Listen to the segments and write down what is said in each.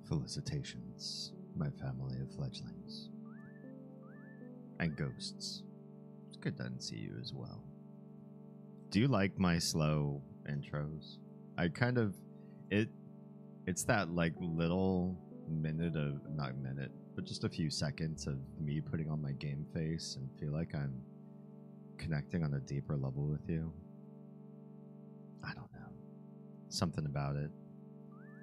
Felicitations, my family of fledglings. And ghosts. It's good to see you as well. Do you like my slow intros? I kind of... It's that, like, little minute of... Not minute, but just a few seconds of me putting on my game face and feel like I'm connecting on a deeper level with you. I don't know. Something about it.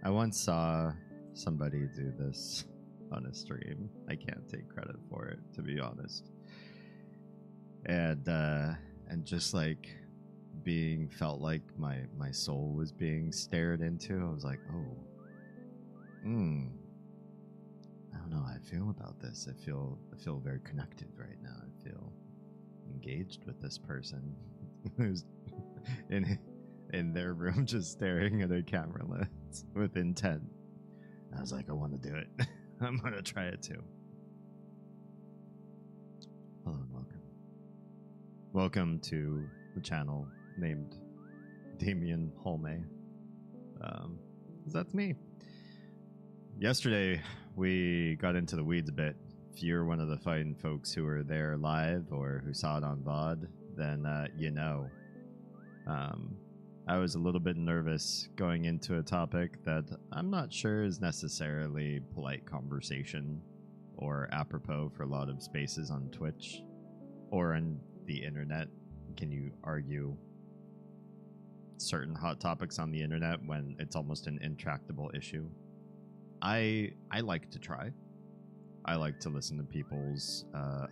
I once saw somebody do this on a stream. I can't take credit for it, to be honest. And just like felt like my soul was being stared into. I was like, oh, I don't know how I feel about this. I feel very connected right now. I feel engaged with this person who's in their room just staring at a camera lens with intent. I was like, I want to do it. I'm going to try it too. Hello and welcome. Welcome to the channel named Damien Holme. That's me. Yesterday, we got into the weeds a bit. If you're one of the fine folks who were there live or who saw it on VOD, then you know. I was a little bit nervous going into a topic that I'm not sure is necessarily polite conversation or apropos for a lot of spaces on Twitch or on the internet. Can you argue certain hot topics on the internet when it's almost an intractable issue? I like to try. I like to listen to people's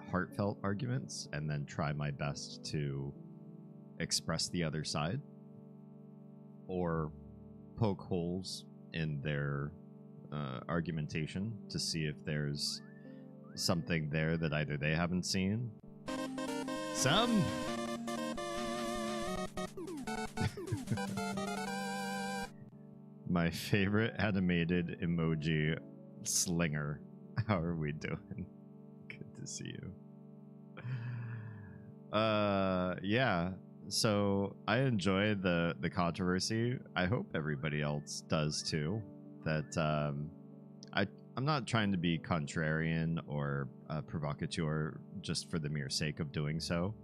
heartfelt arguments and then try my best to express the other side or poke holes in their argumentation to see if there's something there that either they haven't seen. My favorite animated emoji, Slinger. How are we doing? Good to see you. Yeah. So I enjoy the controversy. I hope everybody else does too. That I'm not trying to be contrarian or provocateur just for the mere sake of doing so,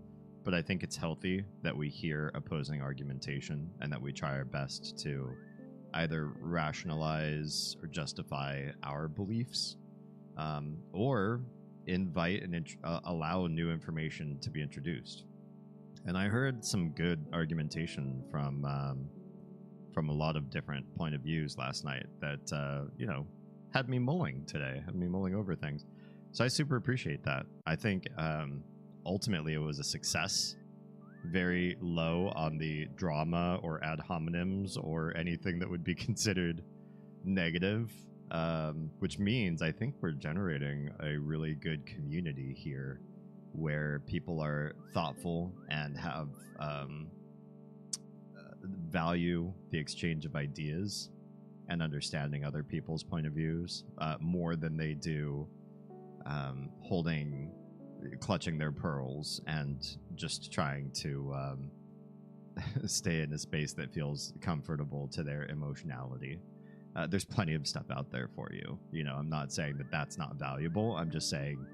but I think it's healthy that we hear opposing argumentation and that we try our best to either rationalize or justify our beliefs, or invite and allow new information to be introduced. And I heard some good argumentation from a lot of different point of views last night that had me mulling today, had me mulling over things. So I super appreciate that. I think ultimately it was a success. Very low on the drama or ad hominems or anything that would be considered negative, which means I think we're generating a really good community here where people are thoughtful and have value the exchange of ideas and understanding other people's point of views more than they do clutching their pearls and just trying to stay in a space that feels comfortable to their emotionality. There's plenty of stuff out there for you. You know, I'm not saying that that's not valuable. I'm just saying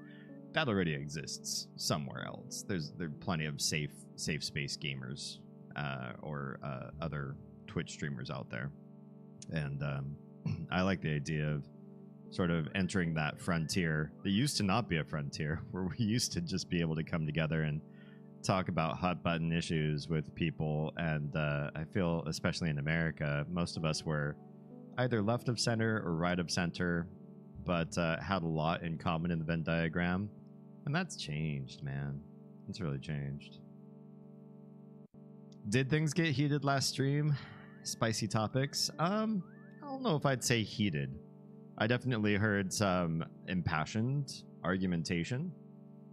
that already exists somewhere else. There's plenty of safe space gamers or other Twitch streamers out there. And I like the idea of sort of entering that frontier that used to not be a frontier, where we used to just be able to come together and talk about hot button issues with people. And I feel, especially in America, most of us were either left of center or right of center, but had a lot in common in the Venn diagram. And that's changed, man. It's really changed. Did things get heated last stream? Spicy topics? I don't know if I'd say heated. I definitely heard some impassioned argumentation,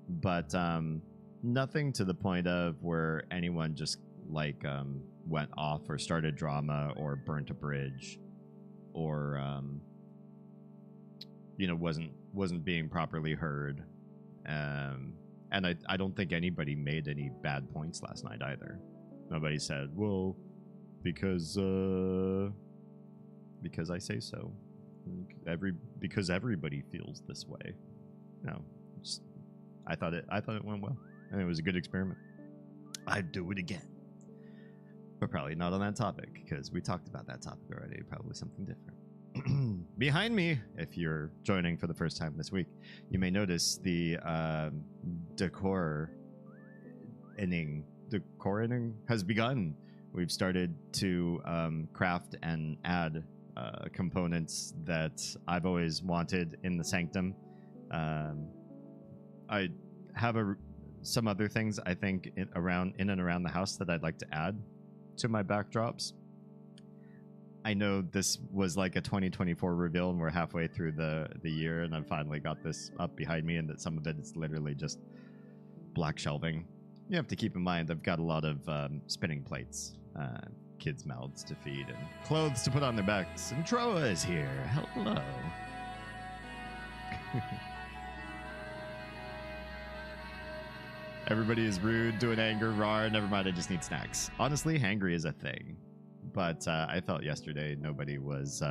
but nothing to the point of where anyone just like went off or started drama or burnt a bridge or wasn't being properly heard. And I don't think anybody made any bad points last night either. Nobody said, well, because I say so. Because everybody feels this way. No, just, I thought it went well, and it was a good experiment. I'd do it again, but probably not on that topic because we talked about that topic already. Probably something different. Behind me, if you're joining for the first time this week, you may notice the decor inning has begun. We've started to craft and add components that I've always wanted in the sanctum. I have some other things I think in and around the house that I'd like to add to my backdrops. I know this was like a 2024 reveal, and we're halfway through the year, and I've finally got this up behind me, and that some of it is literally just black shelving. You have to keep in mind I've got a lot of spinning plates, kids' mouths to feed, and clothes to put on their backs. And Troa is here. Hello. Everybody is rude, doing anger, rar. Never mind, I just need snacks. Honestly, hangry is a thing, but I felt yesterday nobody was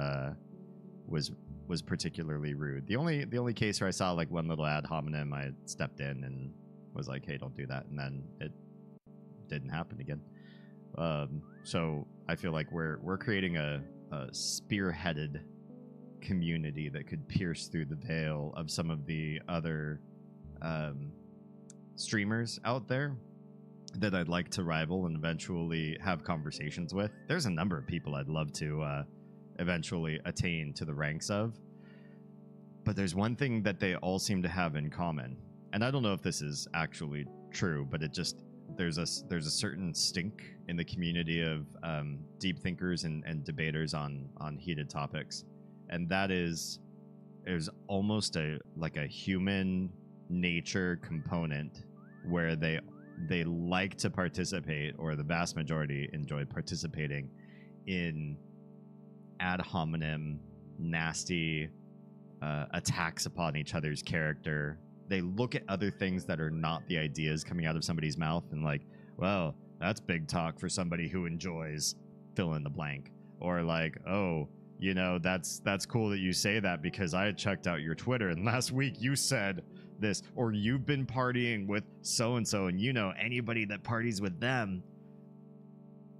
particularly rude. The only case where I saw like one little ad hominem, I stepped in and was like, "Hey, don't do that," and then it didn't happen again. So I feel like we're creating a spearheaded community that could pierce through the veil of some of the other streamers out there that I'd like to rival and eventually have conversations with. There's a number of people I'd love to eventually attain to the ranks of, but there's one thing that they all seem to have in common, and I don't know if this is actually true, but it just there's a certain stink in the community of deep thinkers and debaters on heated topics, and that is there's almost a human nature component where they like to participate, or the vast majority enjoy participating in ad hominem nasty attacks upon each other's character. They look at other things that are not the ideas coming out of somebody's mouth and like, well, that's big talk for somebody who enjoys fill in the blank, or like, oh, you know, that's cool that you say that because I checked out your Twitter and last week you said this, or you've been partying with so and so, and you know anybody that parties with them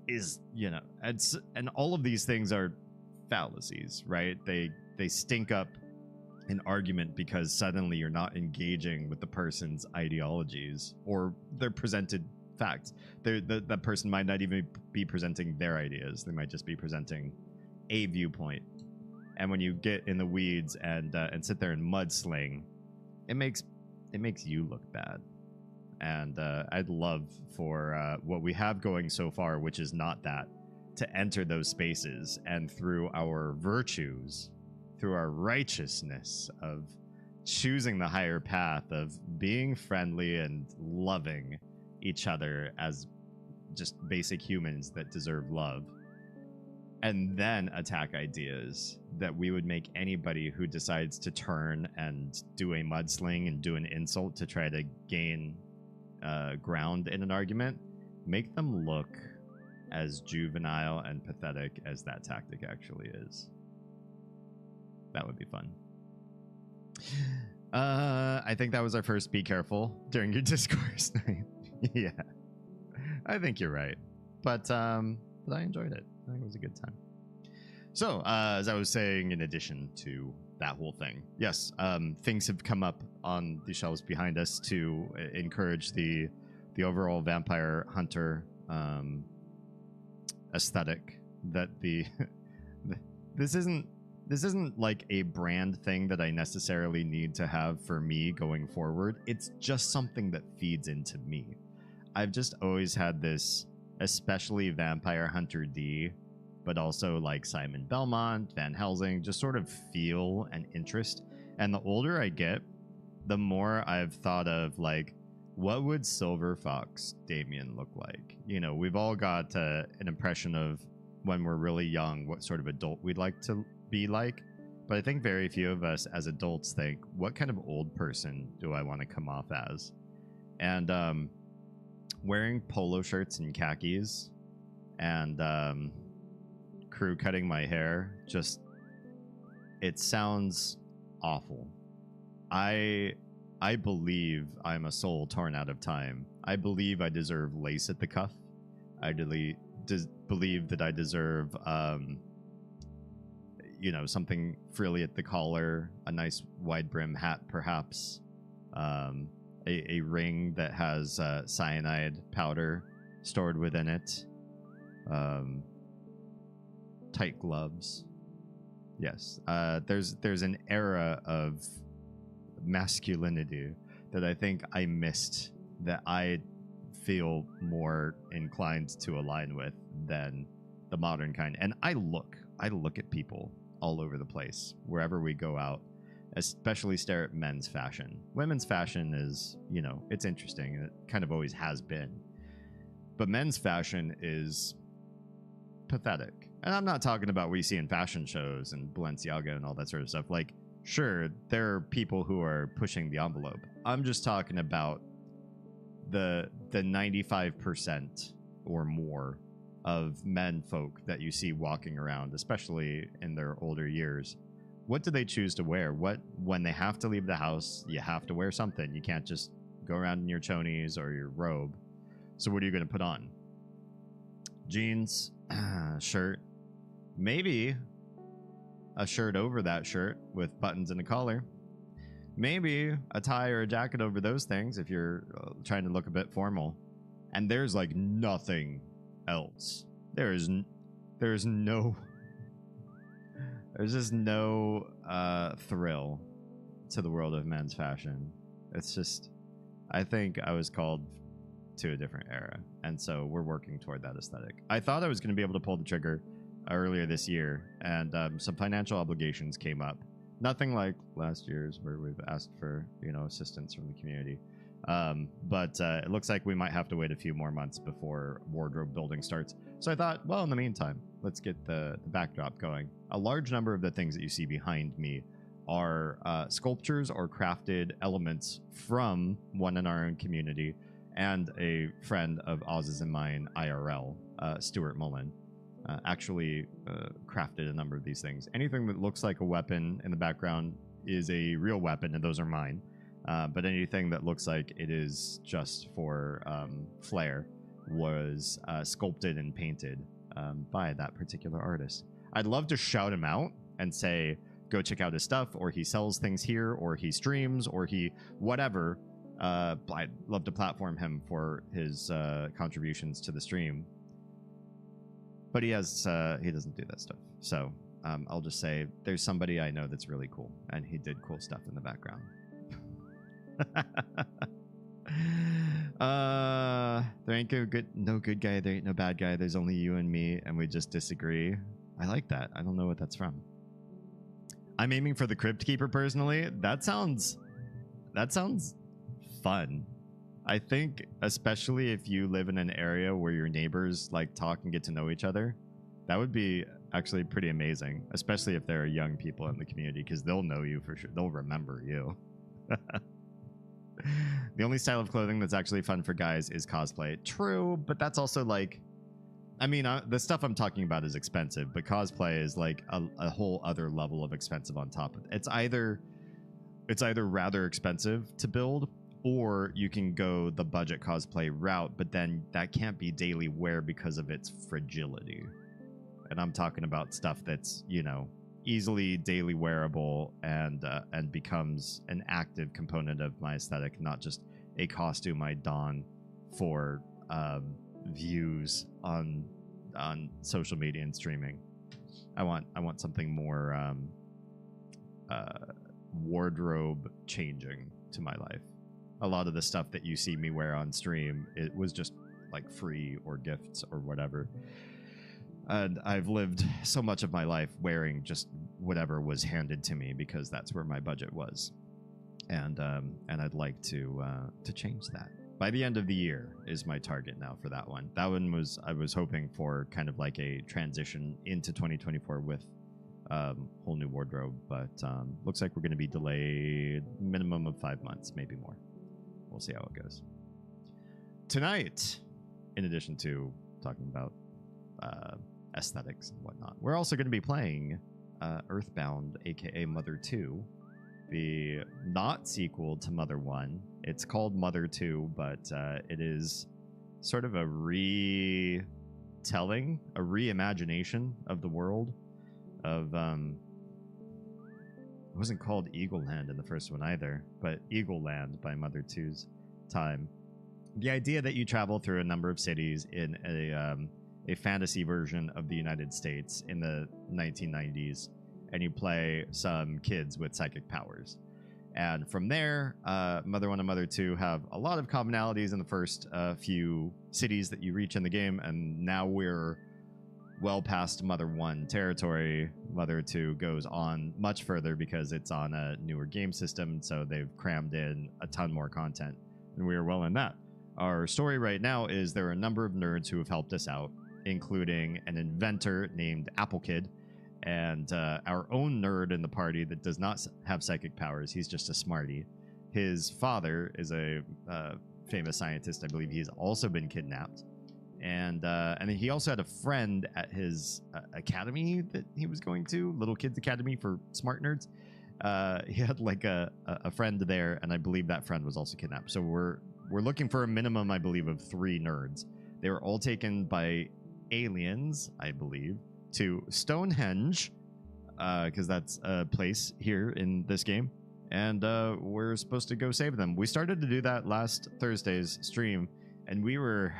is, you know, and all of these things are fallacies, right? They stink up an argument because suddenly you're not engaging with the person's ideologies or their presented facts. That person might not even be presenting their ideas. They might just be presenting a viewpoint. And when you get in the weeds and sit there and mudsling, it makes you look bad. And I'd love for what we have going so far, which is not that, to enter those spaces and through our virtues, through our righteousness of choosing the higher path of being friendly and loving each other as just basic humans that deserve love, and then attack ideas that we would make anybody who decides to turn and do a mudsling and do an insult to try to gain ground in an argument, make them look as juvenile and pathetic as that tactic actually is. That would be fun. I think that was our first be careful during your discourse night. Yeah, I think you're right, but I enjoyed it. I think it was a good time. So as I was saying, in addition to that whole thing, yes, things have come up on the shelves behind us to encourage the overall vampire hunter aesthetic. That this isn't like a brand thing that I necessarily need to have for me going forward. It's just something that feeds into me. I've just always had this, especially Vampire Hunter D, but also like Simon Belmont, Van Helsing, just sort of feel and interest. And the older I get, the more I've thought of like, what would Silver Fox Damien look like? You know, we've all got an impression of when we're really young, what sort of adult we'd like to be like. But I think very few of us as adults think, what kind of old person do I want to come off as? And wearing polo shirts and khakis and crew cutting my hair, just it sounds awful. I believe I'm a soul torn out of time. I believe I deserve lace at the cuff. I believe that I deserve, something frilly at the collar, a nice wide brim hat, perhaps, a ring that has cyanide powder stored within it, tight gloves. Yes, there's an era of masculinity that I think I missed, that I feel more inclined to align with than the modern kind. And I look at people all over the place wherever we go out, especially stare at men's fashion. Women's fashion is, it's interesting, and it kind of always has been, but men's fashion is pathetic. And I'm not talking about what you see in fashion shows and Balenciaga and all that sort of stuff. Like, sure, there are people who are pushing the envelope. I'm just talking about the 95% or more of men folk that you see walking around, especially in their older years. What do they choose to wear? When they have to leave the house, you have to wear something. You can't just go around in your chonies or your robe. So what are you going to put on? Jeans, shirt, maybe a shirt over that shirt with buttons and a collar. Maybe a tie or a jacket over those things if you're trying to look a bit formal. And there's like nothing else. There's just no thrill to the world of men's fashion. It's just, I think I was called to a different era, and so we're working toward that aesthetic. I thought I was going to be able to pull the trigger earlier this year, and some financial obligations came up. Nothing like last year's where we've asked for assistance from the community, but it looks like we might have to wait a few more months before wardrobe building starts. So I thought, well, in the meantime, let's get the backdrop going. A large number of the things that you see behind me are sculptures or crafted elements from one in our own community and a friend of Oz's and mine, IRL, Stuart Mullen, actually crafted a number of these things. Anything that looks like a weapon in the background is a real weapon, and those are mine. But anything that looks like it is just for flair was sculpted and painted by that particular artist. I'd love to shout him out and say, go check out his stuff, or he sells things here, or he streams, or he whatever. I'd love to platform him for his contributions to the stream, but he doesn't do that stuff. So I'll just say there's somebody I know that's really cool, and he did cool stuff in the background. There ain't no good guy, there ain't no bad guy, there's only you and me, and we just disagree. I like that. I don't know what that's from. I'm aiming for the Crypt Keeper personally. That sounds fun. I think especially if you live in an area where your neighbors like talk and get to know each other, that would be actually pretty amazing, especially if there are young people in the community, because they'll know you for sure. They'll remember you. The only style of clothing that's actually fun for guys is cosplay. True, but that's also like, I mean, the stuff I'm talking about is expensive, but cosplay is like a whole other level of expensive on top of it. It's either rather expensive to build, or you can go the budget cosplay route, but then that can't be daily wear because of its fragility. And I'm talking about stuff that's, easily daily wearable and becomes an active component of my aesthetic, not just a costume I don for views on social media and streaming. I want something more wardrobe changing to my life. A lot of the stuff that you see me wear on stream, it was just like free or gifts or whatever. And I've lived so much of my life wearing just whatever was handed to me because that's where my budget was. And I'd like to change that. By the end of the year is my target now for that one. That one was, I was hoping for kind of like a transition into 2024 with whole new wardrobe, but looks like we're going to be delayed minimum of 5 months, maybe more. We'll see how it goes. Tonight, in addition to talking about aesthetics and whatnot, we're also going to be playing Earthbound, aka Mother 2, the not sequel to Mother 1. It's called Mother 2, but it is sort of a retelling, a reimagination of the world of it wasn't called Eagle Land in the first one either, but Eagle Land by Mother 2's time. The idea that you travel through a number of cities in a fantasy version of the United States in the 1990s, and you play some kids with psychic powers. And from there, Mother 1 and Mother 2 have a lot of commonalities in the first few cities that you reach in the game, and now we're well past Mother 1 territory. Mother 2 goes on much further because it's on a newer game system, so they've crammed in a ton more content, and we are well in that. Our story right now is there are a number of nerds who have helped us out, including an inventor named Apple Kid, and our own nerd in the party that does not have psychic powers. He's just a smarty. His father is a famous scientist. I believe he's also been kidnapped. And then he also had a friend at his academy that he was going to, Little Kids Academy for smart nerds. He had like a friend there, and I believe that friend was also kidnapped. So we're looking for a minimum, I believe, of 3 nerds. They were all taken by aliens, I believe, to Stonehenge, because that's a place here in this game, and we're supposed to go save them. We started to do that last Thursday's stream, and we were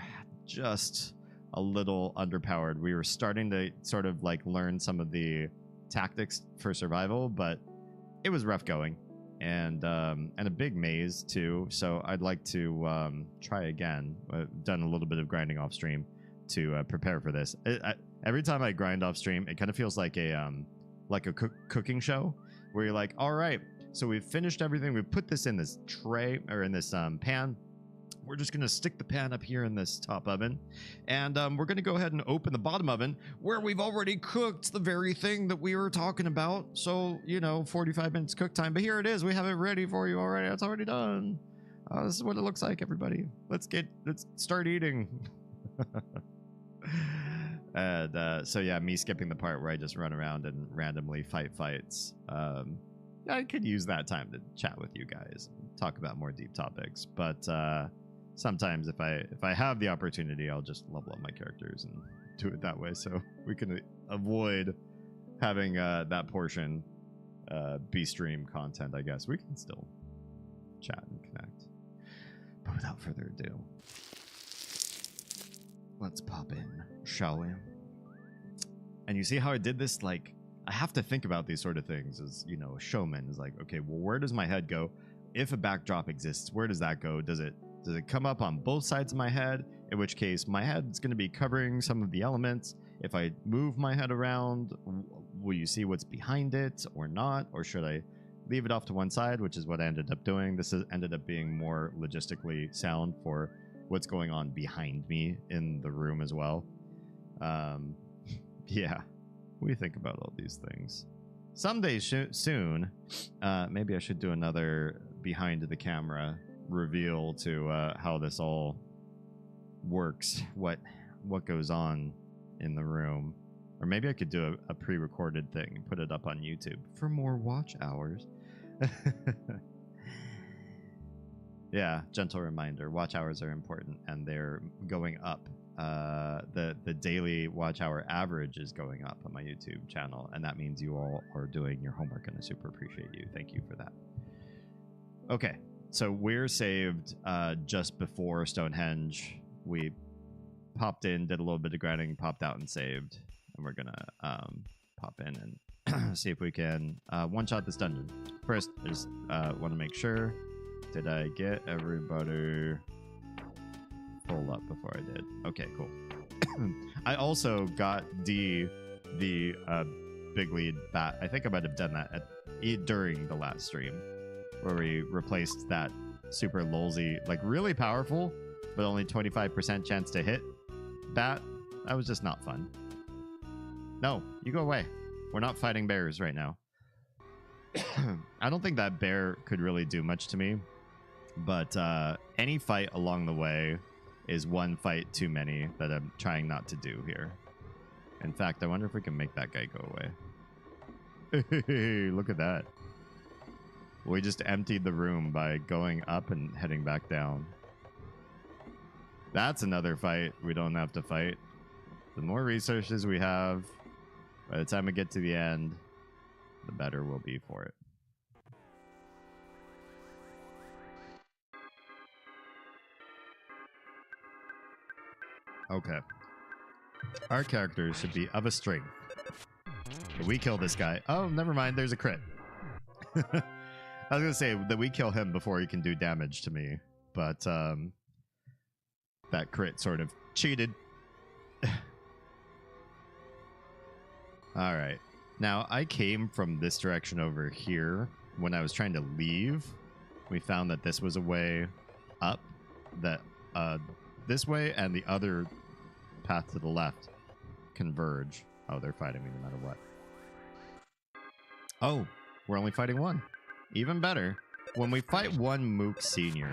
just a little underpowered. We were starting to sort of like learn some of the tactics for survival, but it was rough going, and a big maze too. So I'd like to try again. I've done a little bit of grinding off stream to prepare for this. Every time I grind off stream, it kind of feels like a cooking show where you're like, all right, so we've finished everything. We put this in this tray or in this pan. We're just going to stick the pan up here in this top oven, and we're going to go ahead and open the bottom oven where we've already cooked the very thing that we were talking about. So, 45 minutes cook time, but here it is. We have it ready for you already. It's already done. This is what it looks like, everybody. Let's start eating. And so yeah, me skipping the part where I just run around and randomly fight fights. I could use that time to chat with you guys, and talk about more deep topics. But sometimes if I have the opportunity, I'll just level up my characters and do it that way, so we can avoid having that portion be stream content. I guess we can still chat and connect. But without further ado, let's pop in, shall we? And you see how I did this? Like, I have to think about these sort of things as, a showman is like, okay, well, where does my head go? If a backdrop exists, where does that go? Does it come up on both sides of my head? In which case, my head's going to be covering some of the elements. If I move my head around, will you see what's behind it or not? Or should I leave it off to one side, which is what I ended up doing. This ended up being more logistically sound for what's going on behind me in the room as well. Yeah, we think about all these things. Someday soon, maybe I should do another behind the camera reveal to how this all works, what goes on in the room. Or maybe I could do a pre-recorded thing and put it up on YouTube for more watch hours. Yeah, gentle reminder, watch hours are important, and they're going up. The daily watch hour average is going up on my YouTube channel, and that means you all are doing your homework, and I super appreciate you. Thank you for that. Okay, so we're saved just before Stonehenge. We popped in, did a little bit of grinding, popped out and saved, and we're gonna pop in and see if we can one-shot this dungeon. First, I just want to make sure, did I get everybody full up before I did? Okay, cool. I also got the big lead bat. I think I might have done that during the last stream, where we replaced that super lolzy, like really powerful, but only 25% chance to hit bat. That was just not fun. No, you go away. We're not fighting bears right now. I don't think that bear could really do much to me, but any fight along the way is one fight too many that I'm trying not to do here. In fact, I wonder if we can make that guy go away. Hey, look at that. We just emptied the room by going up and heading back down. That's another fight we don't have to fight. The more resources we have, by the time we get to the end, the better we'll be for it. Okay. Our characters should be of a strength. But we kill this guy. Oh, never mind. There's a crit. I was going to say that we kill him before he can do damage to me. But that crit sort of cheated. All right. Now, I came from this direction over here. When I was trying to leave, we found that this was a way up. That this way and the other path to the left converge. Oh, they're fighting me no matter what. Oh, we're only fighting one. Even better. When we fight one Mook Senior,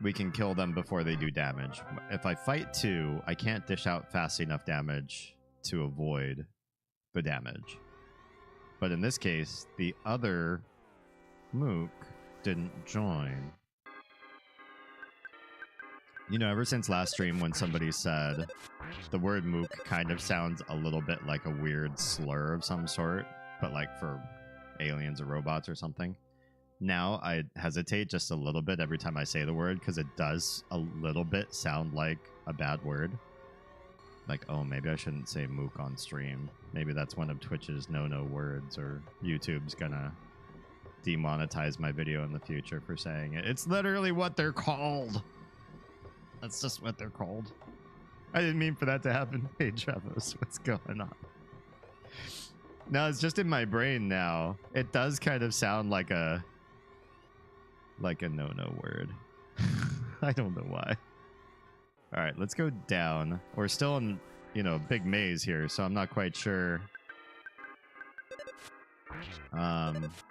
we can kill them before they do damage. If I fight two, I can't dish out fast enough damage to avoid the damage. But in this case, the other Mook didn't join. You know, ever since last stream when somebody said the word Mook kind of sounds a little bit like a weird slur of some sort, but like for aliens or robots or something. Now I hesitate just a little bit every time I say the word because it does a little bit sound like a bad word. Like, oh, maybe I shouldn't say Mook on stream. Maybe that's one of Twitch's no-no words, or YouTube's gonna demonetize my video in the future for saying it. It's literally what they're called. That's just what they're called. I didn't mean for that to happen. Hey, Travis, what's going on? No, it's just in my brain now. It does kind of sound like a no-no word. I don't know why. All right, let's go down. We're still in, you know, big maze here, so I'm not quite sure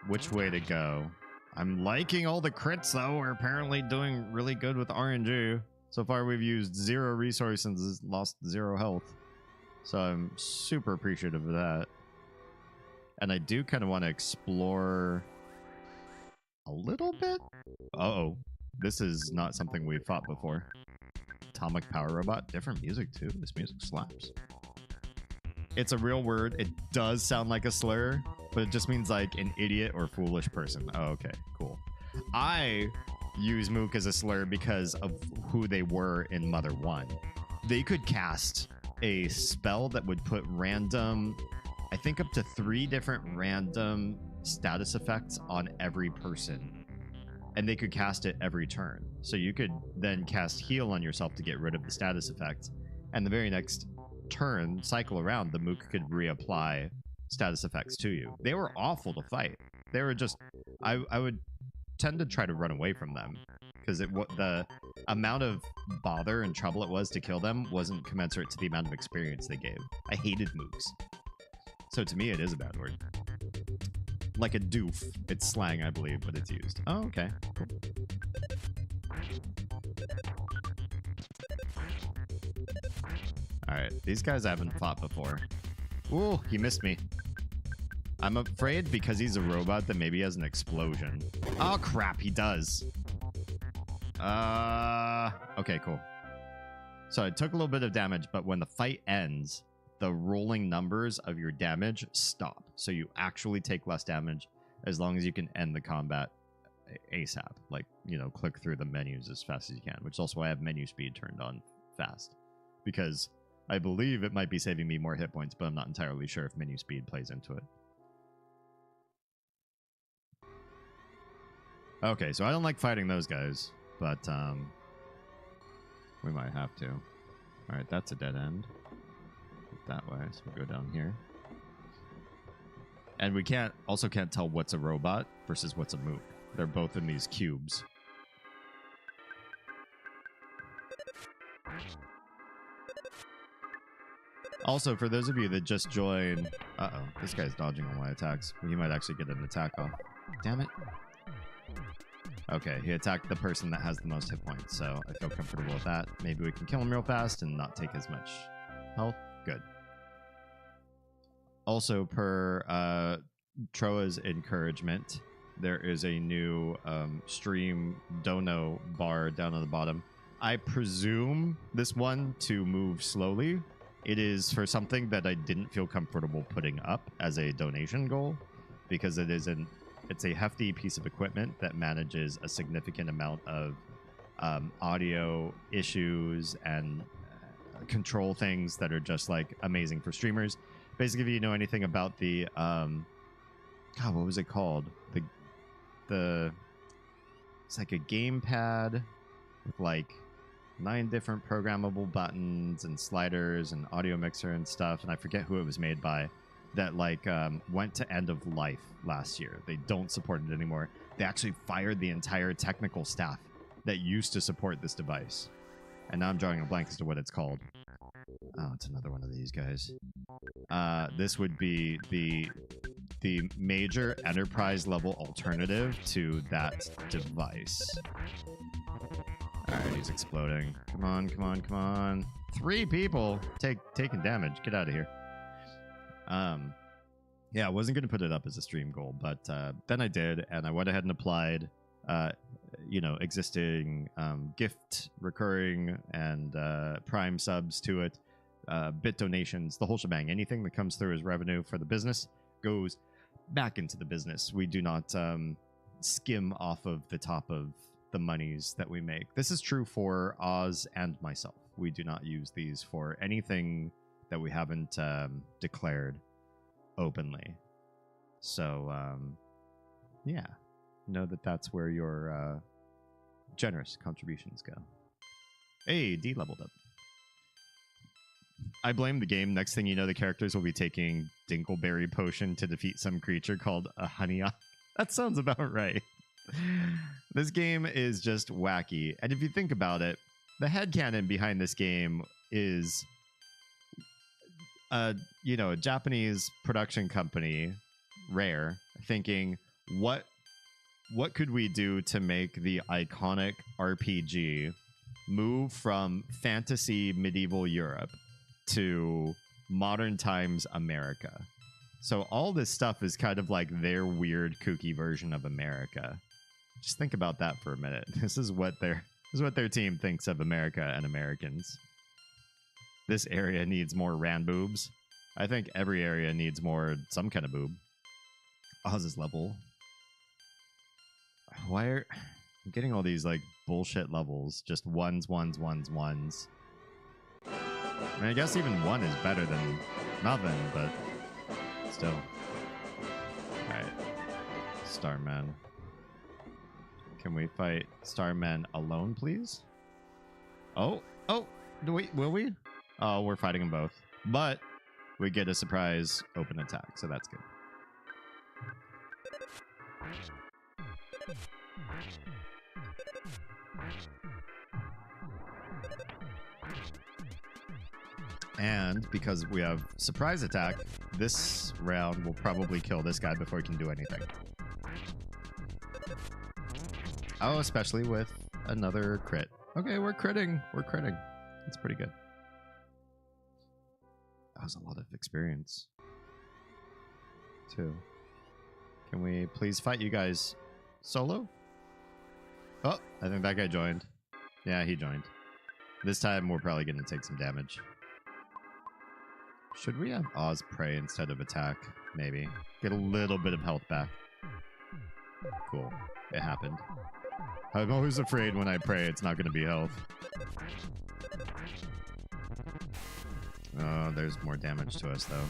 which way to go. I'm liking all the crits, though. We're apparently doing really good with RNG. So far, we've used 0 resources, lost 0 health. So I'm super appreciative of that. And I do kind of want to explore a little bit. Uh-oh. This is not something we've fought before. Atomic Power Robot. Different music, too. This music slaps. It's a real word. It does sound like a slur, but it just means like an idiot or foolish person. Oh, okay. Cool. I use Mook as a slur because of who they were in Mother 1. They could cast a spell that would put random, I think up to 3 different random status effects on every person. And they could cast it every turn. So you could then cast heal on yourself to get rid of the status effects. And the very next turn, cycle around, the Mook could reapply status effects to you. They were awful to fight. They were just, I would tend to try to run away from them. Because the amount of bother and trouble it was to kill them wasn't commensurate to the amount of experience they gave. I hated Mooks. So to me, it is a bad word. Like a doof. It's slang, I believe, but it's used. Oh, okay. Cool. Alright, these guys I haven't fought before. Ooh, he missed me. I'm afraid because he's a robot that maybe he has an explosion. Oh, crap, he does. Okay, cool. So I took a little bit of damage, but when the fight ends, the rolling numbers of your damage stop. So you actually take less damage as long as you can end the combat ASAP. Like, you know, click through the menus as fast as you can, which is also why I have menu speed turned on fast. Because I believe it might be saving me more hit points, but I'm not entirely sure if menu speed plays into it. Okay, so I don't like fighting those guys, but we might have to. Alright, that's a dead end. That way, so we'll go down here. And we also can't tell what's a robot versus what's a Mook. They're both in these cubes. Also, for those of you that just joined... Uh-oh, this guy's dodging all my attacks. He might actually get an attack off. Damn it. Okay, he attacked the person that has the most hit points, so I feel comfortable with that. Maybe we can kill him real fast and not take as much health. Good. Also, per Troa's encouragement, there is a new stream dono bar down on the bottom. I presume this one to move slowly. It is for something that I didn't feel comfortable putting up as a donation goal, because it's a hefty piece of equipment that manages a significant amount of audio issues and control things that are just like amazing for streamers. Basically, if you know anything about the God, what was it called? It's like a gamepad with like 9 different programmable buttons and sliders and audio mixer and stuff, and I forget who it was made by, that like went to end of life last year. They don't support it anymore. They actually fired the entire technical staff that used to support this device, and now I'm drawing a blank as to what it's called. Oh, it's another one of these guys. This would be the major enterprise level alternative to that device. Alright, he's exploding. Come on, come on, come on. 3 people taking damage. Get out of here. Yeah, I wasn't going to put it up as a stream goal, but then I did, and I went ahead and applied, existing gift, recurring, and prime subs to it, bit donations, the whole shebang. Anything that comes through as revenue for the business goes back into the business. We do not skim off of the top of the monies that we make. This is true for Oz and myself. We do not use these for anything that we haven't declared openly. So, yeah, know that that's where your generous contributions go. Hey, D leveled up. I blame the game. Next thing you know, the characters will be taking Dinkleberry Potion to defeat some creature called a Honeyok. That sounds about right. This game is just wacky. And if you think about it, the headcanon behind this game is a Japanese production company, Rare, thinking, what could we do to make the iconic RPG move from fantasy medieval Europe to modern times America? So all this stuff is kind of like their weird kooky version of America. Just think about that for a minute. This is what their team thinks of America and Americans. This area needs more ran boobs. I think every area needs some kind of boob. Oz's level. Why are I'm getting all these like bullshit levels? Just ones. I mean, I guess even 1 is better than nothing, but still. Alright. Starman. Can we fight Starman alone, please? Oh, will we? Oh, we're fighting them both. But we get a surprise open attack, so that's good. And because we have surprise attack, this round will probably kill this guy before he can do anything. Oh, especially with another crit. Okay, we're critting. That's pretty good. That was a lot of experience, too. Can we please fight you guys solo? Oh, I think that guy joined. Yeah, he joined. This time, we're probably going to take some damage. Should we have Oz pray instead of attack? Maybe. Get a little bit of health back. Cool. It happened. I'm always afraid when I pray it's not going to be health. Oh, there's more damage to us, though.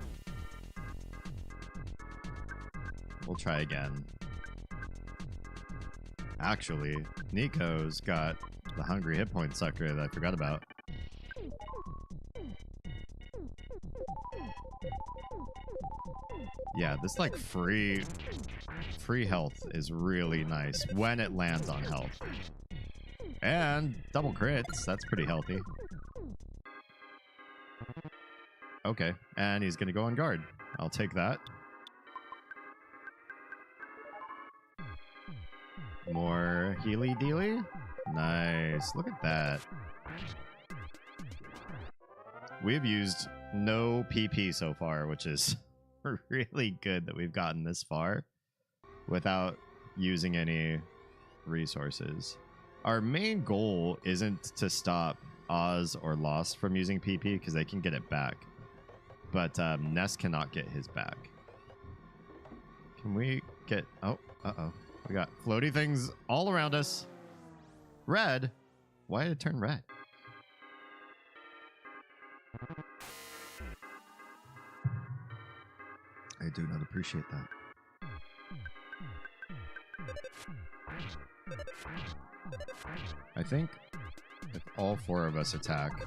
We'll try again. Actually, Nico's got the hungry hit point sucker that I forgot about. Yeah, this like free health is really nice when it lands on health. And double crits, that's pretty healthy. Okay, and he's gonna go on guard. I'll take that. More healy dealy. Nice, look at that. We have used no PP so far, which is We're really good that we've gotten this far without using any resources. Our main goal isn't to stop Oz or Lost from using PP because they can get it back. But Ness cannot get his back. Can we get... Oh, uh-oh. We got floaty things all around us. Red? Why did it turn red? I do not appreciate that. I think if all four of us attack,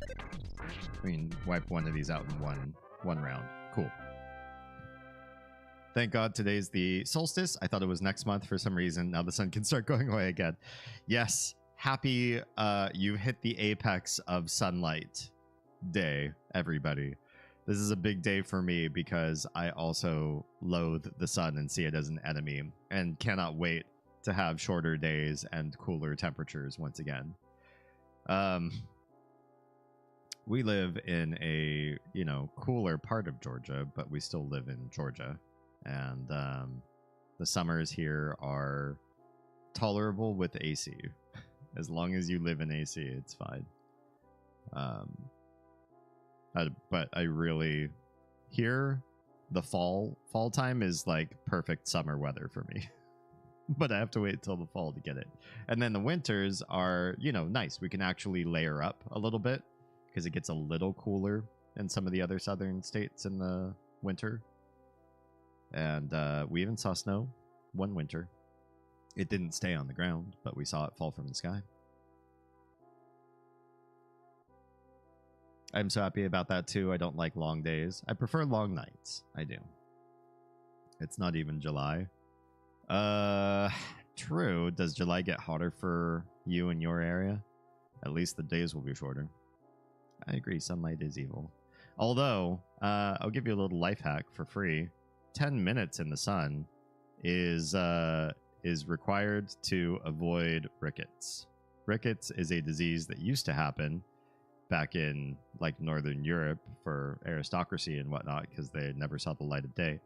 we can wipe one of these out in one round. Cool. Thank God today's the solstice. I thought it was next month for some reason. Now the sun can start going away again. Yes, happy you hit the apex of sunlight day, everybody. This is a big day for me because I also loathe the sun and see it as an enemy and cannot wait to have shorter days and cooler temperatures once again. We live in a, cooler part of Georgia, but we still live in Georgia. And the summers here are tolerable with AC. As long as you live in AC, it's fine. But I really... Here, the fall time is like perfect summer weather for me. But I have to wait till the fall to get it. And then the winters are, nice. We can actually layer up a little bit because it gets a little cooler in some of the other southern states in the winter. And we even saw snow one winter. It didn't stay on the ground, but we saw it fall from the sky. I'm so happy about that too. I don't like long days. I prefer long nights. I do. It's not even July. True. Does July get hotter for you in your area? At least the days will be shorter. I agree. Sunlight is evil. Although, I'll give you a little life hack for free. 10 minutes in the sun is required to avoid rickets. Rickets is a disease that used to happen back in like Northern Europe for aristocracy and whatnot because they never saw the light of day.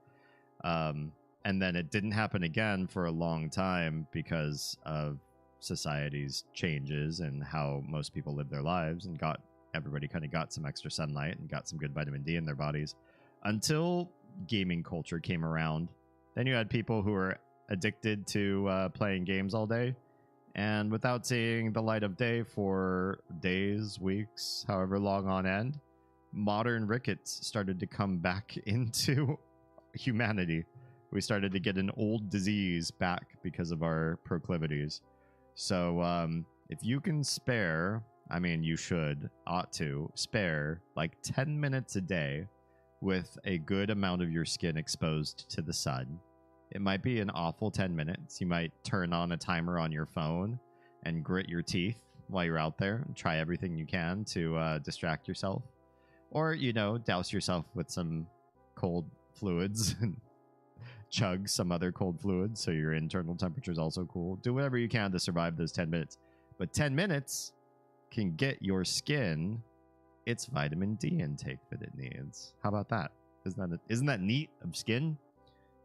And then it didn't happen again for a long time because of society's changes and how most people live their lives, and everybody kind of got some extra sunlight and got some good vitamin D in their bodies until gaming culture came around. Then you had people who were addicted to playing games all day, and without seeing the light of day for days, weeks, however long on end, modern rickets started to come back into humanity. We started to get an old disease back because of our proclivities. So if you can spare, I mean, you ought to spare like 10 minutes a day with a good amount of your skin exposed to the sun. It might be an awful 10 minutes. You might turn on a timer on your phone and grit your teeth while you're out there and try everything you can to distract yourself. Or, douse yourself with some cold fluids and chug some other cold fluids so your internal temperature is also cool. Do whatever you can to survive those 10 minutes. But 10 minutes can get your skin its vitamin D intake that it needs. How about that? Isn't that neat of skin?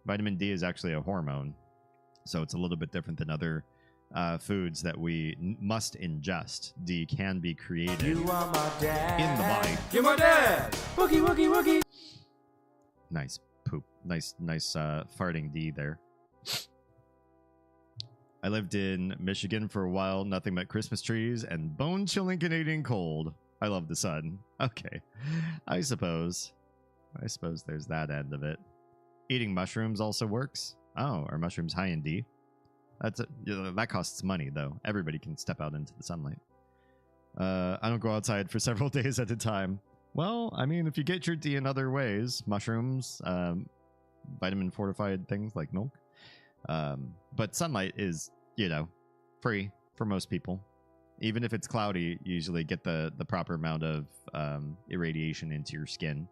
Vitamin D is actually a hormone, so it's a little bit different than other foods that we must ingest. D can be created in the body. You're my dad! Wookie, wookie, wookie! Nice poop. Nice farting D there. I lived in Michigan for a while. Nothing but Christmas trees and bone-chilling Canadian cold. I love the sun. Okay. I suppose there's that end of it. Eating mushrooms also works. Oh, are mushrooms high in D? That costs money, though. Everybody can step out into the sunlight. I don't go outside for several days at a time. Well, I mean, if you get your D in other ways, mushrooms, vitamin fortified things like milk. But sunlight is, free for most people. Even if it's cloudy, you usually get the proper amount of irradiation into your skin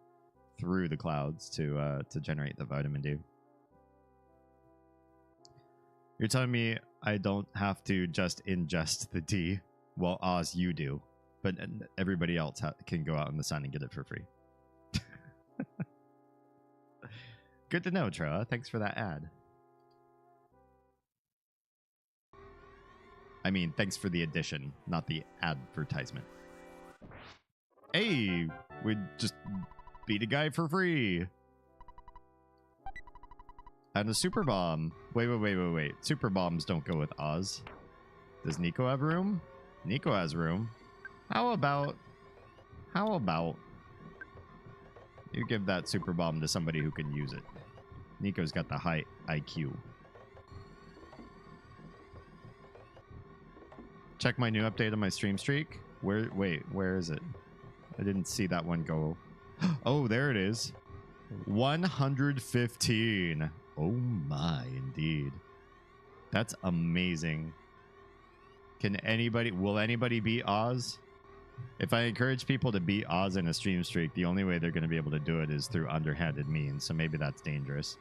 through the clouds to generate the vitamin D. You're telling me I don't have to just ingest the D? Well, Oz, you do. But everybody else can go out in the sun and get it for free. Good to know, Troa. Thanks for that ad. I mean, thanks for the addition, not the advertisement. Hey, we just beat a guy for free. And a super bomb. Wait. Super bombs don't go with Oz. Does Nico have room? Nico has room. How about you give that super bomb to somebody who can use it? Nico's got the high IQ. Check my new update on my stream streak. Where is it? I didn't see that one go. Oh, there it is. 115. Oh my, indeed. That's amazing. Will anybody beat Oz? If I encourage people to beat Oz in a stream streak, the only way they're going to be able to do it is through underhanded means, so maybe that's dangerous.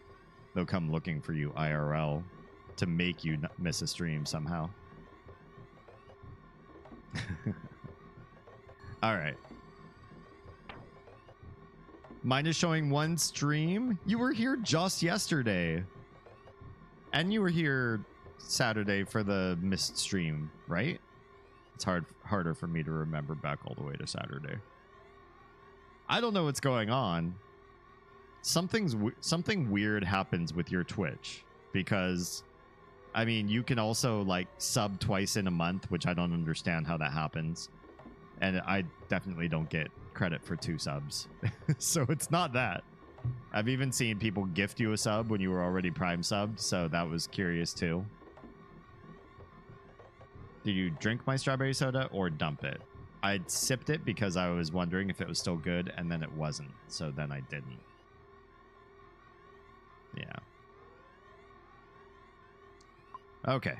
They'll come looking for you IRL to make you miss a stream somehow. Alright. Mine is showing one stream. You were here just yesterday. And you were here Saturday for the missed stream, right? It's harder for me to remember back all the way to Saturday. I don't know what's going on. Something weird happens with your Twitch, because I mean, you can also like sub twice in a month, which I don't understand how that happens. And I definitely don't get credit for 2 subs. So it's not that. I've even seen people gift you a sub when you were already Prime subbed, so that was curious too. Did you drink my strawberry soda or dump it? I sipped it because I was wondering if it was still good, and then it wasn't, so then I didn't. Yeah. Okay.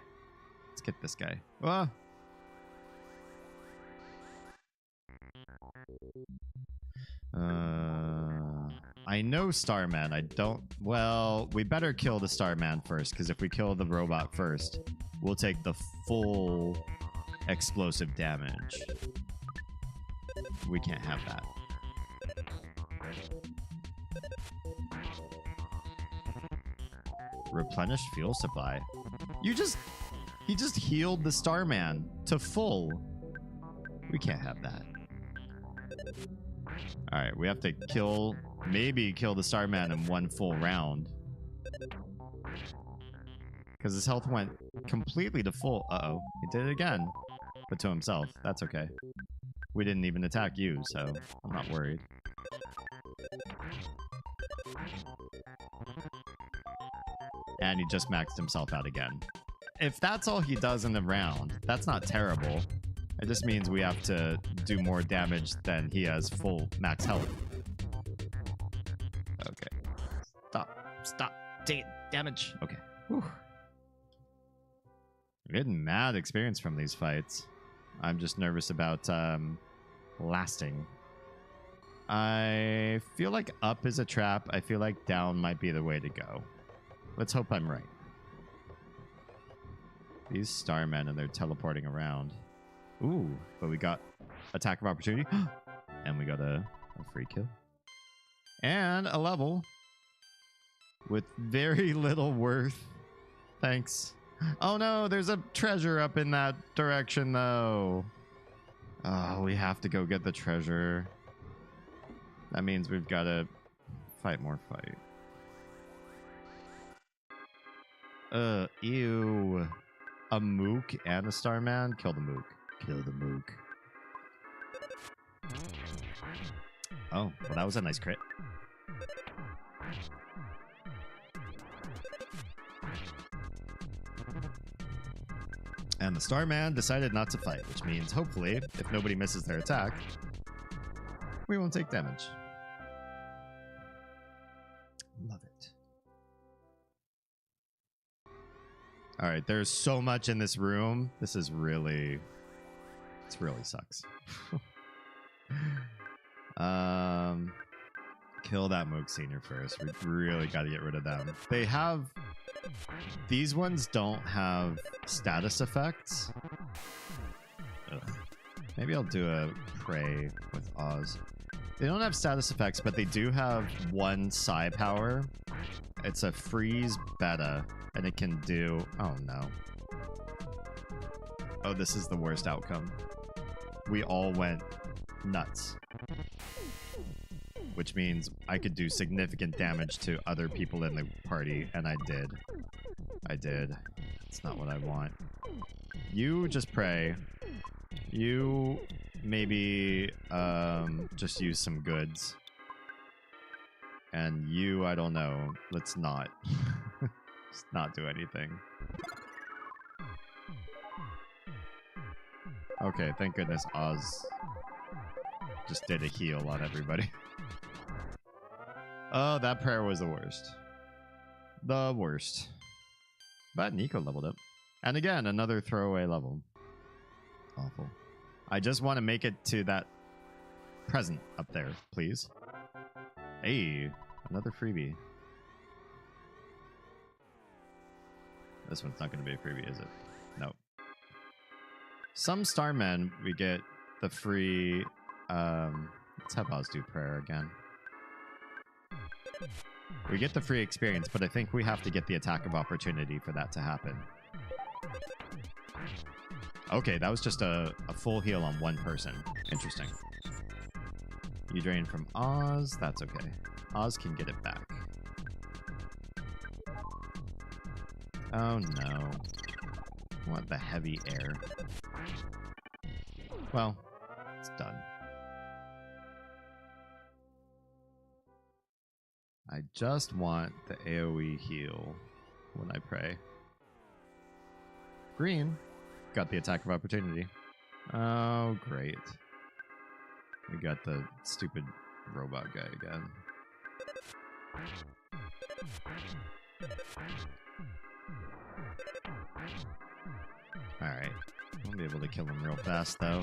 Let's get this guy. Well, I know Starman. I don't... Well, we better kill the Starman first, because if we kill the robot first, we'll take the full explosive damage. We can't have that. Replenish fuel supply. He just healed the Starman to full. We can't have that. Alright, we have to maybe kill the Starman in one full round. Because his health went completely to full. Uh-oh. He did it again. But to himself. That's okay. We didn't even attack you, so I'm not worried. And he just maxed himself out again. If that's all he does in the round, that's not terrible. It just means we have to do more damage than he has full max health. Okay. Stop. Damage. Okay. Whew. I'm getting mad experience from these fights. I'm just nervous about lasting. I feel like up is a trap. I feel like down might be the way to go. Let's hope I'm right. These Starmen, and they're teleporting around. Ooh, but we got attack of opportunity. And we got a free kill. And a level. With very little worth. Thanks. Oh no, there's a treasure up in that direction though. Oh, we have to go get the treasure. That means we've got to fight more fight. Ew. A mook and a Starman? Kill the mook. Kill the mook. Oh, well that was a nice crit. And the Starman decided not to fight, which means hopefully, if nobody misses their attack, we won't take damage. Love it. Alright, there's so much in this room. This is really... This really sucks. Kill that Moog Senior first. We really got to get rid of them. They have... These ones don't have status effects. Ugh. Maybe I'll do a Prey with Oz. They don't have status effects, but they do have one psi power it's a freeze beta, and it can do... Oh, no. Oh, this is the worst outcome. We all went nuts. Which means I could do significant damage to other people in the party, and I did. I did. It's not what I want. You just pray. You maybe just use some goods. And you, I don't know. Let's not. Just not do anything. Okay, thank goodness Oz just did a heal on everybody. Oh, that prayer was the worst. The worst. But Nico leveled up. And again, another throwaway level. Awful. I just want to make it to that present up there, please. Hey, another freebie. This one's not going to be a freebie, is it? No. Some starmen, we get the free... let's have Oz do prayer again. We get the free experience, but I think we have to get the attack of opportunity for that to happen. Okay, that was just a full heal on one person. Interesting. You drain from Oz. That's okay. Oz can get it back. Oh no. I want the heavy air. Well, it's done. I just want the AoE heal when I pray. Green got the attack of opportunity. Oh, great. We got the stupid robot guy again. Alright. I'll be able to kill him real fast, though.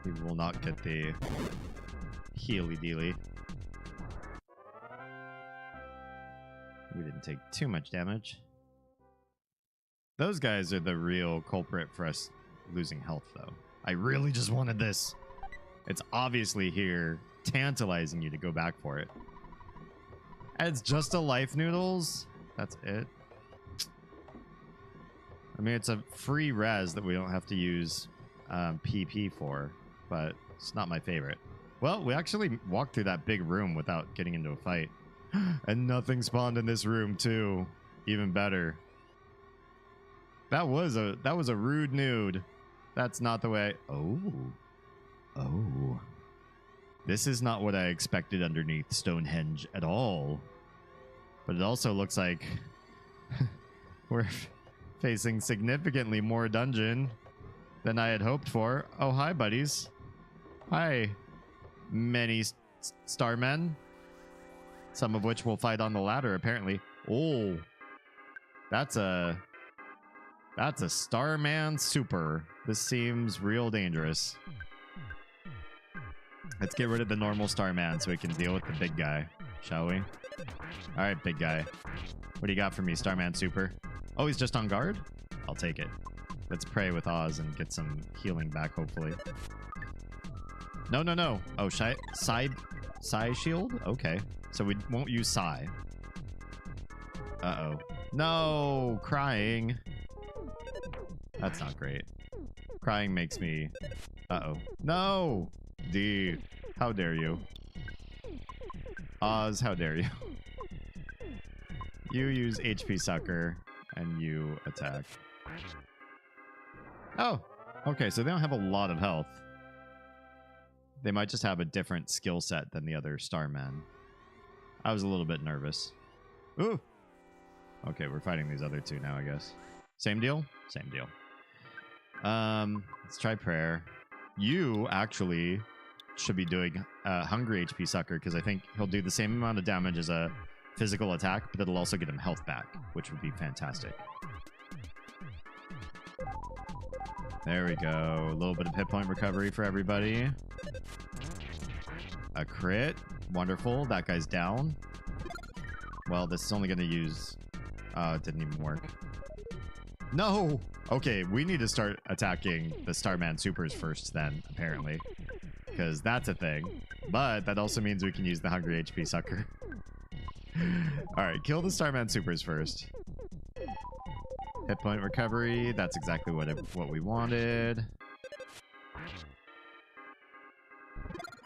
He will not get the healy-dealy. We didn't take too much damage. Those guys are the real culprit for us losing health, though. I really just wanted this. It's obviously here, tantalizing you to go back for it. And it's just a life noodles? That's it? I mean, it's a free res that we don't have to use PP for, but it's not my favorite. Well, we actually walked through that big room without getting into a fight. And nothing spawned in this room, too. Even better. That was a rude nude. That's not the way. Oh. Oh. This is not what I expected underneath Stonehenge at all. But it also looks like we're facing significantly more dungeon than I had hoped for. Oh, hi, buddies. Hi, many starmen. Some of which will fight on the ladder, apparently. Oh, that's a Starman Super. This seems real dangerous. Let's get rid of the normal Starman so we can deal with the big guy, shall we? All right, big guy. What do you got for me, Starman Super? Oh, he's just on guard? I'll take it. Let's pray with Oz and get some healing back, hopefully. No, no, no. Oh, Psy shield? Okay. So we won't use Psy. Uh-oh. No! Crying. That's not great. Crying makes me... Uh-oh. No! D. How dare you? Oz, how dare you? You use HP Sucker, and you attack. Oh! Okay, so they don't have a lot of health. They might just have a different skill set than the other Starmen. I was a little bit nervous. Ooh! Okay, we're fighting these other two now, I guess. Same deal? Same deal. Let's try prayer. You actually should be doing hungry HP Sucker, because I think he'll do the same amount of damage as a physical attack, but it'll also get him health back, which would be fantastic. There we go. A little bit of hit point recovery for everybody. A crit. Wonderful. That guy's down. Well, this is only going to use... it didn't even work. No! Okay, we need to start attacking the Starman Supers first then, apparently. Because that's a thing. But that also means we can use the Hungry HP Sucker. All right, kill the Starman Supers first. Hit point recovery. That's exactly what we wanted.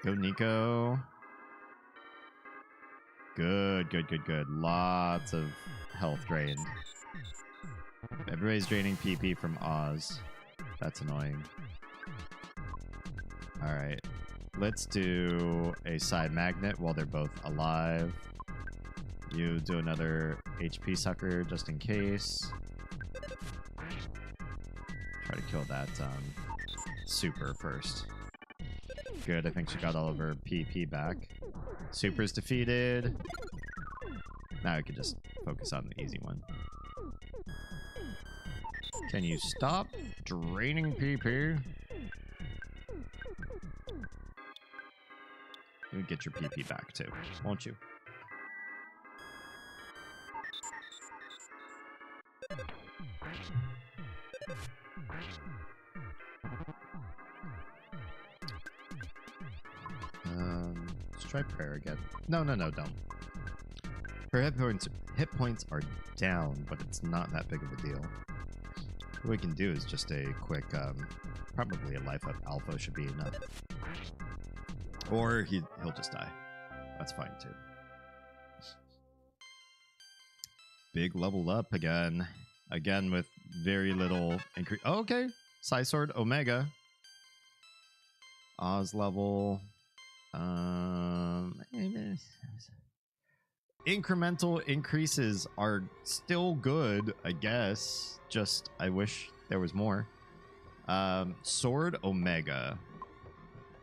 Go Nico. Good, good, good, good. Lots of health drained. Everybody's draining PP from Oz. That's annoying. Alright. Let's do a side magnet while they're both alive. You do another HP sucker just in case. Try to kill that super first. Good, I think she got all of her PP back. Super's defeated. Now we can just focus on the easy one. Can you stop draining PP? You get your PP back too, won't you? Let's try prayer again. No, no, no, don't. Her hit points are down, but it's not that big of a deal. What we can do is just a quick, probably a life up alpha should be enough. Or he'll just die. That's fine too. Big level up again. Again with very little increase. Oh, okay. Sword Omega. Oz level. Incremental increases are still good, I guess. Just I wish there was more. Sword Omega.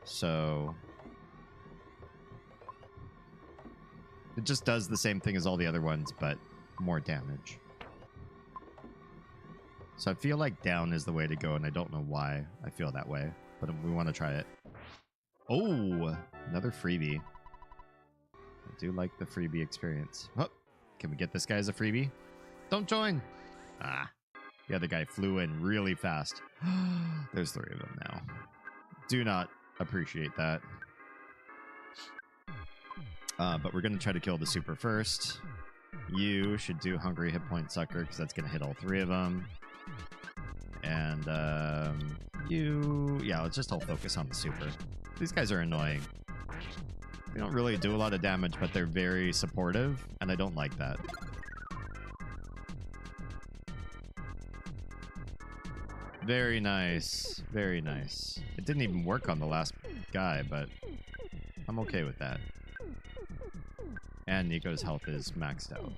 So it just does the same thing as all the other ones, but more damage. So I feel like down is the way to go, and I don't know why I feel that way, but we want to try it. Oh, another freebie. I do like the freebie experience. Oh, can we get this guy as a freebie? Don't join. Ah, the other guy flew in really fast. There's 3 of them now. Do not appreciate that. But we're going to try to kill the super first. You should do Hungry Hit Point Sucker because that's going to hit all 3 of them. And yeah, let's just all focus on the super. These guys are annoying. They don't really do a lot of damage, but they're very supportive, and I don't like that. Very nice. Very nice. It didn't even work on the last guy, but I'm okay with that. And Nico's health is maxed out.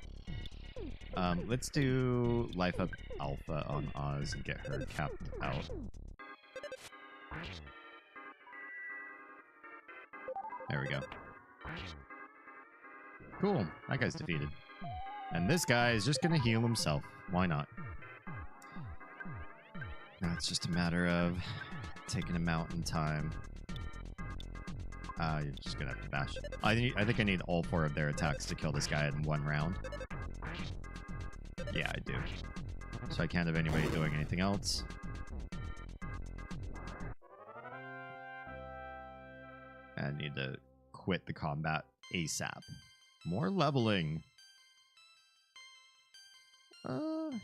Let's do Life Up Alpha on Oz and get her capped out. There we go. Cool. That guy's defeated. And this guy is just gonna heal himself. Why not? Now it's just a matter of taking him out in time. You're just gonna have to bash. I think I need all 4 of their attacks to kill this guy in 1 round. Yeah, I do. So I can't have anybody doing anything else. I need to quit the combat ASAP. More leveling.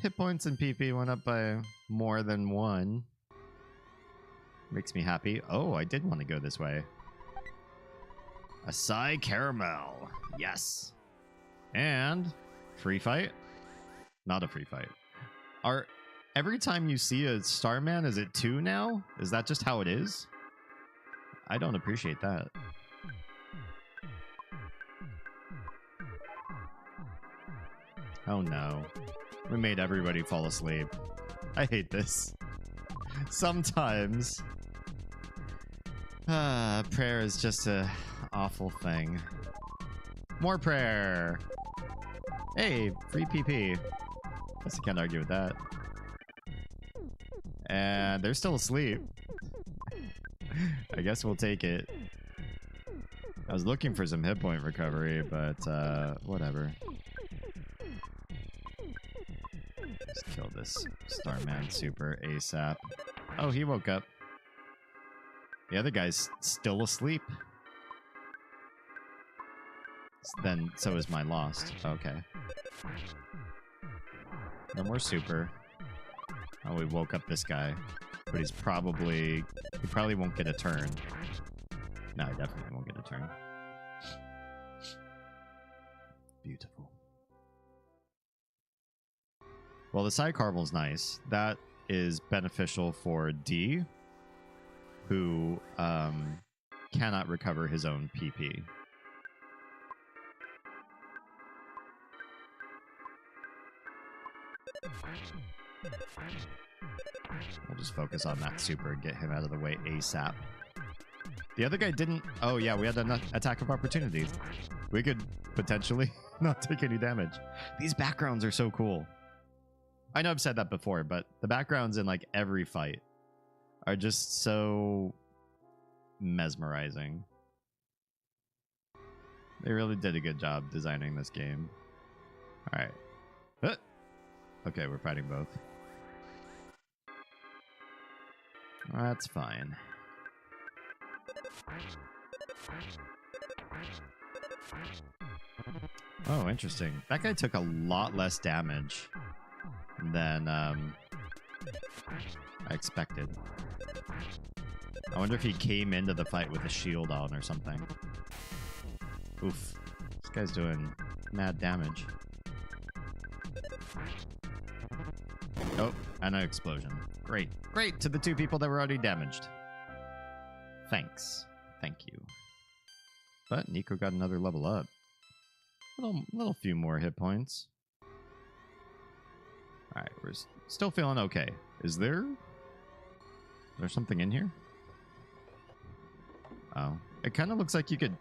Hit points and PP went up by more than 1. Makes me happy. Oh, I did want to go this way. Acai Caramel. Yes. And free fight? Not a free fight. Every time you see a Starman, is it 2 now? Is that just how it is? I don't appreciate that. Oh no. We made everybody fall asleep. I hate this. Sometimes. Prayer is just a awful thing. More prayer. Hey, free PP. Guess I can't argue with that. And they're still asleep. I guess we'll take it. I was looking for some hit point recovery, but whatever. Let's kill this Starman Super ASAP. Oh, he woke up. The other guy's still asleep. then so is my lost. Okay. No more super. Oh, we woke up this guy. But he probably won't get a turn. No, he definitely won't get a turn. Beautiful. Well, the side carvel's nice. That is beneficial for D, who cannot recover his own PP. We'll just focus on that super and get him out of the way ASAP. The other guy didn't... Oh, yeah, we had an attack of opportunity. We could potentially not take any damage. These backgrounds are so cool. I know I've said that before, but the backgrounds in like every fight are just so mesmerizing. They really did a good job designing this game. All right. Okay, we're fighting both. That's fine. Oh, interesting. That guy took a lot less damage than I expected. I wonder if he came into the fight with a shield on or something. Oof. This guy's doing mad damage. Oh, and an explosion. Great. Great to the two people that were already damaged. Thanks. Thank you. But Nico got another level up. Little few more hit points. Alright, we're still feeling okay. Is there something in here? Oh. It kind of looks like you could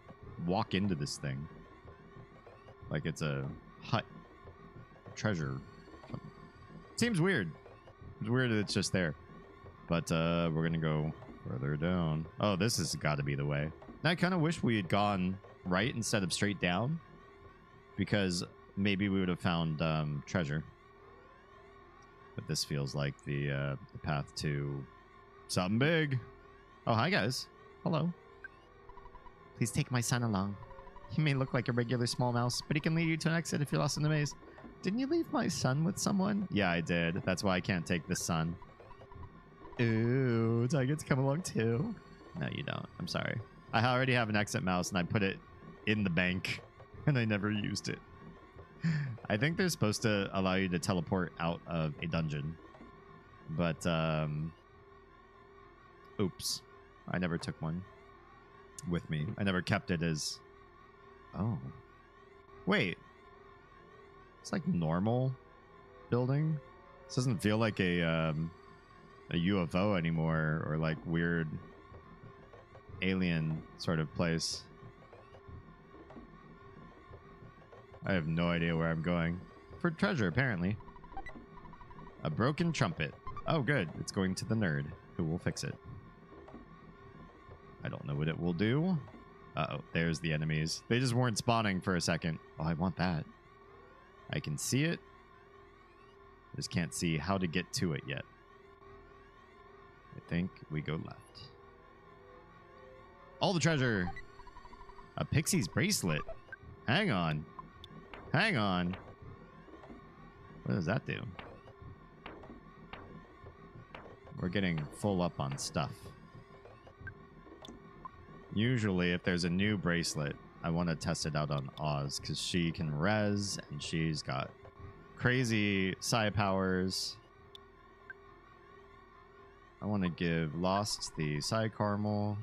walk into this thing. Like it's a hut. Treasure. Seems weird. It's weird that it's just there. But we're gonna go further down. Oh, this has got to be the way. And I kind of wish we had gone right instead of straight down, because maybe we would have found treasure. But this feels like the path to something big. Oh, hi guys. Hello. Please take my son along. He may look like a regular small mouse, but he can lead you to an exit if you're lost in the maze. Didn't you leave my son with someone? Yeah, I did. That's why I can't take the son. Ooh, do I get to come along too? No, you don't. I'm sorry. I already have an exit mouse and I put it in the bank and I never used it. I think they're supposed to allow you to teleport out of a dungeon. But, oops. I never took one with me. I never kept it as... Oh. Wait. It's like normal building. This doesn't feel like a UFO anymore, or like weird alien sort of place. I have no idea where I'm going. For treasure, apparently. A broken trumpet. Oh, good. It's going to the nerd, who will fix it. I don't know what it will do. Uh-oh, there's the enemies. They just weren't spawning for a second. Oh, I want that. I can see it. Just can't see how to get to it yet. I think we go left. All the treasure. A pixie's bracelet. Hang on. Hang on. What does that do? We're getting full up on stuff. Usually, if there's a new bracelet, I want to test it out on Oz, because she can res, and she's got crazy psi powers. I want to give Lost the psi caramel.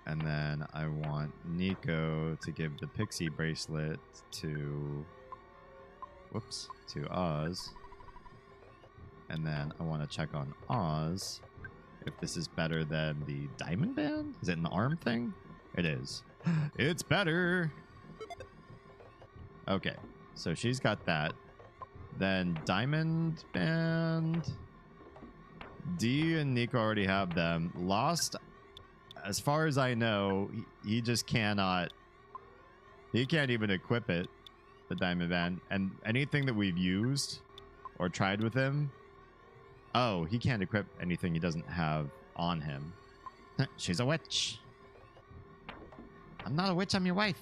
And then I want Nico to give the pixie bracelet to... Whoops. To Oz. And then I want to check on Oz if this is better than the diamond band. Is it an arm thing? It is. It's better. Okay. So she's got that. Then diamond band. D and Nico already have them. Lost... As far as I know, he just cannot... He can't even equip it, the diamond band. And anything that we've used or tried with him... Oh, he can't equip anything he doesn't have on him. She's a witch. I'm not a witch, I'm your wife.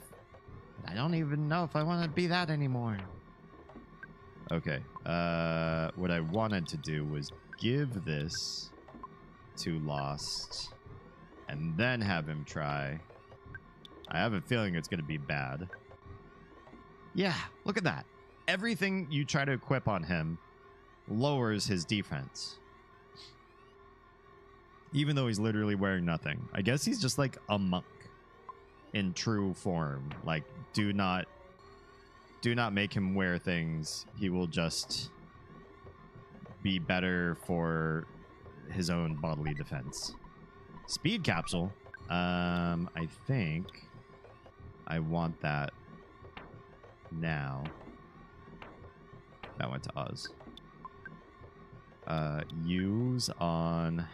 I don't even know if I want to be that anymore. Okay. What I wanted to do was give this to Lost and then have him try. I have a feeling it's going to be bad. Yeah, look at that. Everything you try to equip on him lowers his defense. Even though he's literally wearing nothing. I guess he's just like a monk in true form. Like, do not make him wear things. He will just be better for his own bodily defense. Speed capsule. I think I want that now. That went to Oz. Use on...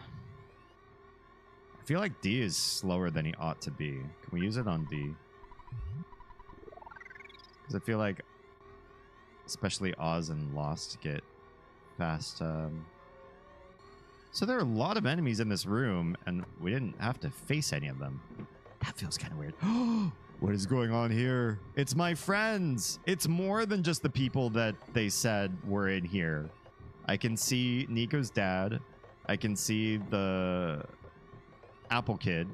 I feel like D is slower than he ought to be. Can we use it on D? Because I feel like especially Oz and Lost get fast. So there are a lot of enemies in this room, and we didn't have to face any of them. That feels kind of weird. What is going on here? It's my friends. It's more than just the people that they said were in here. I can see Nico's dad. I can see the Apple Kid.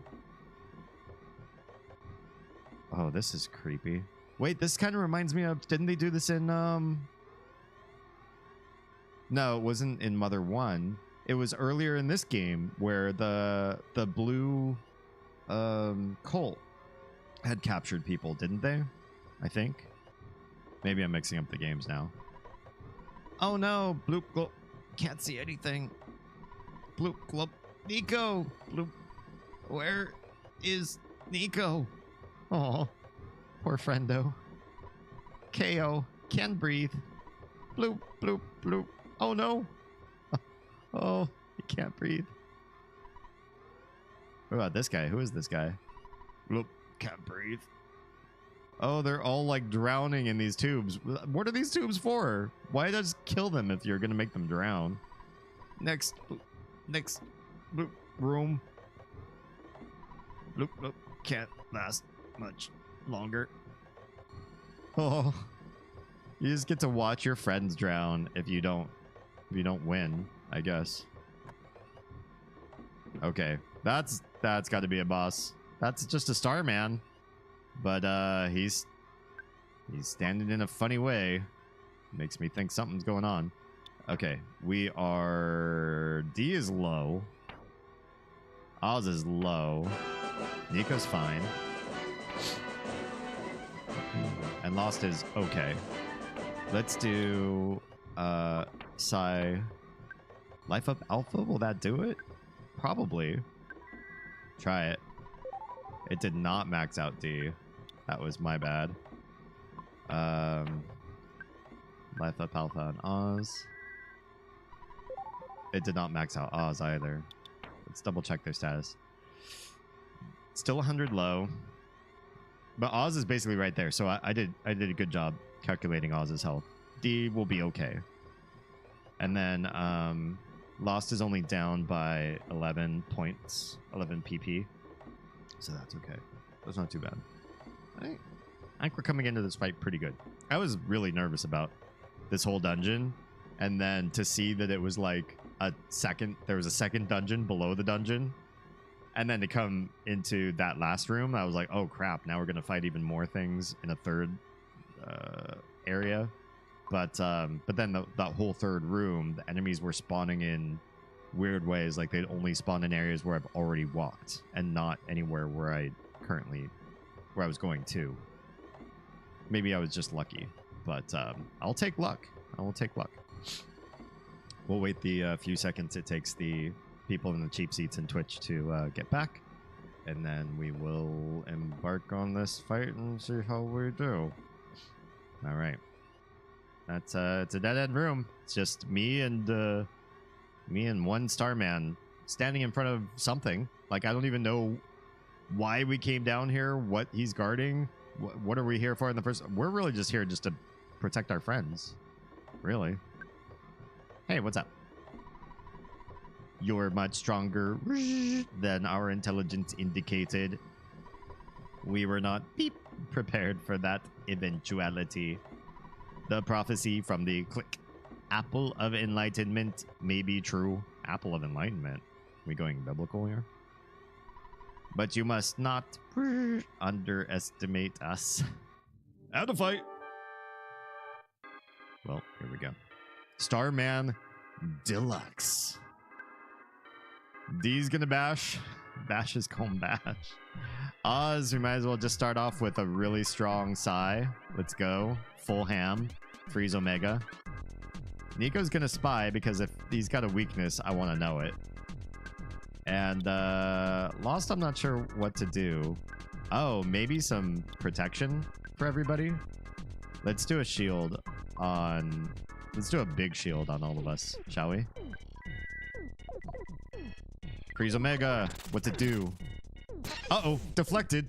Oh, this is creepy. Wait, this kind of reminds me of... Didn't they do this in... No, it wasn't in Mother 1. It was earlier in this game where the blue cult had captured people, didn't they? I think. Maybe I'm mixing up the games now. Oh no, bloop glop. Can't see anything. Bloop glop. Nico! Bloop. Where is Nico? Oh, poor friendo. KO. Can't breathe. Bloop, bloop, bloop. Oh no. Oh, he can't breathe. What about this guy? Who is this guy? Bloop. Can't breathe. Oh, they're all like drowning in these tubes. What are these tubes for? Why just kill them if you're gonna make them drown? Next. Bloop. Next. Bloop. Room. Bloop, bloop. Can't last much longer. Oh, you just get to watch your friends drown if you don't win, I guess. Okay, that's got to be a boss. That's just a Starman, but he's standing in a funny way. Makes me think something's going on. Okay, we are... D is low. Oz is low. Nico's fine. And Lost is okay. Let's do Psy Life Up Alpha. Will that do it? Probably. Try it. It did not max out D. That was my bad. Life Up Alpha on Oz. It did not max out Oz either. Let's double check their status. Still 100 low. But Oz is basically right there. So I did a good job calculating Oz's health. D will be okay. And then Lost is only down by 11 points, 11 PP. So that's okay. That's not too bad. I think we're coming into this fight pretty good. I was really nervous about this whole dungeon. And then to see that it was like there was a second dungeon below the dungeon. And then to come into that last room, I was like, oh crap, now we're going to fight even more things in a third area. But then that whole third room, the enemies were spawning in weird ways. Like they'd only spawn in areas where I've already walked and not anywhere where I was going to. Maybe I was just lucky, but I'll take luck. I will take luck. We'll wait the few seconds it takes the people in the cheap seats in Twitch to get back, and then we will embark on this fight and see how we do. All right, it's a dead-end room. It's just me and one Starman standing in front of something. Like I don't even know why we came down here, what he's guarding, what are we here for in the first. We're really just here just to protect our friends, really. Hey, what's up? You're much stronger than our intelligence indicated. We were not beep prepared for that eventuality. The prophecy from the click apple of enlightenment may be true. Apple of enlightenment. We going biblical here? But you must not underestimate us. Out of fight. Well, here we go. Starman Deluxe. D's gonna bash. Bash is gonna bash. Oz, we might as well just start off with a really strong Psy. Let's go. Full ham. Freeze Omega. Nico's gonna spy because if he's got a weakness, I want to know it. And Lost, I'm not sure what to do. Oh, maybe some protection for everybody. Let's do a shield on... Let's do a big shield on all of us, shall we? Freeze Omega. What's it do? Uh-oh. Deflected.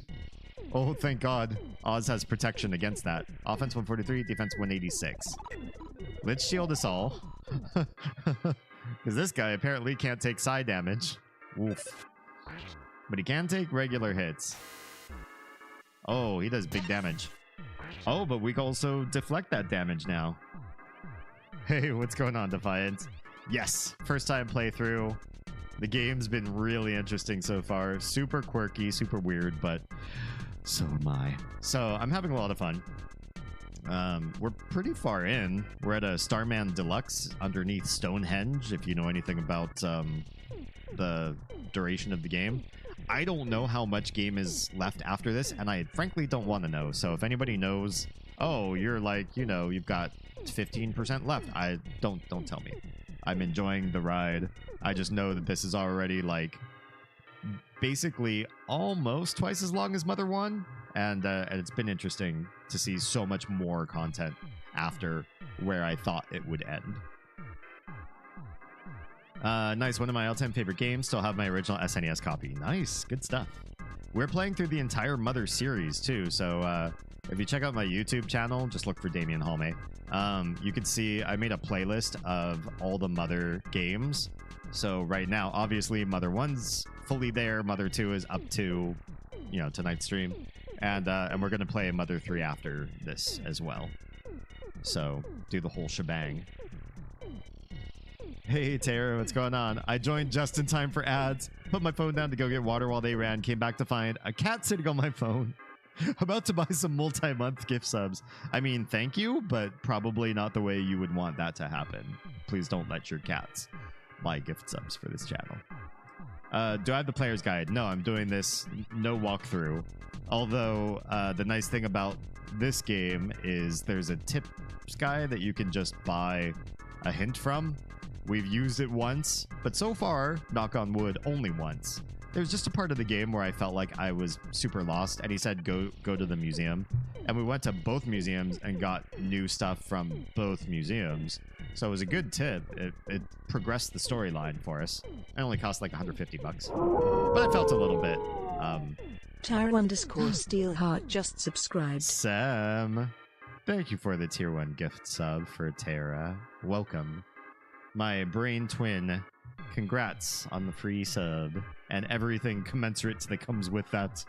Oh, thank God. Oz has protection against that. Offense 143, defense 186. Let's shield us all. Because this guy apparently can't take side damage. Oof. But he can take regular hits. Oh, he does big damage. Oh, but we can also deflect that damage now. Hey, what's going on, Defiant? Yes, first time playthrough. The game's been really interesting so far. Super quirky, super weird, but so am I. So I'm having a lot of fun. We're pretty far in. We're at a Starman Deluxe underneath Stonehenge, if you know anything about the duration of the game. I don't know how much game is left after this, and I frankly don't want to know. So if anybody knows, oh, you're like, you know, you've got 15% left, don't tell me. I'm enjoying the ride. I just know that this is already like basically almost twice as long as Mother 1, and it's been interesting to see so much more content after where I thought it would end. Nice, one of my all-time favorite games. Still have my original SNES copy. Nice, good stuff. We're playing through the entire Mother series too, so if you check out my YouTube channel, just look for Damien Halme. You can see I made a playlist of all the Mother games. So right now, obviously, Mother 1's fully there. Mother 2 is up to, you know, tonight's stream. And we're going to play Mother 3 after this as well. So do the whole shebang. Hey, Tara, what's going on? I joined just in time for ads. Put my phone down to go get water while they ran. Came back to find a cat sitting on my phone. About to buy some multi-month gift subs. I mean, thank you, but probably not the way you would want that to happen. Please don't let your cats buy gift subs for this channel. Do I have the player's guide? No, I'm doing this no walkthrough. Although, the nice thing about this game is there's a tips guide that you can just buy a hint from. We've used it once, but so far, knock on wood, only once. There's just a part of the game where I felt like I was super lost, and he said go to the museum. And we went to both museums and got new stuff from both museums. So it was a good tip. It progressed the storyline for us. It only cost like 150 bucks. But I felt a little bit... Tara_Steelheart just subscribed. Sam, thank you for the tier 1 gift sub for Tara. Welcome. My brain twin, congrats on the free sub and everything commensurate that comes with that.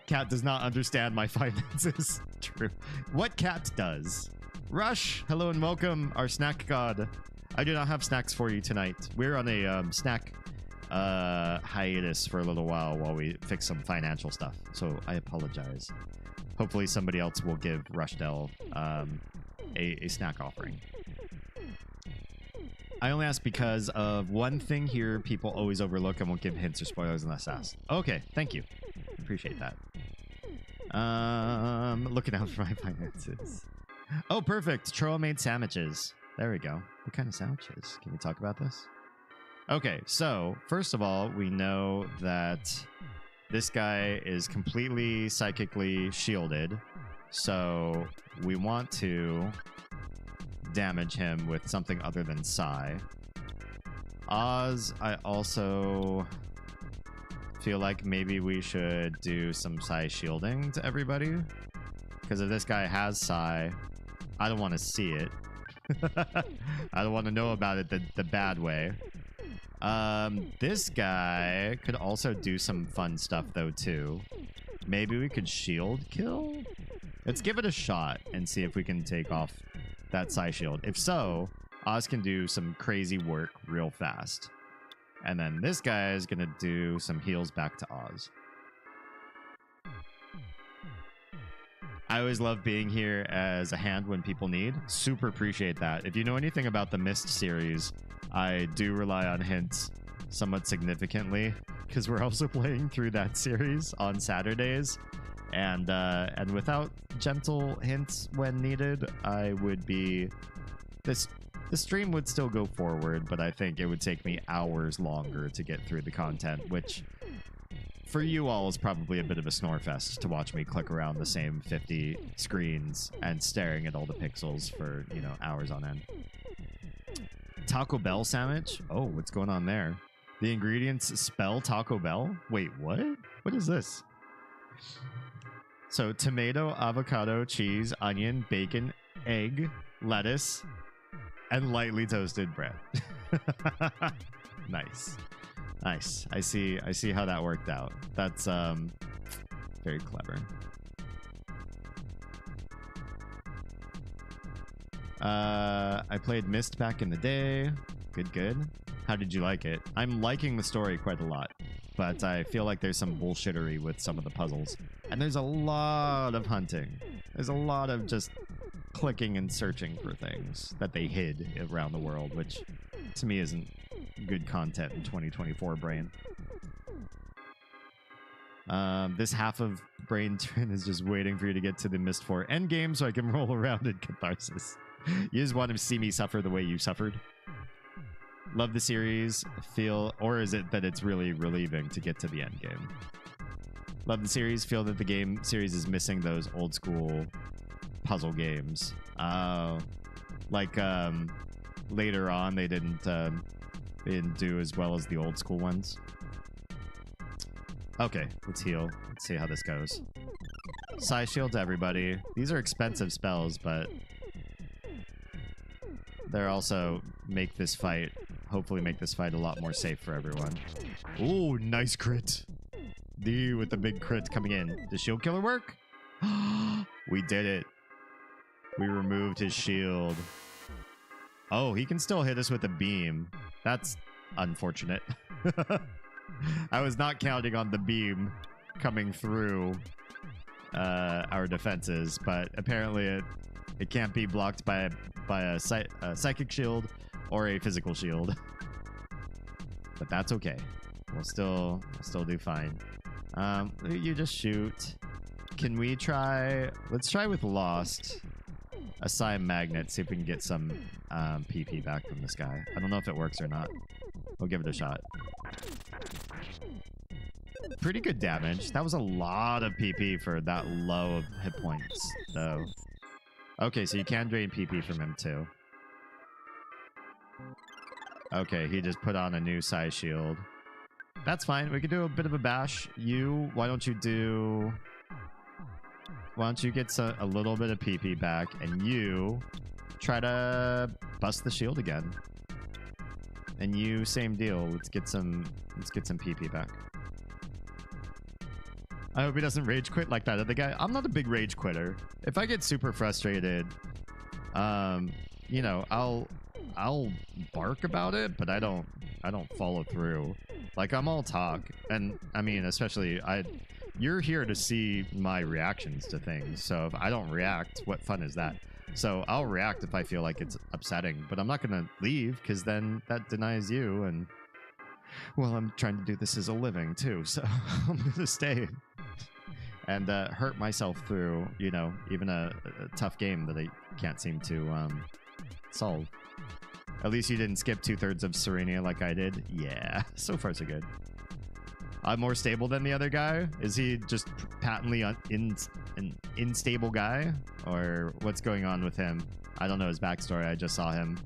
Cat does not understand my finances. True. What cat does? Rush, hello and welcome, our snack god. I do not have snacks for you tonight. We're on a snack hiatus for a little while we fix some financial stuff. So I apologize. Hopefully somebody else will give Rushdell a snack offering. I only ask because of one thing here people always overlook and won't give hints or spoilers unless asked. Okay, thank you. Appreciate that. Looking out for my finances. Oh, perfect. Troll made sandwiches. There we go. What kind of sandwiches? Can we talk about this? Okay, so first of all, we know that this guy is completely psychically shielded. So we want to damage him with something other than Psy. Oz, I also feel like maybe we should do some Psy shielding to everybody. Because if this guy has Psy, I don't want to see it. I don't want to know about it the bad way. This guy could also do some fun stuff though too. Maybe we could shield kill? Let's give it a shot and see if we can take off that Psy shield. If so, Oz can do some crazy work real fast. And then this guy is going to do some heals back to Oz. I always love being here as a hand when people need. Super appreciate that. If you know anything about the Mist series, I do rely on hints somewhat significantly because we're also playing through that series on Saturdays. And without gentle hints when needed, I would be... The stream would still go forward, but I think it would take me hours longer to get through the content, which for you all is probably a bit of a snore fest to watch me click around the same 50 screens and staring at all the pixels for, you know, hours on end. Taco Bell sandwich? Oh, what's going on there? The ingredients spell Taco Bell? Wait, what? What is this? So, tomato, avocado, cheese, onion, bacon, egg, lettuce, and lightly toasted bread. Nice. Nice. I see how that worked out. That's very clever. I played Myst back in the day. Good. How did you like it? I'm liking the story quite a lot, but I feel like there's some bullshittery with some of the puzzles. And there's a lot of hunting. There's a lot of just clicking and searching for things that they hid around the world, which to me isn't good content in 2024 brain. This half of Brain Twin is just waiting for you to get to the Myst 4 endgame so I can roll around in catharsis. You just want to see me suffer the way you suffered. Love the series. Or is it that it's really relieving to get to the end game? Love the series. Feel that the game series is missing those old school puzzle games. Like later on, they didn't do as well as the old school ones. Okay, let's heal. Let's see how this goes. Psy shield to everybody. These are expensive spells, but they're also hopefully make this fight a lot more safe for everyone. Ooh, nice crit. With the big crit coming in. Does shield killer work? We did it. We removed his shield. Oh, he can still hit us with a beam. That's unfortunate. I was not counting on the beam coming through our defenses, but apparently it can't be blocked by a psychic shield or a physical shield. But that's okay. We'll still do fine. You just shoot. Can we try? Let's try with Lost. Assign magnet. See if we can get some PP back from this guy. I don't know if it works or not. We'll give it a shot. Pretty good damage. That was a lot of PP for that low of hit points, though. Okay, so you can drain PP from him too. Okay, he just put on a new Psy shield. That's fine. We could do a bit of a bash. Why don't you get a little bit of PP back, and you try to bust the shield again. And you, same deal. Let's get some PP back. I hope he doesn't rage quit like that other guy. I'm not a big rage quitter. If I get super frustrated, you know, I'll bark about it, but I don't follow through. Like, I'm all talk, and I mean, especially you're here to see my reactions to things. So if I don't react, what fun is that? So I'll react if I feel like it's upsetting, but I'm not going to leave because then that denies you. And well, I'm trying to do this as a living too, so I'm going to stay and hurt myself through, you know, even a tough game that I can't seem to solve. At least you didn't skip 2/3 of Serenia like I did. Yeah, so far so good. I'm more stable than the other guy? Is he just patently an unstable guy? Or what's going on with him? I don't know his backstory. I just saw him,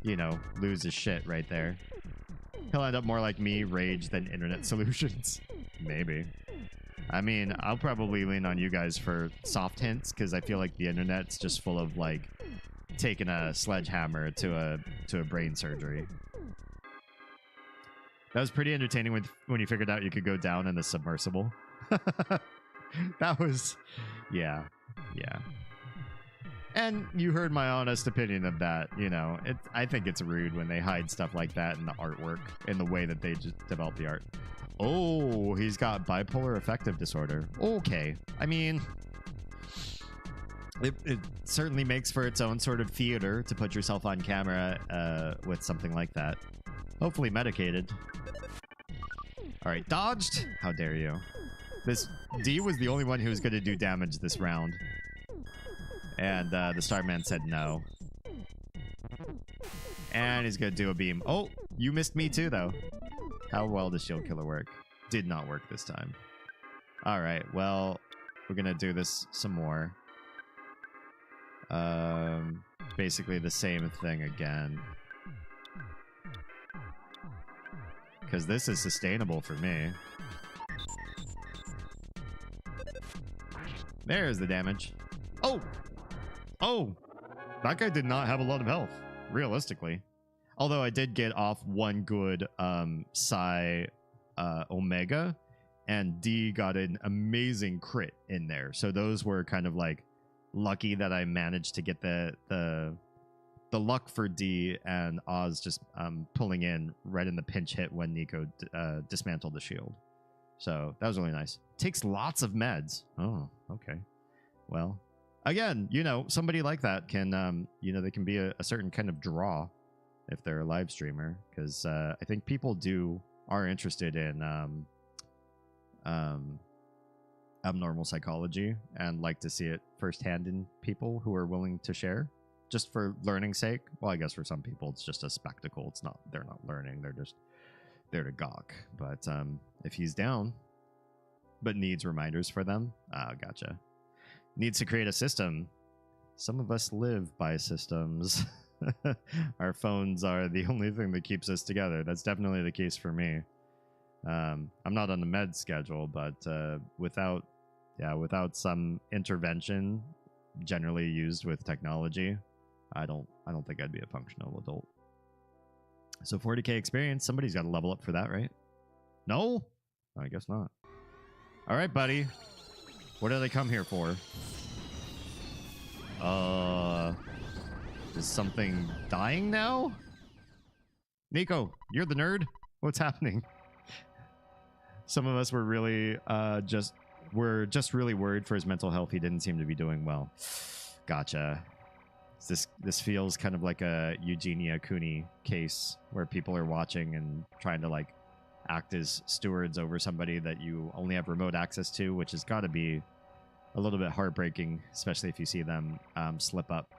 you know, lose his shit right there. He'll end up more like me, rage, than internet solutions. Maybe. I mean, I'll probably lean on you guys for soft hints, because I feel like the internet's just full of, like, taking a sledgehammer to a brain surgery. That was pretty entertaining when you figured out you could go down in the submersible. That was, yeah, yeah. And you heard my honest opinion of that. You know, I think it's rude when they hide stuff like that in the artwork, in the way that they just develop the art. Oh, he's got bipolar affective disorder. Okay. I mean, it certainly makes for its own sort of theater to put yourself on camera with something like that. Hopefully medicated. All right, dodged. How dare you? This D was the only one who was going to do damage this round. And the Starman said no. And he's going to do a beam. Oh, you missed me too, though. How well does Shield Killer work? Did not work this time. All right, well, we're going to do this some more. Basically the same thing again. Because this is sustainable for me. There's the damage. Oh! Oh! That guy did not have a lot of health, realistically. Although I did get off one good Psi Omega, and D got an amazing crit in there. So those were kind of like lucky that I managed to get the luck for D, and Oz just pulling in right in the pinch hit when Nico dismantled the shield. So that was really nice. Takes lots of meds. Oh, okay. Well, again, you know, somebody like that can, you know, they can be a certain kind of draw if they're a live streamer, because I think people are interested in abnormal psychology and like to see it firsthand in people who are willing to share just for learning's sake. Well, I guess for some people it's just a spectacle. It's not, they're not learning, they're just there to gawk. But if he's down but needs reminders for them, gotcha. Needs to create a system. Some of us live by systems. Our phones are the only thing that keeps us together. That's definitely the case for me. I'm not on the med schedule, but without some intervention generally used with technology, I don't think I'd be a functional adult. So 40k experience, somebody's got to level up for that, right? No? I guess not. All right, buddy. What do they come here for? Is something dying now? Nico, you're the nerd? What's happening? Some of us were really just really worried for his mental health. He didn't seem to be doing well. Gotcha. This feels kind of like a Eugenia Cooney case where people are watching and trying to like act as stewards over somebody that you only have remote access to, which has got to be a little bit heartbreaking, especially if you see them slip up.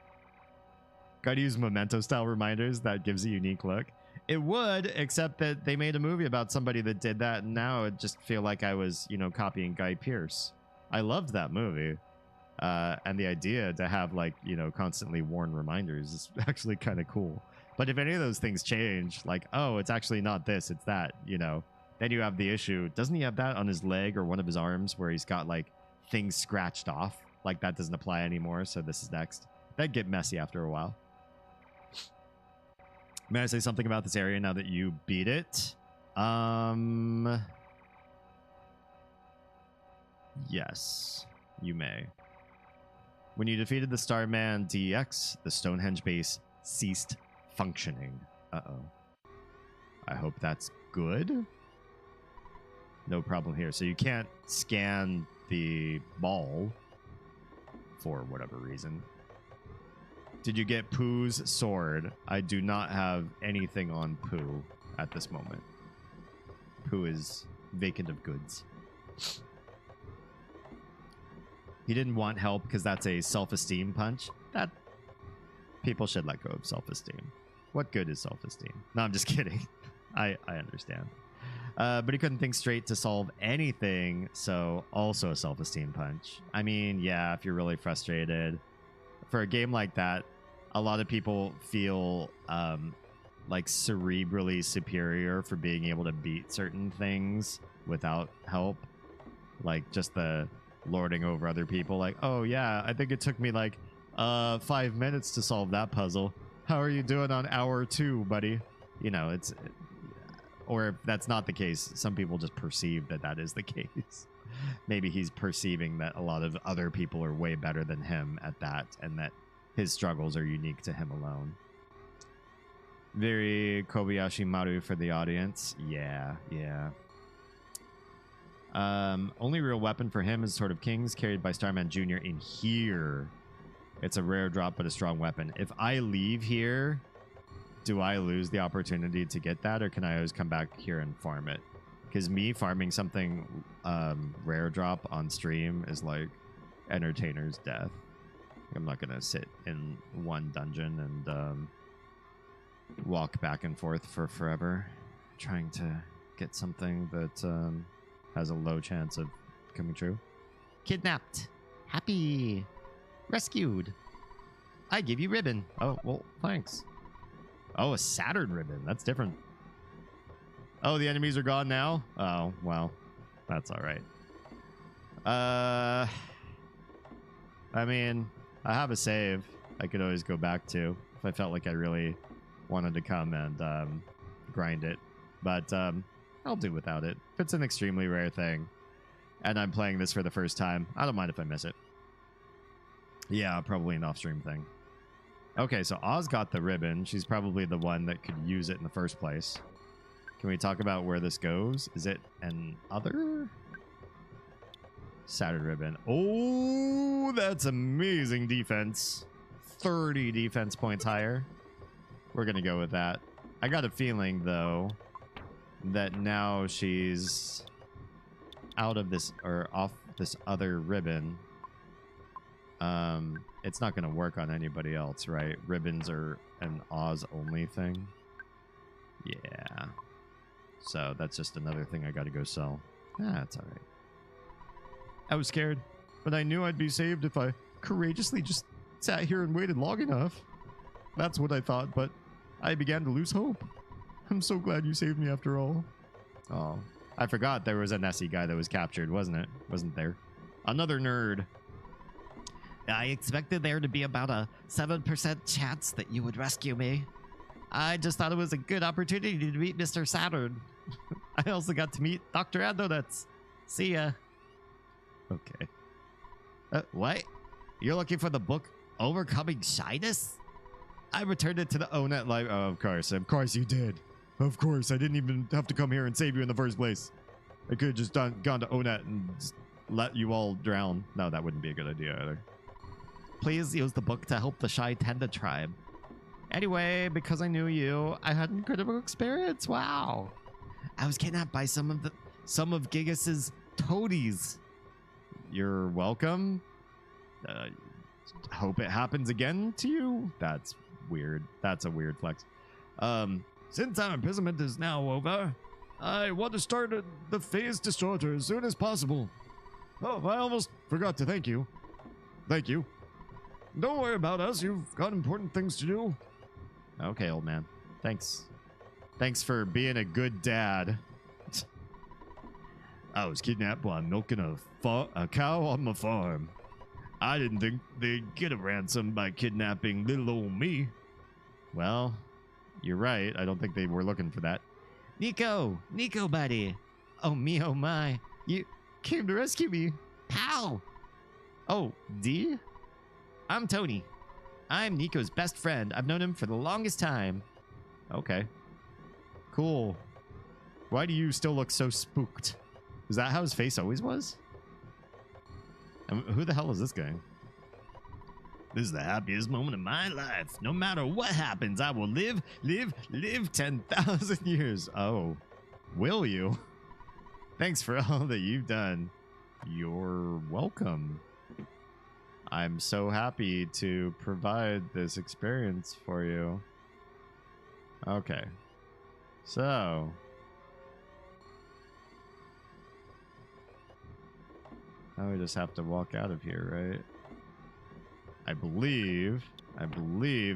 Gotta use memento style reminders. That gives a unique look. It would, except that they made a movie about somebody that did that, and now it just feel like I was, you know, copying Guy Pearce. I loved that movie. And the idea to have, like, you know, constantly worn reminders is actually kind of cool. But if any of those things change, like, oh, it's actually not this, it's that, you know, then you have the issue. Doesn't he have that on his leg or one of his arms where he's got, like, things scratched off? Like, that doesn't apply anymore, so this is next. That'd get messy after a while. May I say something about this area now that you beat it? Yes, you may. When you defeated the Starman DX, the Stonehenge base ceased functioning. Uh-oh. I hope that's good. No problem here. So you can't scan the ball for whatever reason. Did you get Pooh's sword? I do not have anything on Pooh at this moment. Pooh is vacant of goods. He didn't want help because that's a self-esteem punch. That people should let go of self-esteem. What good is self-esteem? No, I'm just kidding. I understand. But he couldn't think straight to solve anything, so also a self-esteem punch. I mean, yeah, if you're really frustrated. For a game like that, a lot of people feel like cerebrally superior for being able to beat certain things without help. Like just the lording over other people. Like, oh yeah, I think it took me like 5 minutes to solve that puzzle. How are you doing on hour 2, buddy? You know, it's... Or if that's not the case, some people just perceive that that is the case. maybe he's perceiving that a lot of other people are way better than him at that, and that his struggles are unique to him alone. Very Kobayashi Maru for the audience. Yeah. Only real weapon for him is Sword of Kings, carried by Starman Jr. in here. It's a rare drop, but a strong weapon. If I leave here, do I lose the opportunity to get that, or can I always come back here and farm it? Because me farming something rare drop on stream is like entertainer's death. I'm not going to sit in one dungeon and walk back and forth for forever trying to get something that has a low chance of coming true. Kidnapped. Happy. Rescued. I give you ribbon. Oh, well, thanks. Oh, a Saturn ribbon. That's different. Oh, the enemies are gone now? Oh, well, that's all right. I mean, I have a save I could always go back to if I felt like I really wanted to come and grind it. But I'll do without it. If it's an extremely rare thing and I'm playing this for the first time, I don't mind if I miss it. Yeah, probably an off-stream thing. Okay, so Oz got the ribbon. She's probably the one that could use it in the first place. Can we talk about where this goes? Is it an other? Saturn ribbon. Oh, that's amazing defense. 30 defense points higher. We're going to go with that. I got a feeling, though, that now she's out of this, or off this other ribbon. It's not going to work on anybody else, right? Ribbons are an Oz only thing. Yeah. So that's just another thing I got to go sell. That's all right. I was scared, but I knew I'd be saved if I courageously just sat here and waited long enough. That's what I thought, but I began to lose hope. I'm so glad you saved me after all. Oh, I forgot there was a Nessie guy that was captured, wasn't it? Wasn't there? Another nerd. I expected there to be about a 7% chance that you would rescue me. I just thought it was a good opportunity to meet Mr. Saturn. I also got to meet Dr. Andonuts. See ya. Okay. What? You're looking for the book Overcoming Shyness? I returned it to the Onet library. Oh, of course you did. Of course, I didn't even have to come here and save you in the first place. I could have just gone to Onet and just let you all drown. No, that wouldn't be a good idea either. Please use the book to help the Shy Tenda tribe. Anyway, because I knew you, I had incredible experience. Wow. I was kidnapped by some of Gigas's toadies. You're welcome. Hope it happens again to you. That's weird. That's a weird flex. Since our imprisonment is now over, I want to start the phase distorter as soon as possible. Oh, I almost forgot to thank you. Thank you. Don't worry about us. You've got important things to do. Okay, old man. Thanks. Thanks for being a good dad. I was kidnapped while milking a cow on my farm. I didn't think they'd get a ransom by kidnapping little old me. Well, you're right. I don't think they were looking for that. Nico, buddy. Oh me, oh my. You came to rescue me. How? Oh, D? I'm Tony. I'm Nico's best friend. I've known him for the longest time. Okay. Cool. Why do you still look so spooked? Is that how his face always was? Who the hell is this guy? This is the happiest moment of my life. No matter what happens, I will live 10,000 years. Oh, will you? Thanks for all that you've done. You're welcome. I'm so happy to provide this experience for you. Okay. So. Now we just have to walk out of here, right? I believe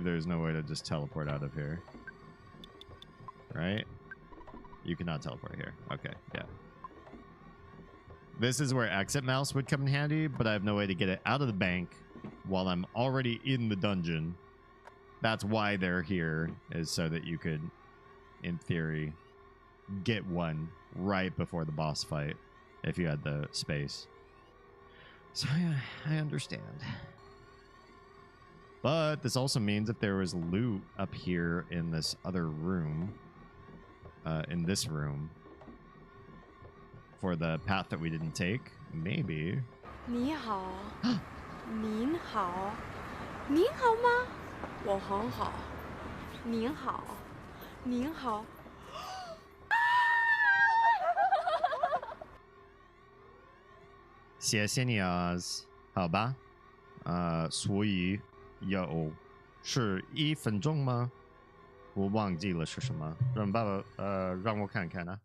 there's no way to just teleport out of here. Right? You cannot teleport here. Okay, yeah. This is where exit mouse would come in handy, but I have no way to get it out of the bank while I'm already in the dungeon. That's why they're here, is so that you could, in theory, get one right before the boss fight. if you had the space. So yeah, I understand. But this also means if there was loot up here in this other room, in this room, for the path that we didn't take, maybe. 你好，您好，您好吗？我很好，您好，您好。谢谢你啊，好吧，所以是1分钟吗？我忘记了是什么，让我看看啊，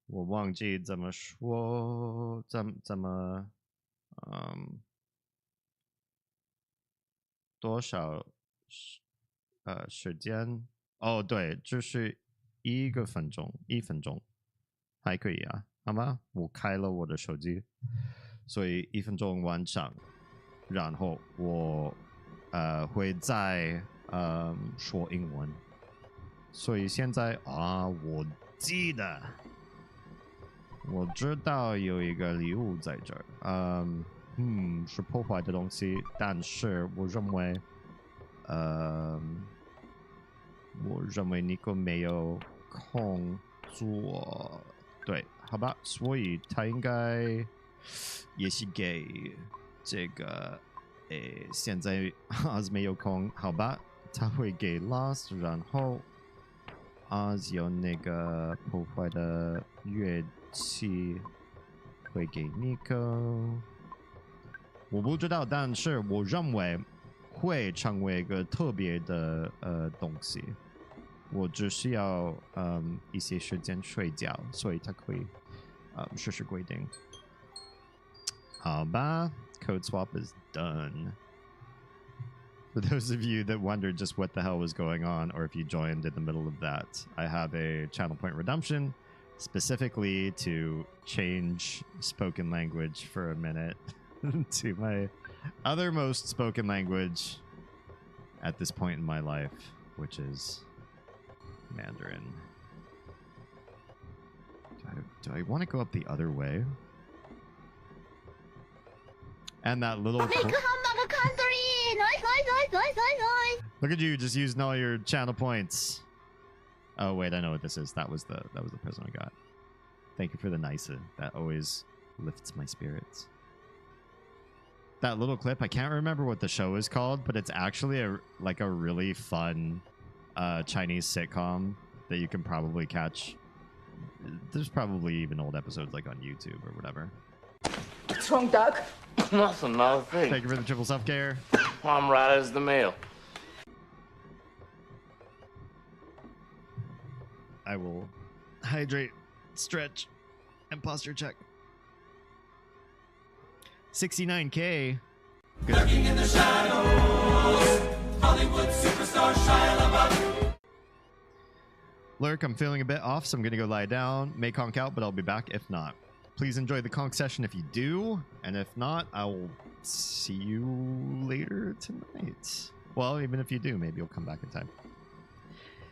我忘记怎么说，怎么，多少时间？哦，对，就是1分钟，1分钟，还可以啊，好吗？我开了我的手机，所以1分钟完成，然后我会再说英文，所以现在啊，我记得。我知道有一个礼物在这儿，是破坏的东西，但是我认为尼克没有空做，对，好吧，所以他应该也是给这个，现在Oz 没有空，好吧，他会给 Lost， 然后 Oz 有那个破坏的乐器会给 Nico， 我不知道，但是我认为会成为一个特别的东西。我只需要一些时间睡觉，所以它可以实施规定。好吧 ，Code swap is done. For those of you that wondered just what the hell was going on, or if you joined in the middle of that, I have a channel point redemption specifically to change spoken language for a minute to my othermost spoken language at this point in my life, which is Mandarin. Do I want to go up the other way? And that little... Look at you, just using all your channel points. Oh wait, I know what this is. That was the present I got. Thank you for the nice. That always lifts my spirits. That little clip, I can't remember what the show is called, but it's actually a really fun Chinese sitcom that you can probably catch. There's probably even old episodes like on YouTube or whatever. What's wrong, Doug? Nothing. Thank you for the triple self-care. I'm right as the mail. I will hydrate, stretch, and posture check. 69K. Good. Lurking in the shadows, Hollywood superstar Shia LaBeouf. Lurk, I'm feeling a bit off, so I'm going to go lie down. May conk out, but I'll be back if not. Please enjoy the conk session if you do, and if not, I will see you later tonight. Well, even if you do, maybe you'll come back in time.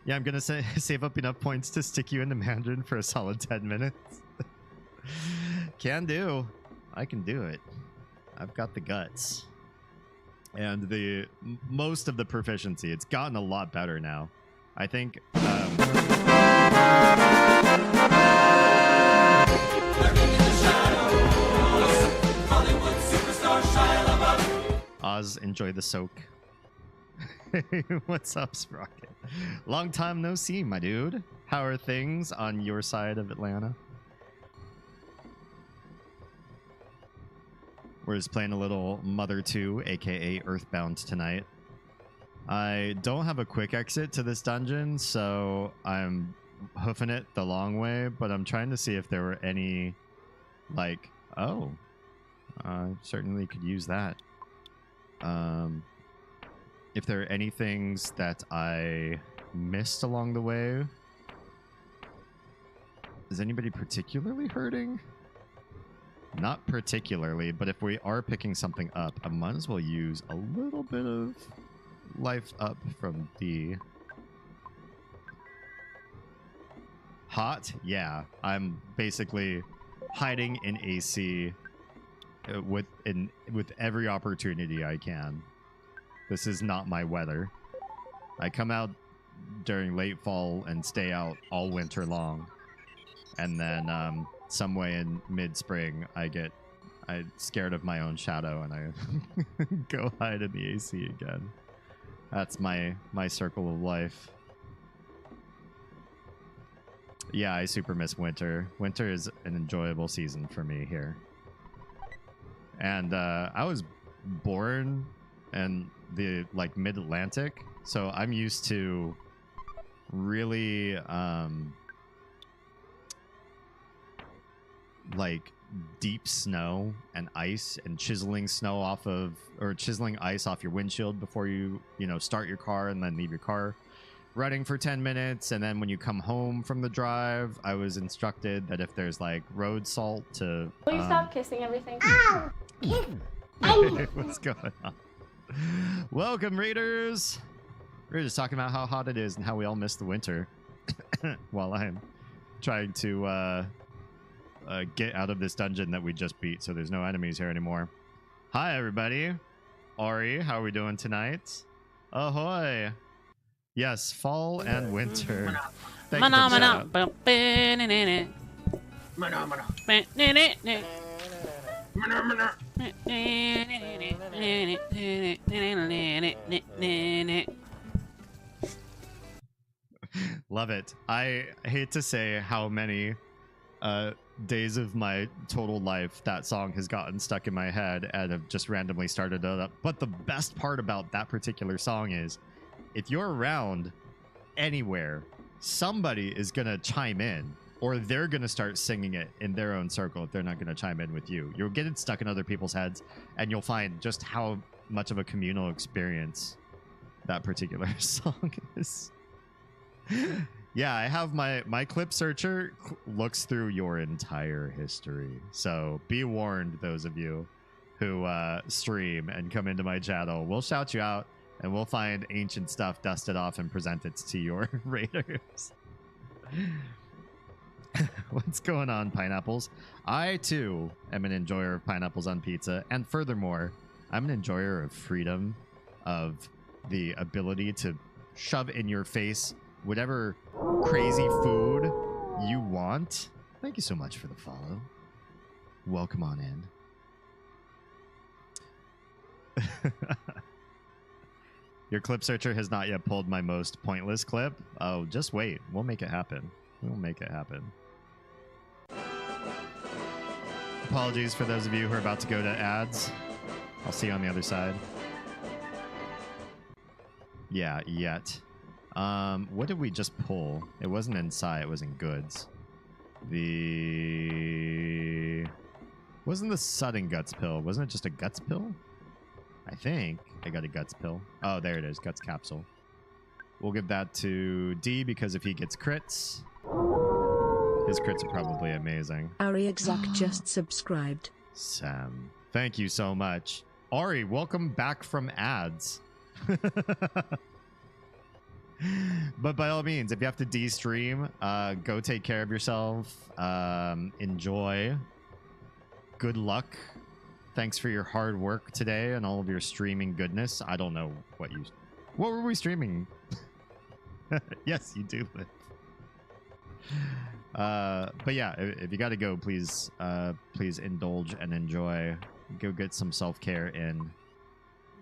Yeah, I'm going to save up enough points to stick you into Mandarin for a solid 10 minutes. Can do. I can do it. I've got the guts. And the most of the proficiency. It's gotten a lot better now. I think... Oz, enjoy the soak. Hey, what's up, Sprocket? Long time no see, my dude. How are things on your side of Atlanta? We're just playing a little Mother 2, aka Earthbound tonight. I don't have a quick exit to this dungeon, so I'm hoofing it the long way, but I'm trying to see if there were any, like, oh, certainly could use that. If there are any things that I missed along the way. Is anybody particularly hurting? Not particularly, but if we are picking something up, I might as well use a little bit of life up from D. Hot? Yeah. I'm basically hiding in AC with every opportunity I can. This is not my weather. I come out during late fall and stay out all winter long. And then some way in mid-spring I'm scared of my own shadow and I go hide in the AC again. That's my circle of life. Yeah, I super miss winter. Winter is an enjoyable season for me here. And I was born in the like mid-Atlantic, so I'm used to really like deep snow and ice and chiseling ice off your windshield before you start your car and then leave your car running for 10 minutes. And then when you come home from the drive, I was instructed that if there's like road salt to Will you stop kissing everything? what's going on? Welcome, readers. We're just talking about how hot it is and how we all miss the winter while I'm trying to get out of this dungeon that we just beat, so there's no enemies here anymore. Hi, everybody. Ari, how are we doing tonight? Ahoy. Yes, fall and winter. Thank you for the chat. Love it. I hate to say how many days of my total life that song has gotten stuck in my head and have just randomly started it up. But the best part about that particular song is if you're around anywhere, somebody is going to chime in, or they're going to start singing it in their own circle if they're not going to chime in with you. You'll get it stuck in other people's heads, and you'll find just how much of a communal experience that particular song is. Yeah, I have my clip searcher looks through your entire history. So be warned, those of you who stream and come into my channel. We'll shout you out, and we'll find ancient stuff, dust it off, and present it to your raiders. What's going on, pineapples? I, too, am an enjoyer of pineapples on pizza. And furthermore, I'm an enjoyer of freedom, of the ability to shove in your face whatever crazy food you want. Thank you so much for the follow. Welcome on in. Your clip searcher has not yet pulled my most pointless clip. Oh, just wait. We'll make it happen. We'll make it happen. Apologies for those of you who are about to go to ads. I'll see you on the other side. Yeah, yet. What did we just pull? It wasn't inside, it was in goods. Wasn't the sudden guts pill? Wasn't it just a guts pill? I think I got a guts pill. Oh, there it is, guts capsule. We'll give that to D because if he gets crits, his crits are probably amazing. Ari Exak just subscribed. Sam, thank you so much. Ari, welcome back from ads. But by all means, if you have to de-stream, go take care of yourself. Enjoy. Good luck. Thanks for your hard work today and all of your streaming goodness. I don't know what were we streaming? Yes, you do live. But yeah, if you got to go, please indulge and enjoy. Go get some self-care in,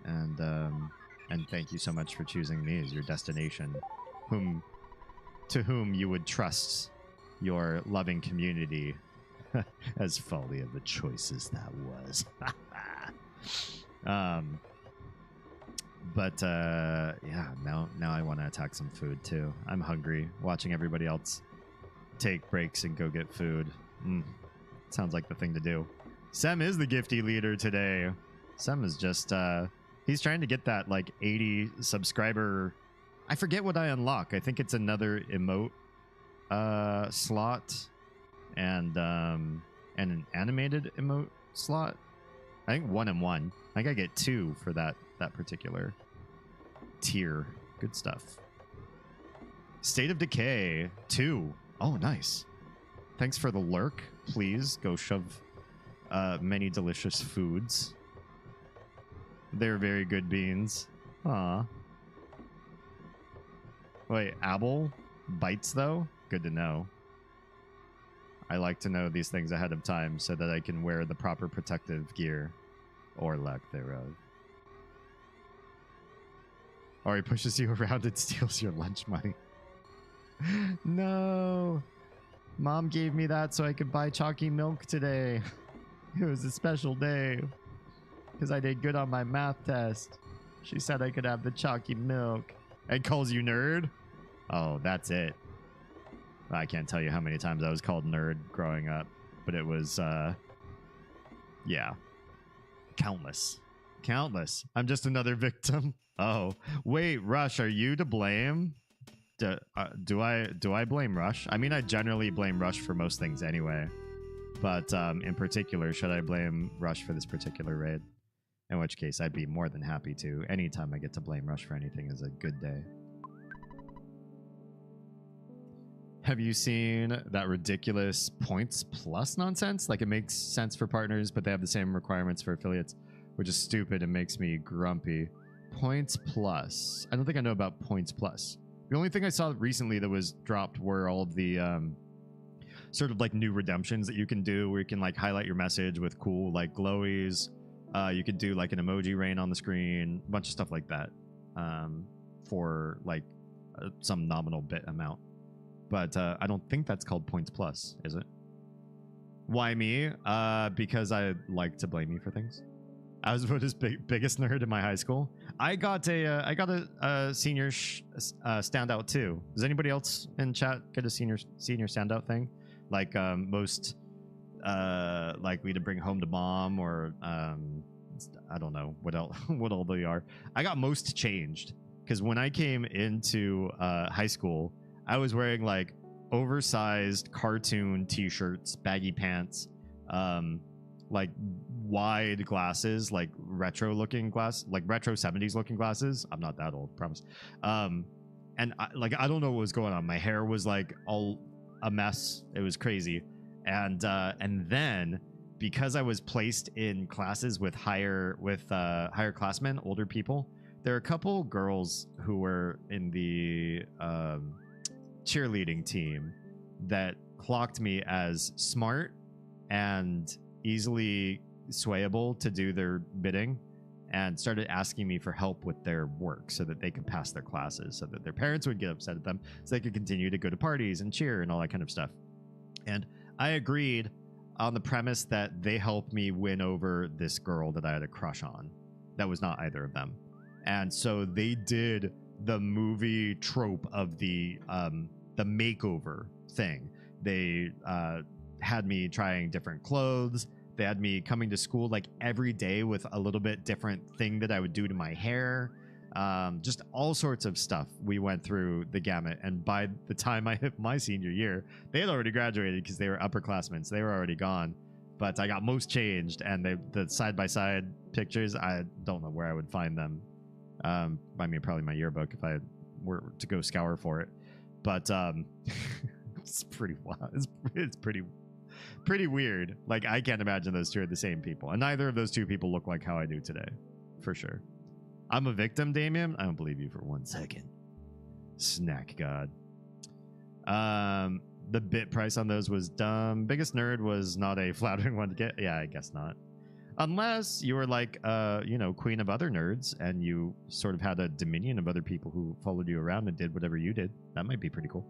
and thank you so much for choosing me as your destination, to whom you would trust your loving community. As folly of a choice as that was. But yeah, now I want to attack some food too. I'm hungry. Watching everybody else take breaks and go get food. Sounds like the thing to do. Sem is the gifty leader today. Sem is just he's trying to get that like 80 subscriber. I forget what I unlock. I think it's another emote slot and an animated emote slot. I think 1 and 1. I think I get 2 for that particular tier. Good stuff. State of Decay 2 Oh, nice. Thanks for the lurk. Please go shove many delicious foods. They're very good beans. Aw. Wait, Abel bites though? Good to know. I like to know these things ahead of time so that I can wear the proper protective gear. Or lack thereof. Or he pushes you around and steals your lunch money. No! Mom gave me that so I could buy chalky milk today. It was a special day. Because I did good on my math test. She said I could have the chalky milk. And calls you nerd? Oh, that's it. I can't tell you how many times I was called nerd growing up. But it was, yeah. Countless. Countless. I'm just another victim. Oh, wait, Rush, are you to blame? Do I blame Rush? I mean, I generally blame Rush for most things anyway. But in particular, should I blame Rush for this particular raid? In which case, I'd be more than happy to. Anytime I get to blame Rush for anything is a good day. Have you seen that ridiculous points plus nonsense? Like, it makes sense for partners, but they have the same requirements for affiliates, which is stupid and makes me grumpy. Points plus. I don't think I know about points plus. The only thing I saw recently that was dropped were all of the sort of like new redemptions that you can do, where you can like highlight your message with cool like glowies. You could do like an emoji rain on the screen, a bunch of stuff like that for like some nominal bit amount. But I don't think that's called points plus, is it? Why me? Because I like to blame you for things. I was voted as biggest nerd in my high school. I got a senior standout too. Does anybody else in chat get a senior standout thing? Like most likely to bring home to mom, or I don't know what else what all they are. I got most changed because when I came into high school, I was wearing like oversized cartoon t-shirts, baggy pants, like wide glasses, like retro 70s looking glasses. I'm not that old, promise. And I don't know what was going on. My hair was like all a mess. It was crazy. And then because I was placed in classes with higher classmen, older people, there are a couple girls who were in the cheerleading team that clocked me as smart and easily swayable to do their bidding, and started asking me for help with their work so that they could pass their classes, so that their parents would get upset at them, so they could continue to go to parties and cheer and all that kind of stuff. And I agreed on the premise that they helped me win over this girl that I had a crush on that was not either of them. And so they did the movie trope of the makeover thing. They had me trying different clothes. They had me coming to school like every day with a little bit different thing that I would do to my hair. Just all sorts of stuff we went through the gamut. And by the time I hit my senior year, they had already graduated because they were upperclassmen, so they were already gone. But I got most changed, and the side-by-side pictures, I don't know where I would find them. I mean, probably my yearbook if I were to go scour for it. But it's pretty wild. It's pretty weird. Like, I can't imagine those two are the same people, and neither of those two people look like how I do today, for sure. I'm a victim, Damien. I don't believe you for 1 second. Snack god. The bit price on those was dumb. Biggest nerd was not a flattering one to get. Yeah, I guess not. Unless you were like, queen of other nerds, and you sort of had a dominion of other people who followed you around and did whatever you did. That might be pretty cool.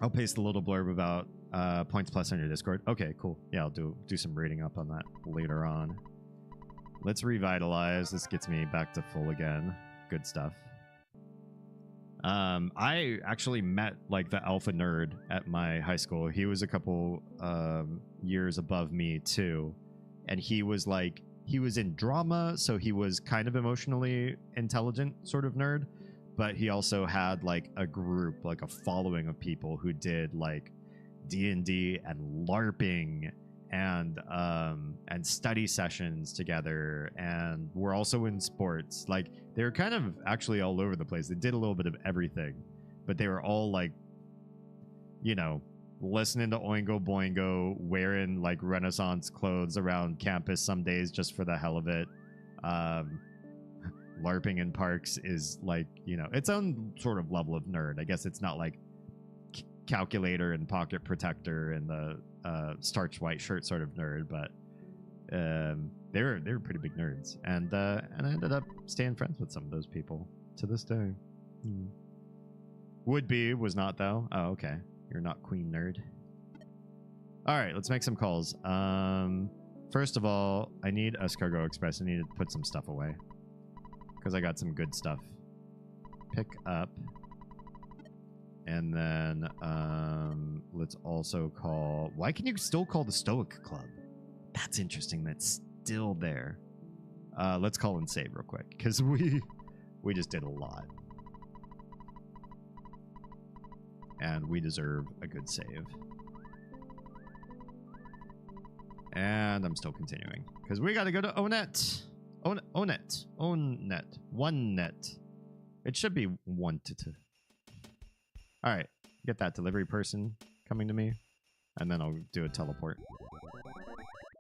I'll paste a little blurb about points plus on your Discord. Okay, cool. Yeah, I'll do some reading up on that later on. Let's revitalize. This gets me back to full again. Good stuff. I actually met like the alpha nerd at my high school. He was a couple years above me too. And he was in drama, so he was kind of emotionally intelligent sort of nerd, but he also had like a group, like a following of people who did like D&D and LARPing and study sessions together, and were also in sports. Like, they were kind of actually all over the place. They did a little bit of everything, but they were all like, you know, listening to Oingo Boingo, wearing like Renaissance clothes around campus some days just for the hell of it. LARPing in parks is like, you know, its own sort of level of nerd. I guess it's not like calculator and pocket protector and the starched white shirt sort of nerd, but they were pretty big nerds, and I ended up staying friends with some of those people to this day. Would be, was not though. Oh, okay. You're not queen nerd. All right, let's make some calls. First of all, I need Escargot Express. I need to put some stuff away because I got some good stuff. Pick up. And then let's also call... Why can you still call the Stoic Club? That's interesting. That's still there. Let's call and save real quick because we just did a lot. And we deserve a good save. And I'm still continuing because we got to go to Onet. Onet. One net. It should be 1 to 2. All right, get that delivery person coming to me, and then I'll do a teleport.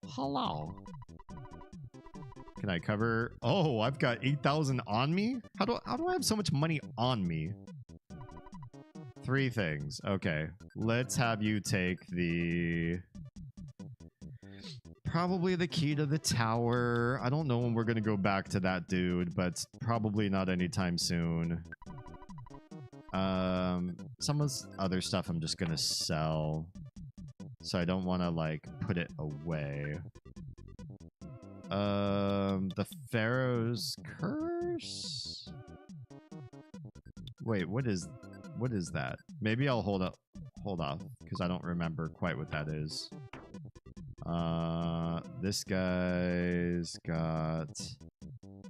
Hello. Can I cover? Oh, I've got 8,000 on me. How do I have so much money on me? 3 things. Okay, let's have you take probably the key to the tower. I don't know when we're gonna go back to that dude, but probably not anytime soon. Some of this other stuff I'm just gonna sell, so I don't want to like put it away. The Pharaoh's Curse. Wait, what is that? Maybe I'll hold off because I don't remember quite what that is. This guy's got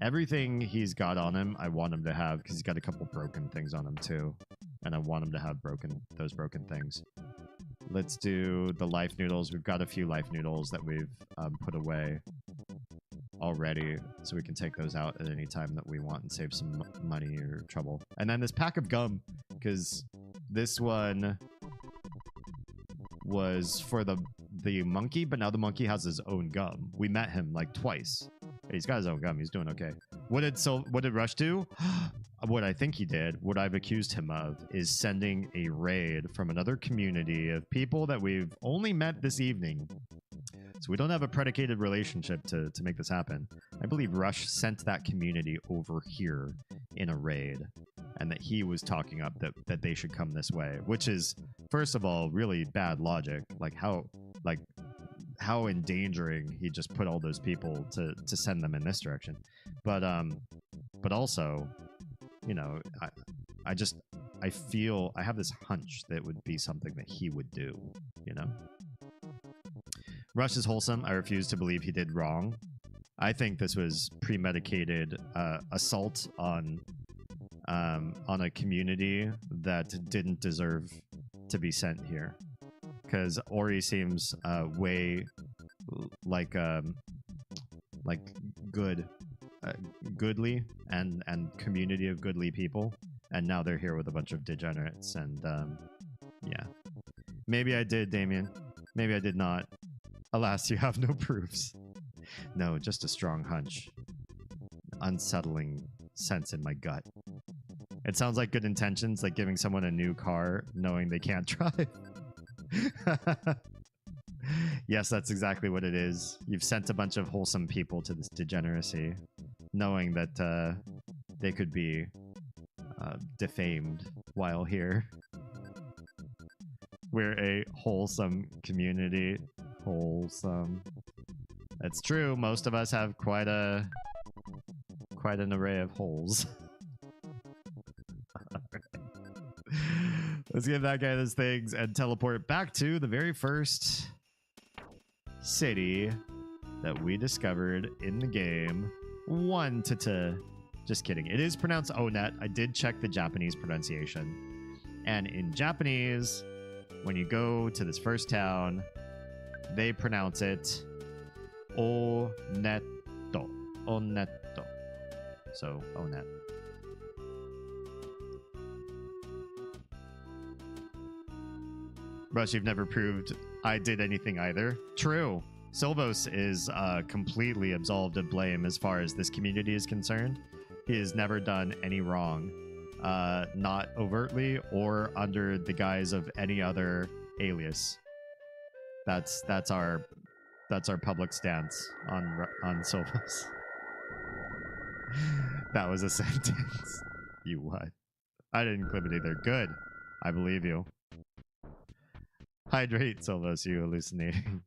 everything he's got on him. I want him to have because he's got a couple broken things on him too, and I want him to have those broken things. Let's do the life noodles. We've got a few life noodles that we've put away already, so we can take those out at any time that we want and save some money or trouble. And then this pack of gum, because this one was for the monkey, but now the monkey has his own gum. We met him like twice. He's got his own gum. He's doing okay. What did Rush do? What I think he did, what I've accused him of, is sending a raid from another community of people that we've only met this evening. So we don't have a predicated relationship to make this happen. I believe Rush sent that community over here in a raid, and that he was talking up that they should come this way, which is, first of all, really bad logic. Like how endangering he just put all those people to send them in this direction. But also, you know, I feel I have this hunch that would be something that he would do, you know. Rush is wholesome. I refuse to believe he did wrong. I think this was premeditated assault on a community that didn't deserve to be sent here. Because Ori seems way like goodly and community of goodly people, and now they're here with a bunch of degenerates. And yeah, maybe I did, Damien. Maybe I did not. Alas, you have no proofs. No, just a strong hunch. Unsettling sense in my gut. It sounds like good intentions, like giving someone a new car knowing they can't drive. Yes, that's exactly what it is. You've sent a bunch of wholesome people to this degeneracy, knowing that they could be defamed while here. We're a wholesome community. Wholesome. That's true. Most of us have quite an array of holes. Let's give that guy those things and teleport back to the very first city that we discovered in the game. 1 to 2. Just kidding. It is pronounced Onet. I did check the Japanese pronunciation. And in Japanese, when you go to this first town, they pronounce it Oneto. Oneto. So, Onet. Rush, you've never proved I did anything either. True. Silvos is completely absolved of blame as far as this community is concerned. He has never done any wrong, not overtly or under the guise of any other alias. That's our public stance on Silvos. That was a sentence. You what? I didn't clip it either. Good. I believe you. Hydrate, Silvos, you hallucinating.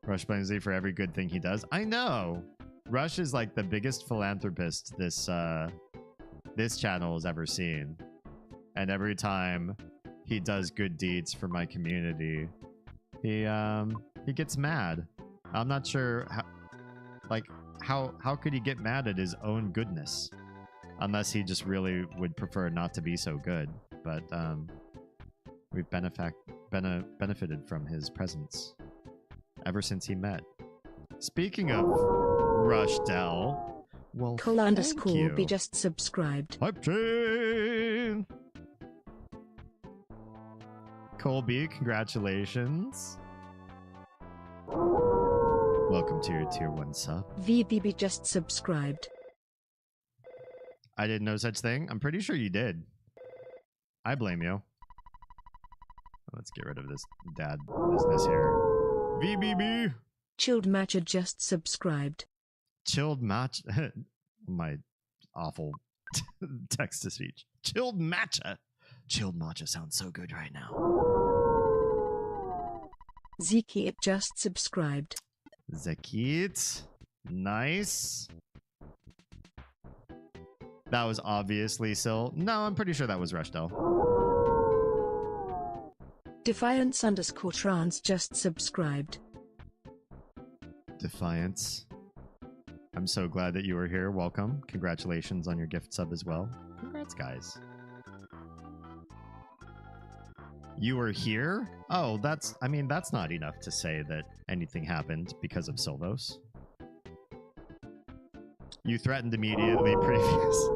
Rush blames me for every good thing he does. I know. Rush is like the biggest philanthropist this channel has ever seen. And every time he does good deeds for my community, he gets mad. I'm not sure how could he get mad at his own goodness? Unless he just really would prefer not to be so good. But we've benefited from his presence ever since he met. Speaking of Rushdell, well, Cole_be just subscribed. Hype train! Colby, congratulations. Welcome to your tier 1 sub. VBB just subscribed. I did no such thing. I'm pretty sure you did. I blame you. Let's get rid of this dad business here. VBB! Chilled Matcha just subscribed. Chilled Matcha. My awful text to speech. Chilled Matcha. Chilled Matcha sounds so good right now. Zeke just subscribed. Zekit. Nice. That was obviously Sil. No, I'm pretty sure that was Rushdell. Defiance_trans just subscribed. Defiance. I'm so glad that you were here. Welcome. Congratulations on your gift sub as well. Congrats, guys. You were here? Oh, that's not enough to say that anything happened because of Silvos. You threatened immediately previous.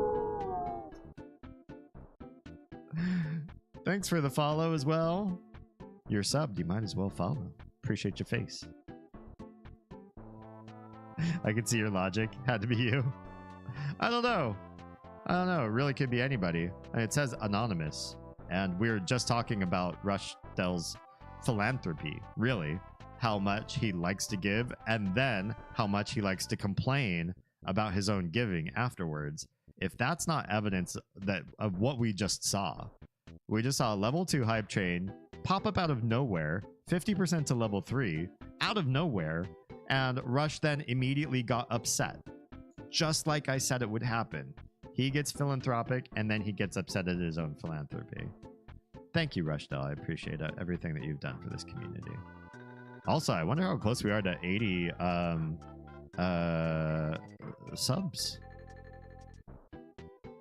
Thanks for the follow as well. You're subbed, you might as well follow. Appreciate your face. I can see your logic. Had to be you. I don't know. It really could be anybody. And it says anonymous. And we're just talking about Rushdell's philanthropy, really. How much he likes to give, and then how much he likes to complain about his own giving afterwards. If that's not evidence of what we just saw. We just saw a level 2 hype train pop up out of nowhere, 50% to level 3, out of nowhere, and Rush then immediately got upset. Just like I said it would happen. He gets philanthropic, and then he gets upset at his own philanthropy. Thank you, Rushdell. I appreciate everything that you've done for this community. Also, I wonder how close we are to 80 subs.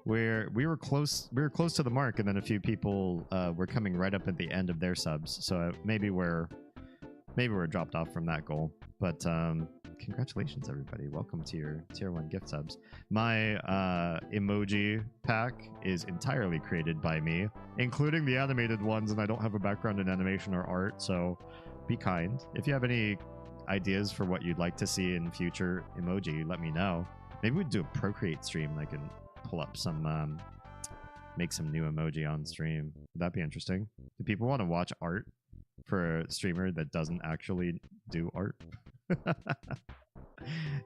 We were close to the mark, and then a few people were coming right up at the end of their subs. So maybe we're dropped off from that goal. But congratulations, everybody. Welcome to your tier 1 gift subs. My emoji pack is entirely created by me, including the animated ones, and I don't have a background in animation or art, so be kind. If you have any ideas for what you'd like to see in future emoji, let me know. Maybe we'd do a Procreate stream and I can pull up some, make some new emoji on stream. Would that be interesting? Do people want to watch art for a streamer that doesn't actually do art?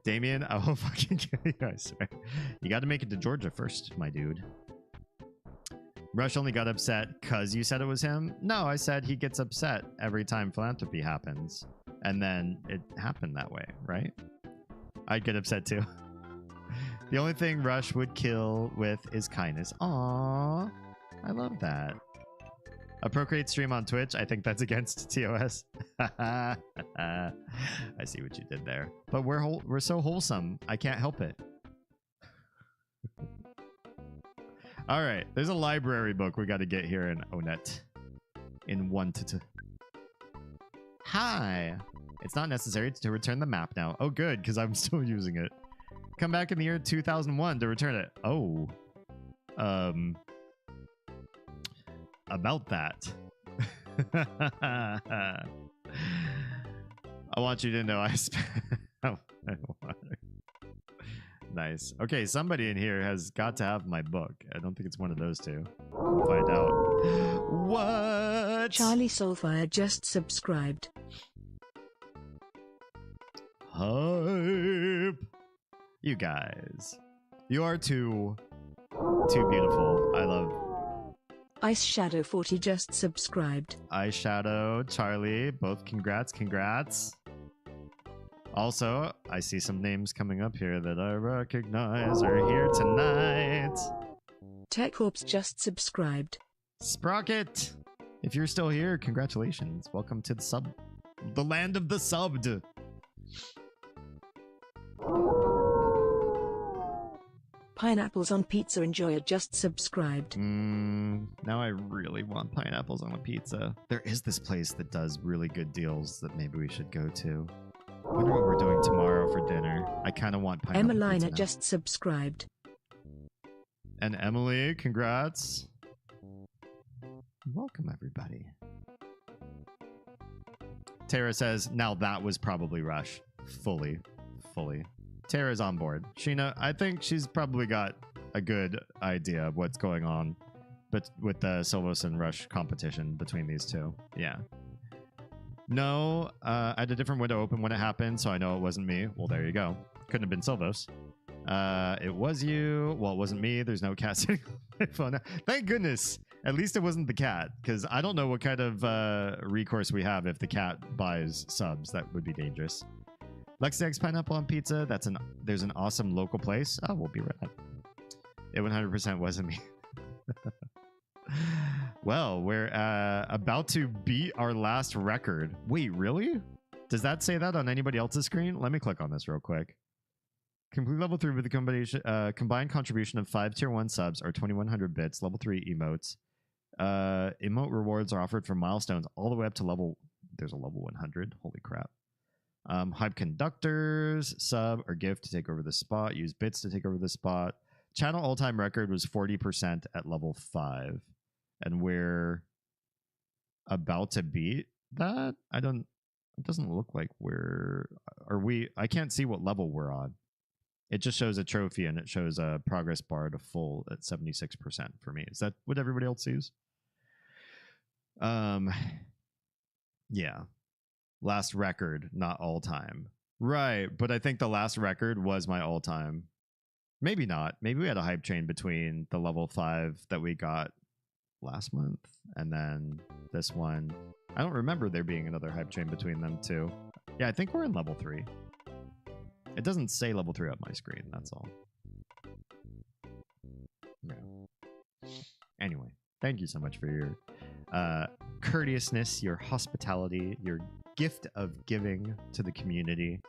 Damien, I will fucking kill you guys. You got to make it to Georgia first, my dude. Rush only got upset because you said it was him? No, I said he gets upset every time philanthropy happens. And then it happened that way, right? I'd get upset too. The only thing Rush would kill with is kindness. Aww, I love that. A Procreate stream on Twitch? I think that's against TOS. I see what you did there. But we're so wholesome. I can't help it. All right. There's a library book we got to get here in Onet. In 1 Hi. It's not necessary to return the map now. Oh, good, because I'm still using it. Come back in the year 2001 to return it. Oh. About that. I want you to know I spent water. Nice. Okay, somebody in here has got to have my book. I don't think it's one of those two. We'll find out. What? Charlie Soulfire just subscribed. Hype. You guys. You are too beautiful. I love Ice Shadow 40 just subscribed. Eyeshadow, Charlie, both congrats. Also, I see some names coming up here that I recognize are here tonight. Tech Corpse just subscribed. Sprocket, if you're still here, congratulations. Welcome to the land of the subbed. Pineapples on Pizza Enjoyer just subscribed. Now I really want pineapples on a pizza. There is this place that does really good deals that maybe we should go to. I wonder what we're doing tomorrow for dinner. I kind of want pineapple Emmalina pizza now. just subscribed. And Emily, congrats. Welcome, everybody. Tara says, now that was probably Rush. Fully. Tara's on board. Sheena, I think she's probably got a good idea of what's going on but with the Silvos and Rush competition between these two. Yeah. No, I had a different window open when it happened, so I know it wasn't me. Well, there you go. Couldn't have been Silvos. It was you. Well, it wasn't me. There's no cat sitting on my phone. Thank goodness. At least it wasn't the cat, because I don't know what kind of recourse we have if the cat buys subs. That would be dangerous. Lexidex Pineapple on Pizza. There's an awesome local place. Oh, we'll be right back. It 100% wasn't me. Well, we're about to beat our last record. Wait, really? Does that say that on anybody else's screen? Let me click on this real quick. Complete level 3 with the combined contribution of 5 tier 1 subs or 2100 bits, level 3 emotes. Emote rewards are offered for milestones all the way up to level... There's a level 100. Holy crap. Hype conductors, sub or gift to take over the spot. Use bits to take over the spot. Channel all-time record was 40% at level 5. And we're about to beat that? It doesn't look like I can't see what level we're on. It just shows a trophy and it shows a progress bar to full at 76% for me. Is that what everybody else sees? Yeah. Last record, not all time. Right, but I think the last record was my all time. Maybe not. Maybe we had a hype train between the level 5 that we got last month and then this one. I don't remember there being another hype train between them two. Yeah, I think we're in level 3. It doesn't say level 3 on my screen, that's all. Yeah. Anyway, thank you so much for your courteousness, your hospitality, your gift of giving to the community.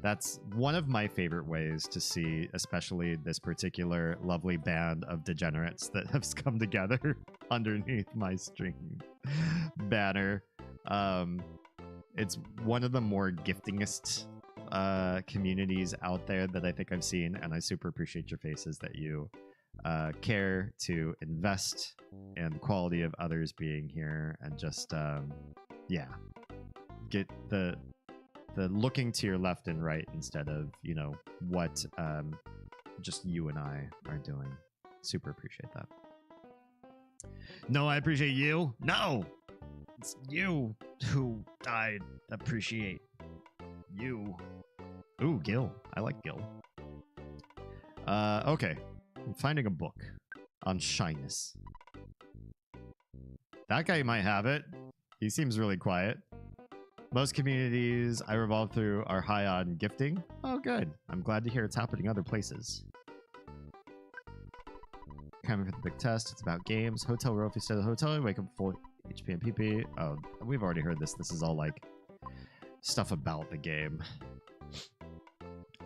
That's one of my favorite ways to see, especially this particular lovely band of degenerates that have come together underneath my stream banner. It's one of the more giftingest communities out there that I think I've seen, and I super appreciate your faces that you care to invest in the quality of others being here and just yeah, get the looking to your left and right instead of, you know, what just you and I are doing. Super appreciate that. No, I appreciate you. No, it's you who I appreciate you. Ooh, Gil. I like Gil. Okay. I'm finding a book on shyness. That guy might have it. He seems really quiet. Most communities I revolve through are high on gifting. Oh, good. I'm glad to hear it's happening other places. Coming for the big test. It's about games. Hotel row if you stay at the hotel. You wake up full HP and PP. Oh, we've already heard this. This is all like stuff about the game.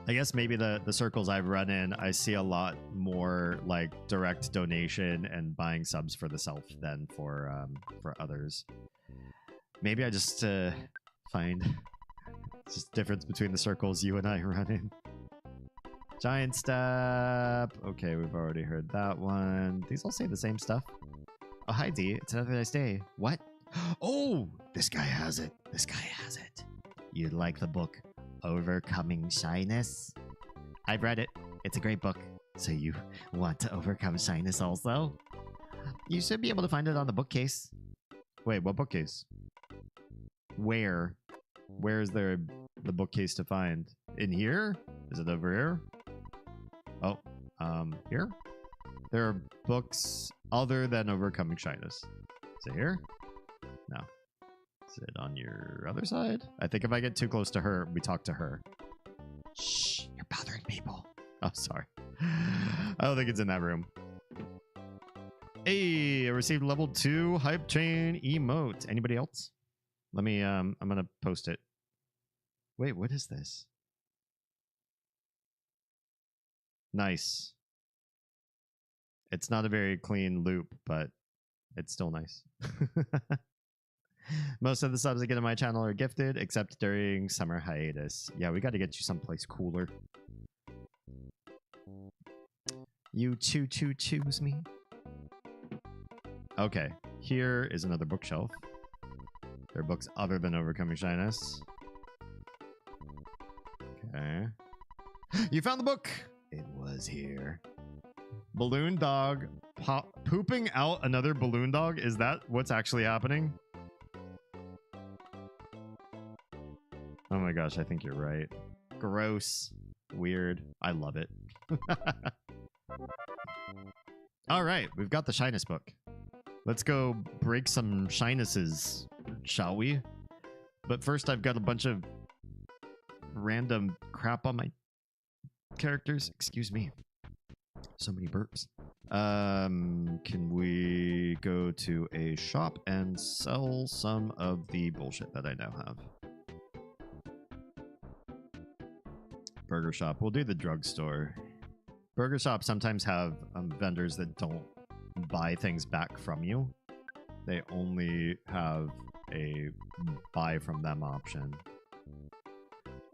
I guess maybe the circles I've run in, I see a lot more like direct donation and buying subs for the self than for others. Maybe I just find just difference between the circles you and I run in. Giant step. Okay, we've already heard that one. These all say the same stuff. Oh, hi D. It's another nice day. What? Oh, this guy has it. This guy has it. You'd like the book Overcoming Shyness? I've read it. It's a great book. So you want to overcome shyness also? You should be able to find it on the bookcase. Wait, what bookcase? Where? Where is there the bookcase to find? In here? Is it over here? Oh, here? There are books other than Overcoming Shyness. Is it here? No. Is it on your other side? I think if I get too close to her, we talk to her. Shh, you're bothering people. Oh, sorry. I don't think it's in that room. Hey, I received level 2 hype chain emote. Anybody else? Let me, I'm gonna post it. Wait, what is this? Nice. It's not a very clean loop, but it's still nice. Most of the subs I get on my channel are gifted, except during summer hiatus. Yeah, we got to get you someplace cooler. You choose me. Okay, here is another bookshelf. There are books other than Overcoming Shyness. Okay. You found the book! It was here. Balloon dog pooping out another balloon dog? Is that what's actually happening? Oh my gosh, I think you're right. Gross. Weird. I love it. All right, we've got the shyness book. Let's go break some shynesses, shall we? But first, I've got a bunch of random crap on my characters. Excuse me. So many burps. Can we go to a shop and sell some of the bullshit that I now have? Burger shop. We'll do the drugstore. Burger shops sometimes have vendors that don't buy things back from you. They only have a buy from them option.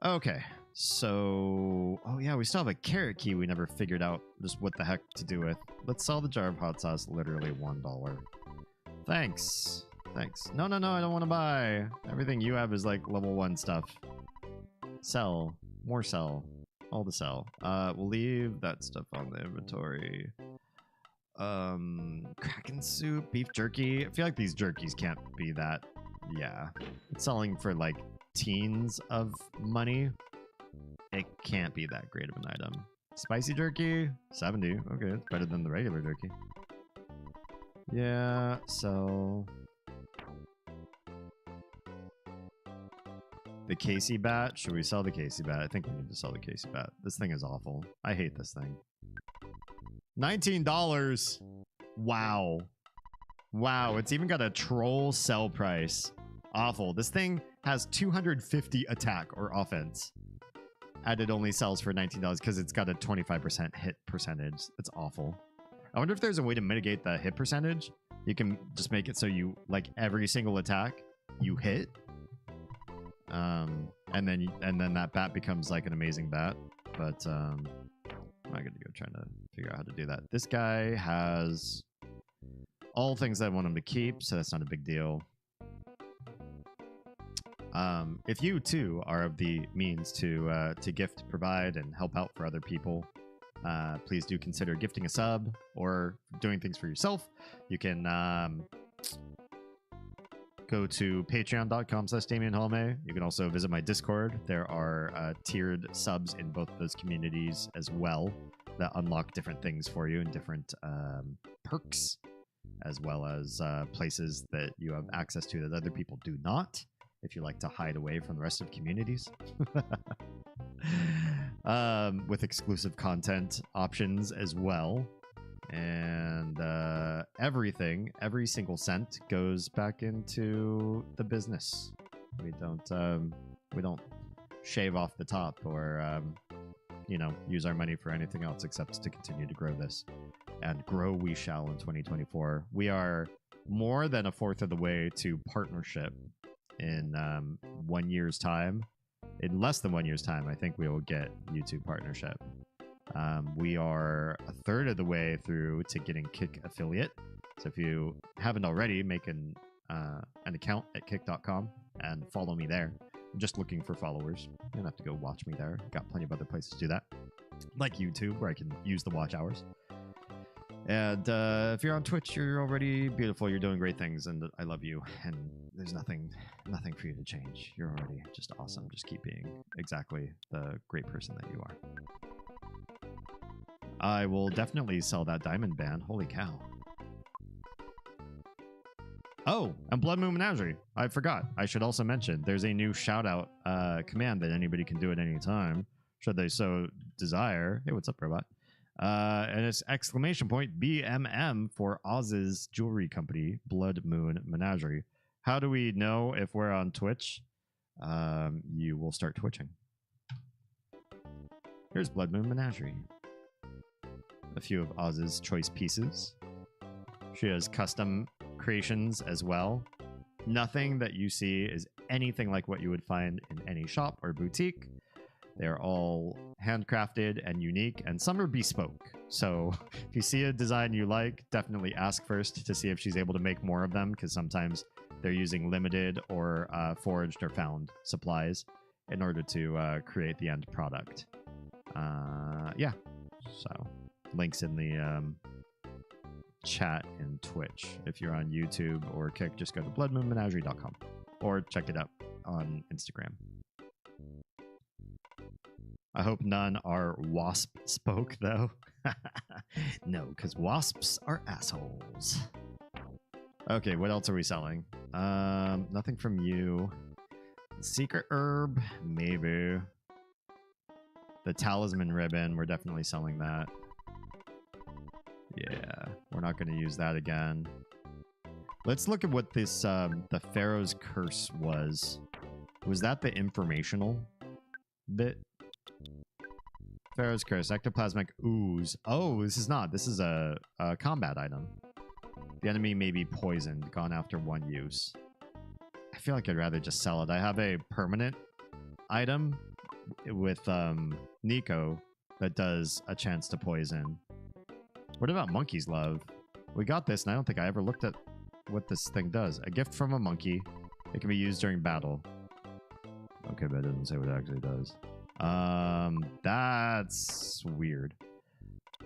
Okay, so... Oh yeah, we still have a carrot key we never figured out just what the heck to do with. Let's sell the jar of hot sauce, literally $1. Thanks. Thanks. No, I don't want to buy. Everything you have is like level 1 stuff. Sell. More sell. All the sell. We'll leave that stuff on the inventory. Kraken soup, beef jerky. I feel like these jerkies can't be that. Yeah. It's selling for like teens of money. It can't be that great of an item. Spicy jerky, 70. Okay, it's better than the regular jerky. Yeah, so... The Casey bat? Should we sell the Casey bat? I think we need to sell the Casey bat. This thing is awful. I hate this thing. $19! Wow. Wow, it's even got a troll sell price. Awful. This thing has 250 attack or offense. And it only sells for $19 because it's got a 25% hit percentage. It's awful. I wonder if there's a way to mitigate the hit percentage. You can just make it so you, like, every single attack you hit. And then that bat becomes like an amazing bat. But I'm not gonna go trying to figure out how to do that. This guy has all things I want him to keep, so that's not a big deal. If you too are of the means to gift, provide, and help out for other people, please do consider gifting a sub or doing things for yourself. You can go to patreon.com/DamienHolme. You can also visit my Discord. There are tiered subs in both of those communities as well that unlock different things for you and different perks, as well as places that you have access to that other people do not, if you like to hide away from the rest of communities. With exclusive content options as well. And every single cent goes back into the business. We don't shave off the top or use our money for anything else except to continue to grow this. And grow we shall in 2024. We are more than a fourth of the way to partnership. In 1 year's time, in less than 1 year's time, I think we will get YouTube partnership. We are a third of the way through to getting Kick affiliate. So if you haven't already, make an an account at kick.com and follow me there. I'm just looking for followers. You don't have to go watch me there. Got plenty of other places to do that, like YouTube, where I can use the watch hours. And if you're on Twitch, you're already beautiful. You're doing great things, and I love you. And there's nothing for you to change. You're already just awesome. Just keep being exactly the great person that you are. I will definitely sell that diamond band. Holy cow. Oh, and Blood Moon Menagerie. I forgot. I should also mention there's a new shout out command that anybody can do at any time, should they so desire. Hey, what's up, robot? And it's exclamation point BMM for Oz's jewelry company, Blood Moon Menagerie. How do we know if we're on Twitch? You will start twitching. Here's Blood Moon Menagerie. A few of Oz's choice pieces. She has custom creations as well. Nothing that you see is anything like what you would find in any shop or boutique. They're all handcrafted and unique, and some are bespoke. So if you see a design you like, definitely ask first to see if she's able to make more of them, because sometimes they're using limited or forged or found supplies in order to create the end product. Yeah, so links in the chat in Twitch. If you're on YouTube or Kick, just go to bloodmoonmenagerie.com or check it out on Instagram. I hope none are wasp spoke though. No, because wasps are assholes. Okay, what else are we selling? Nothing from you. Secret herb, maybe. The talisman ribbon, we're definitely selling that. Yeah, we're not going to use that again. Let's look at what this, the Pharaoh's Curse was. Was that the informational bit? Pharaoh's Curse, ectoplasmic ooze. Oh, this is not. This is a combat item. The enemy may be poisoned, gone after one use. I feel like I'd rather just sell it. I have a permanent item with Nico that does a chance to poison. What about Monkey's Love? We got this, and I don't think I ever looked at what this thing does. A gift from a monkey. It can be used during battle. Okay, but it doesn't say what it actually does. That's weird.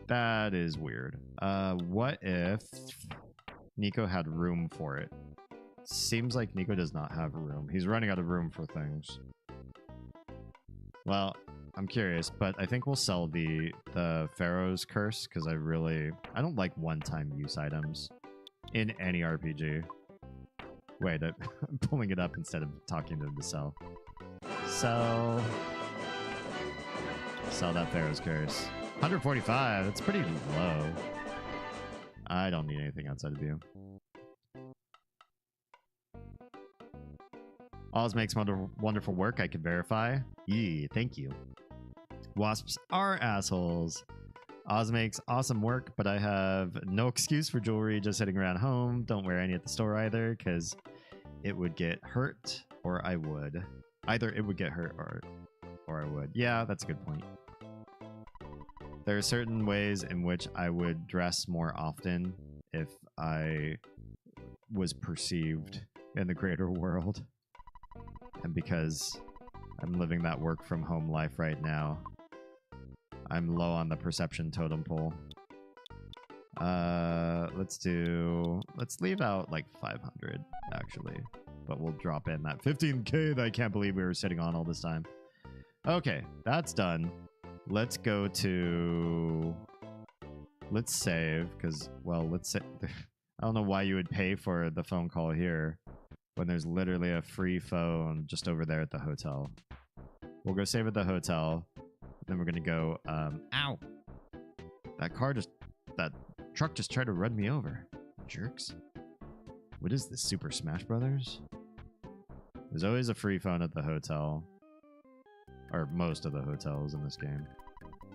That is weird. What if Nico had room for it? Seems like Nico does not have room. He's running out of room for things. Well, I'm curious, but I think we'll sell the Pharaoh's Curse because I don't like one-time use items in any RPG. Wait, I'm pulling it up instead of talking to him to sell. Sell that Pharaoh's Curse. 145, that's pretty low. I don't need anything outside of you. Oz makes wonderful work, I can verify. Yee, thank you. Wasps are assholes. Oz makes awesome work, but I have no excuse for jewelry just sitting around home. Don't wear any at the store either, because it would get hurt, or I would. Either it would get hurt, or I would. Yeah, that's a good point. There are certain ways in which I would dress more often if I was perceived in the greater world. And because I'm living that work from home life right now, I'm low on the perception totem pole. Let's leave out like 500 actually, but we'll drop in that 15K that I can't believe we were sitting on all this time. Okay, that's done. Let's go to, let's save, because, well, let's say, I don't know why you would pay for the phone call here when there's literally a free phone just over there at the hotel. We'll go save at the hotel. Then we're going to go, ow. That truck just tried to run me over. Jerks. What is this, Super Smash Brothers? There's always a free phone at the hotel. Or most of the hotels in this game.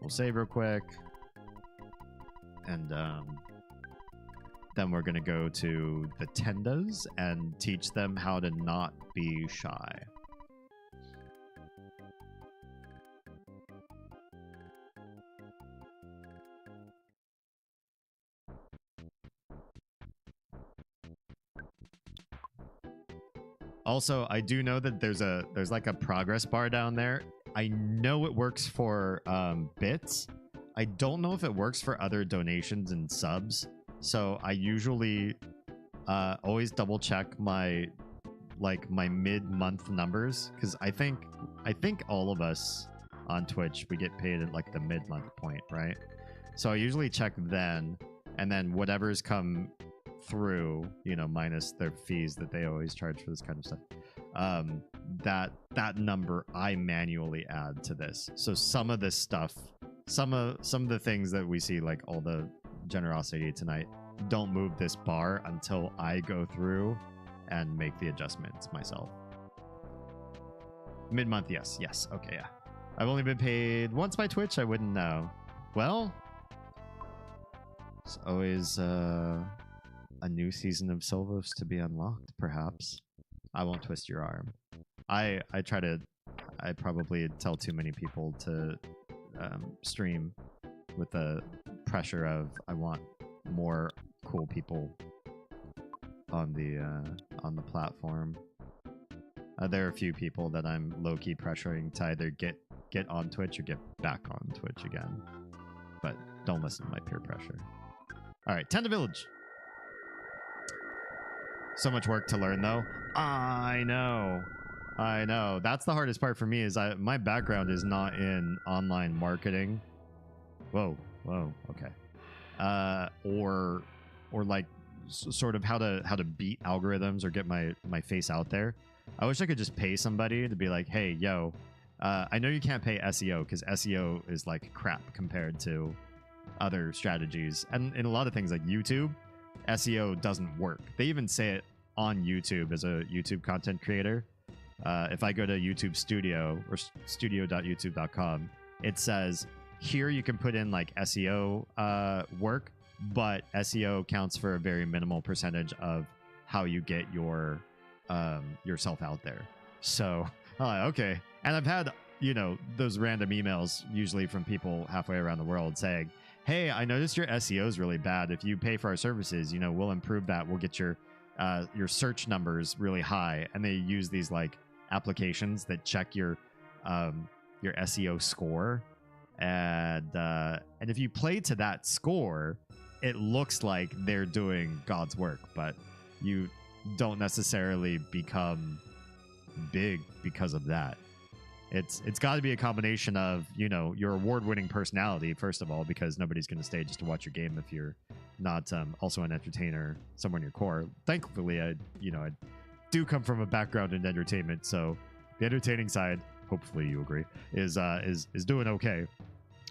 We'll save real quick. And then we're going to go to the Tendas and teach them how to not be shy. Also, I do know that there's like a progress bar down there. I know it works for bits. I don't know if it works for other donations and subs. So I usually always double check my mid-month numbers, because I think all of us on Twitch, we get paid at like the mid-month point, right? So I usually check then, and then whatever's come through, you know, minus their fees that they always charge for this kind of stuff, that number I manually add to this. So some of this stuff, some of the things that we see, like all the generosity tonight, don't move this bar until I go through and make the adjustments myself. Mid-month, yes, okay, yeah. I've only been paid once by Twitch. I wouldn't know. Well, it's always a new season of Silvos to be unlocked, perhaps. I won't twist your arm. I probably tell too many people to stream with the pressure of I want more cool people on the platform. There are a few people that I'm low-key pressuring to either get on Twitch or get back on Twitch again. But don't listen to my peer pressure. All right, Tenda Village. So much work to learn, though. I know. That's the hardest part for me. Is my background is not in online marketing. Whoa, okay. Or like sort of how to beat algorithms or get my face out there. I wish I could just pay somebody to be like, hey, yo, I know you can't pay SEO because SEO is like crap compared to other strategies. And in a lot of things like YouTube, SEO doesn't work. They even say it on YouTube as a YouTube content creator. If I go to YouTube Studio or studio.youtube.com, it says here you can put in like SEO work, but SEO counts for a very minimal percentage of how you get yourself out there. So, okay. And I've had, you know, those random emails, usually from people halfway around the world, saying, hey, I noticed your SEO is really bad. If you pay for our services, you know, we'll improve that. We'll get your search numbers really high. And they use these like applications that check your SEO score. And if you play to that score, it looks like they're doing God's work, but you don't necessarily become big because of that. It's got to be a combination of, you know, your award-winning personality, first of all, because nobody's going to stay just to watch your game if you're not also an entertainer somewhere in your core. Thankfully, I do come from a background in entertainment, so the entertaining side, hopefully you agree, is doing okay.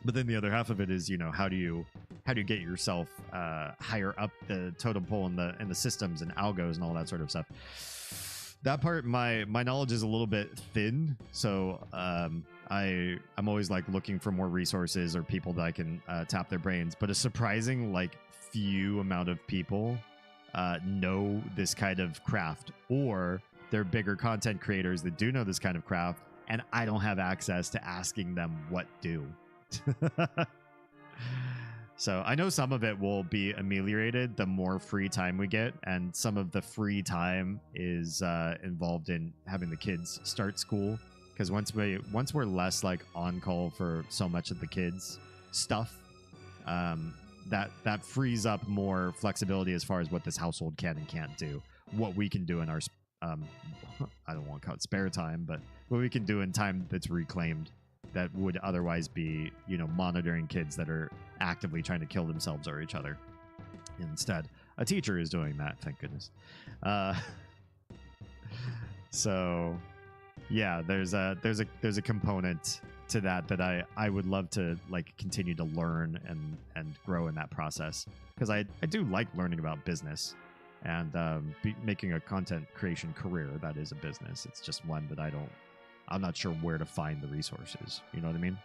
But then the other half of it is, you know, how do you get yourself higher up the totem pole in the systems and algos and all that sort of stuff. That part, my knowledge is a little bit thin, so I'm always like looking for more resources or people that I can tap their brains. But a surprising like few amount of people know this kind of craft, or they're bigger content creators that do know this kind of craft, and I don't have access to asking them what do. So I know some of it will be ameliorated the more free time we get, and some of the free time is involved in having the kids start school, because once we're less like on call for so much of the kids stuff, that frees up more flexibility as far as what this household can and can't do, what we can do in our I don't want to call it spare time, but what we can do in time that's reclaimed that would otherwise be, you know, monitoring kids that are actively trying to kill themselves or each other. Instead, a teacher is doing that, thank goodness. So yeah, there's a component to that I would love to like continue to learn and grow in that process, because I do like learning about business and making a content creation career. That is a business. It's just one that I'm not sure where to find the resources. You know what I mean?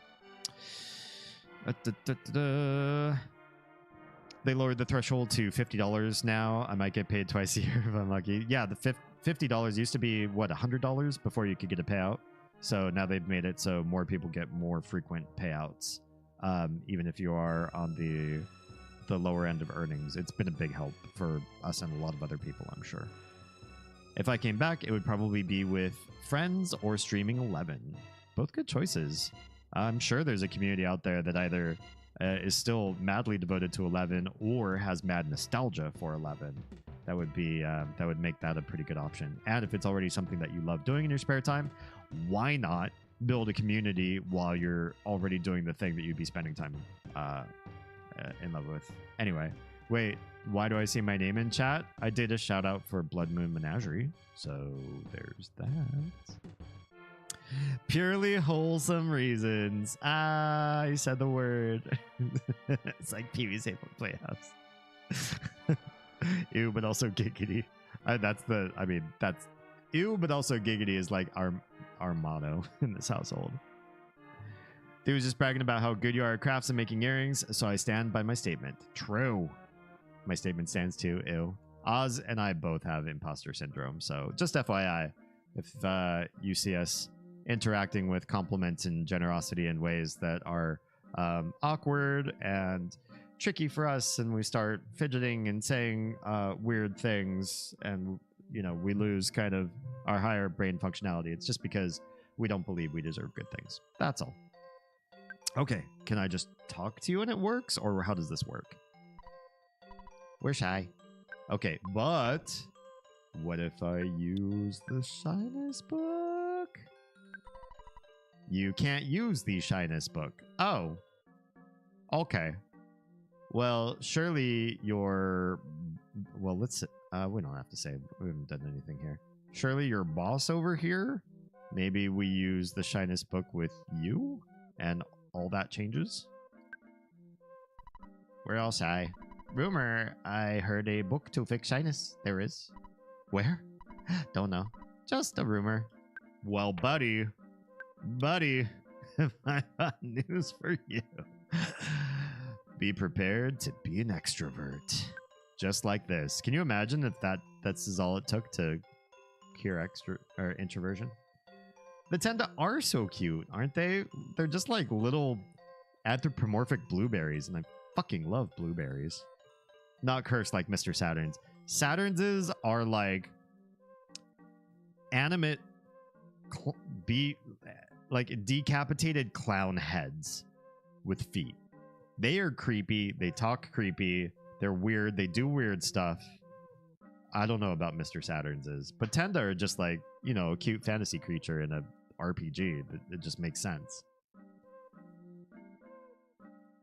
They lowered the threshold to $50 now. I might get paid twice a year if I'm lucky. Yeah, the $50 used to be, what, $100 before you could get a payout? So now they've made it so more people get more frequent payouts, even if you are on the lower end of earnings. It's been a big help for us and a lot of other people, I'm sure. If I came back, it would probably be with friends or streaming 11. Both good choices. I'm sure there's a community out there that either is still madly devoted to 11 or has mad nostalgia for 11. That would be that would make that a pretty good option. And if it's already something that you love doing in your spare time, why not build a community while you're already doing the thing that you'd be spending time in love with? Anyway, wait, why do I see my name in chat? I did a shout out for Blood Moon Menagerie, so there's that. Purely wholesome reasons. Ah, I said the word. It's like Pee-wee's Playhouse. Ew, but also giggity. That's ew, but also giggity is like our motto in this household. He was just bragging about how good you are at crafts and making earrings, so I stand by my statement. True. My statement stands too. Ew. Oz and I both have imposter syndrome, so just FYI, if you see us interacting with compliments and generosity in ways that are awkward and tricky for us, and we start fidgeting and saying weird things, and we lose kind of our higher brain functionality, it's just because we don't believe we deserve good things. That's all. Okay, can I just talk to you and it works, or how does this work? We're shy. Okay, but what if I use the shyness book? You can't use the shyness book. Oh. Okay. Well, surely your... Well, let's... we don't have to say. We haven't done anything here. Surely your boss over here? Maybe we use the shyness book with you? And all that changes? We're all shy. Rumor, I heard a book to fix shyness. There is. Where? Don't know. Just a rumor. Well, buddy, I got news for you. Be prepared to be an extrovert. Just like this. Can you imagine if that's all it took to cure introversion? The Tenda are so cute, aren't they? They're just like little anthropomorphic blueberries, and I fucking love blueberries. Not cursed like Mr. Saturn's. Saturn's are like animate like decapitated clown heads with feet. They are creepy. They talk creepy. They're weird. They do weird stuff. I don't know about Mr. Saturn's, but Tenda are just like, a cute fantasy creature in a RPG. It just makes sense.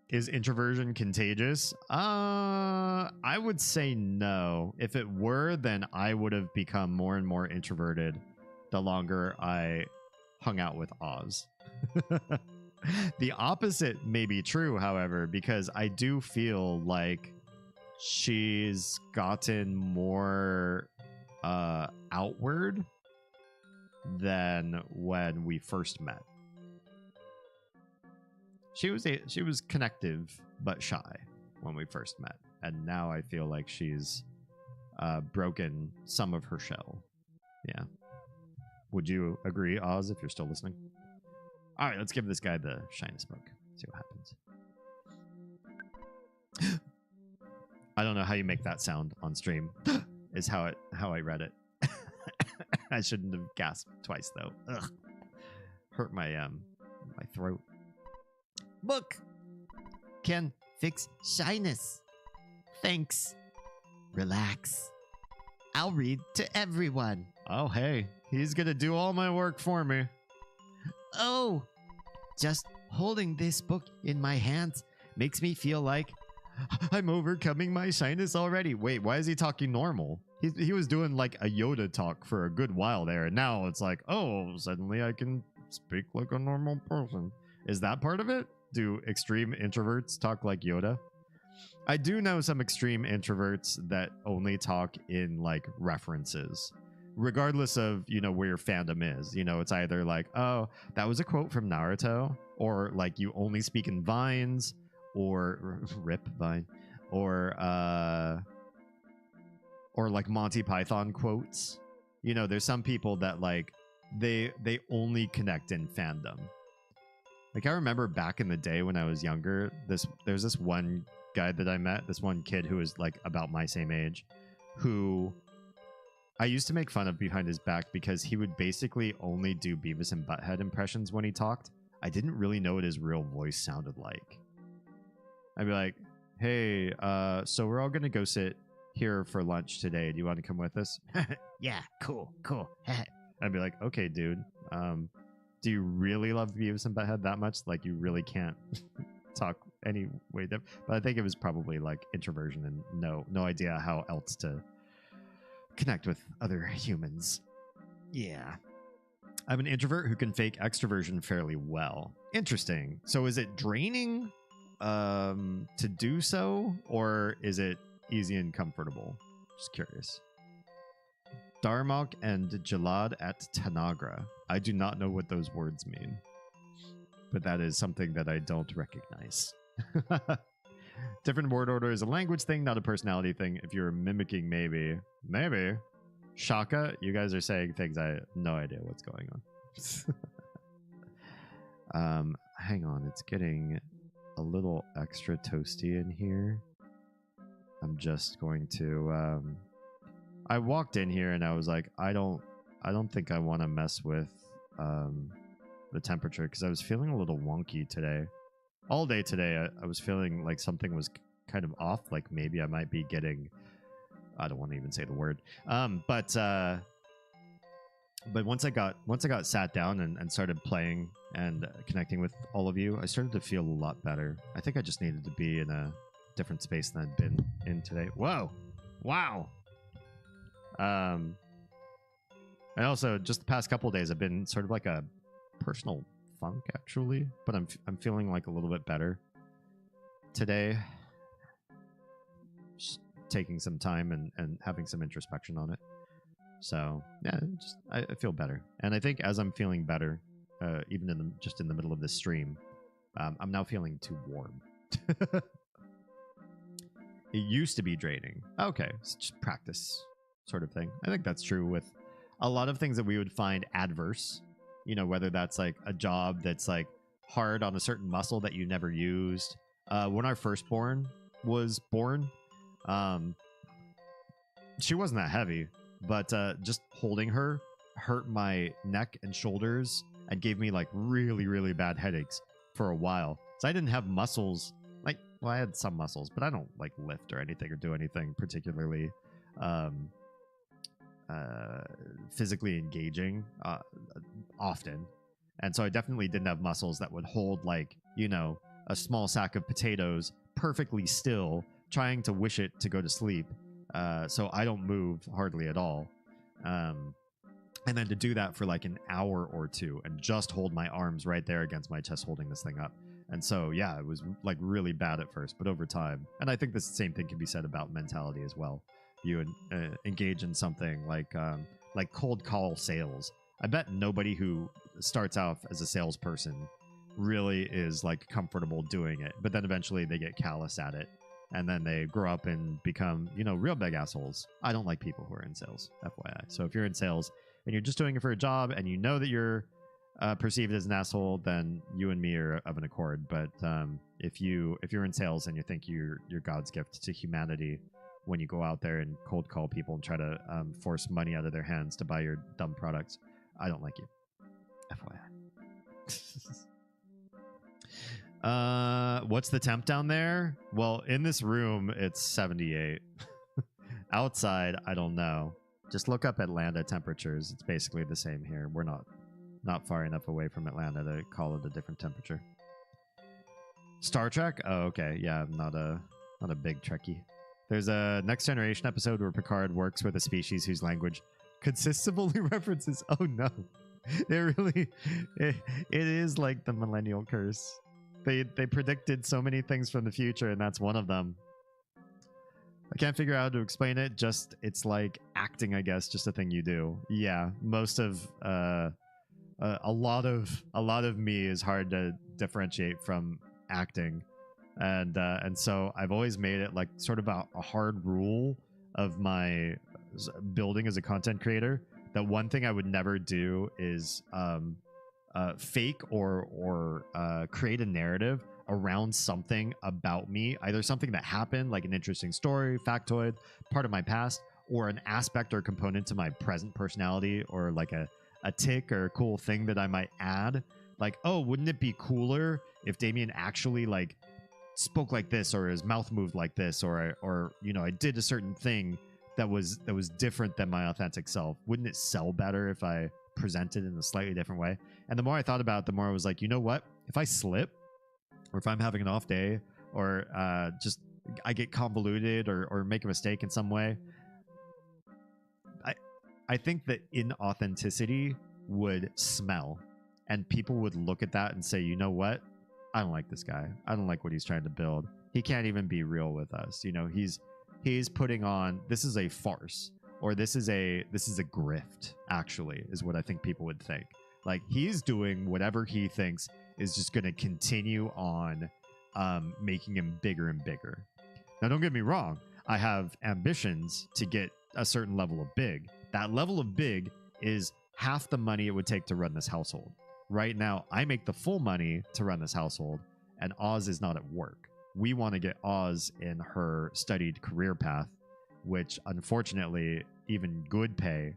Is introversion contagious? I would say no. If it were, then I would have become more and more introverted the longer I hung out with Oz. The opposite may be true, however, because I do feel like she's gotten more outward than when we first met. She was connective but shy when we first met, and now I feel like she's broken some of her shell. Yeah. Would you agree, Oz, if you're still listening? All right, let's give this guy the shyness book. See what happens. I don't know how you make that sound on stream. Is how I read it. I shouldn't have gasped twice though. Ugh. Hurt my my throat. Book can fix shyness. Thanks. Relax. I'll read to everyone. Oh, hey. He's gonna do all my work for me. Oh, just holding this book in my hands makes me feel like I'm overcoming my shyness already. Wait, why is he talking normal? He was doing like a Yoda talk for a good while there, and now it's like, oh, suddenly I can speak like a normal person. Is that part of it? Do extreme introverts talk like Yoda? I do know some extreme introverts that only talk in like references, regardless of, where your fandom is. It's either like, oh, that was a quote from Naruto, or like you only speak in vines, or rip vine, or like Monty Python quotes. There's some people that like they only connect in fandom. Like I remember back in the day when I was younger, there's this one guy that I met, this one kid who was like about my same age, who I used to make fun of behind his back because he would basically only do Beavis and Butthead impressions when he talked. I didn't really know what his real voice sounded like. I'd be like, hey, so we're all going to go sit here for lunch today. Do you want to come with us? Yeah, cool. I'd be like, okay, dude. Do you really love Beavis and Butthead that much? Like, you really can't talk any way different? But I think it was probably like introversion and no idea how else to connect with other humans. Yeah. I'm an introvert who can fake extroversion fairly well. Interesting. So is it draining to do so, or is it easy and comfortable? Just curious. Darmok and Jalad at Tanagra. I do not know what those words mean, but that is something that I don't recognize. Different word order is a language thing, not a personality thing. If you're mimicking, maybe. Shaka, you guys are saying things I have no idea what's going on. Hang on, it's getting a little extra toasty in here. I'm just going to I walked in here and I was like, I don't think I want to mess with the temperature because I was feeling a little wonky today. All day today I was feeling like something was kind of off, like maybe I might be getting, I don't want to even say the word. But once I got sat down and started playing and connecting with all of you, I started to feel a lot better. I think I just needed to be in a different space than I'd been in today. Whoa. Wow. And also just the past couple of days I've been sort of like a personal funk actually, but I'm feeling like a little bit better today. Just taking some time and having some introspection on it. So yeah, I feel better, and I think as I'm feeling better, even in the middle of this stream, I'm now feeling too warm. It used to be draining. Okay, it's just practice sort of thing. I think that's true with a lot of things that we would find adverse. You know, whether that's like a job that's like hard on a certain muscle that you never used. When our firstborn was born, she wasn't that heavy, but just holding her hurt my neck and shoulders and gave me like really, really bad headaches for a while. So I didn't have muscles. Like, well, I had some muscles, but I don't like lift or anything or do anything particularly physically engaging often. And so I definitely didn't have muscles that would hold like, you know, a small sack of potatoes perfectly still, trying to wish it to go to sleep. So I don't move hardly at all. And then to do that for like an hour or two and just hold my arms right there against my chest holding this thing up. And so, yeah, it was like really bad at first, but over time. And I think the same thing can be said about mentality as well. You engage in something like cold call sales. I bet nobody who starts off as a salesperson really is like comfortable doing it, but then eventually they get callous at it. And then they grow up and become, you know, real big assholes. I don't like people who are in sales, FYI. So if you're in sales and you're just doing it for a job and you know that you're perceived as an asshole, then you and me are of an accord. But if you're in sales and you think you're God's gift to humanity when you go out there and cold call people and try to force money out of their hands to buy your dumb products, I don't like you, FYI. What's the temp down there? Well, in this room, it's 78. Outside, I don't know. Just look up Atlanta temperatures. It's basically the same here. We're not far enough away from Atlanta to call it a different temperature. Star Trek? Oh, okay. Yeah, I'm not a big Trekkie. There's a Next Generation episode where Picard works with a species whose language consists of only references. Oh no. It is like the millennial curse. They predicted so many things from the future, and that's one of them. I can't figure out how to explain it. Just it's like acting, I guess, just a thing you do. Yeah, most of a lot of me is hard to differentiate from acting, and so I've always made it like sort of a hard rule of my building as a content creator that one thing I would never do is fake or create a narrative around something about me, either something that happened, like an interesting story, factoid, part of my past, or an aspect or component to my present personality, or like a tick or a cool thing that I might add. Like, oh, wouldn't it be cooler if Damien actually like spoke like this, or his mouth moved like this, or you know, I did a certain thing that was different than my authentic self? Wouldn't it sell better if I presented in a slightly different way? And the more I thought about it, the more I was like, you know what? If I slip, or if I'm having an off day, or just I get convoluted or make a mistake in some way, I think that inauthenticity would smell, and people would look at that and say, you know what? I don't like this guy. I don't like what he's trying to build. He can't even be real with us. You know, he's putting on, this is a farce, or this is a grift, actually, is what I think people would think. Like, he's doing whatever he thinks is just going to continue on making him bigger and bigger. Now, don't get me wrong. I have ambitions to get a certain level of big. That level of big is half the money it would take to run this household. Right now, I make the full money to run this household, and Oz is not at work. We want to get Oz in her studied career path, which unfortunately, even good pay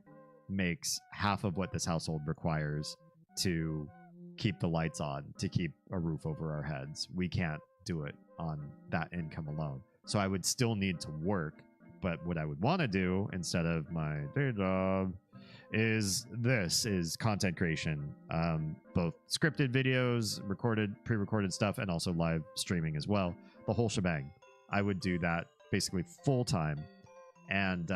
makes half of what this household requires to keep the lights on, to keep a roof over our heads. We can't do it on that income alone. So I would still need to work, but what I would want to do instead of my day job is content creation, both scripted videos, pre-recorded stuff, and also live streaming as well. The whole shebang. I would do that basically full time. And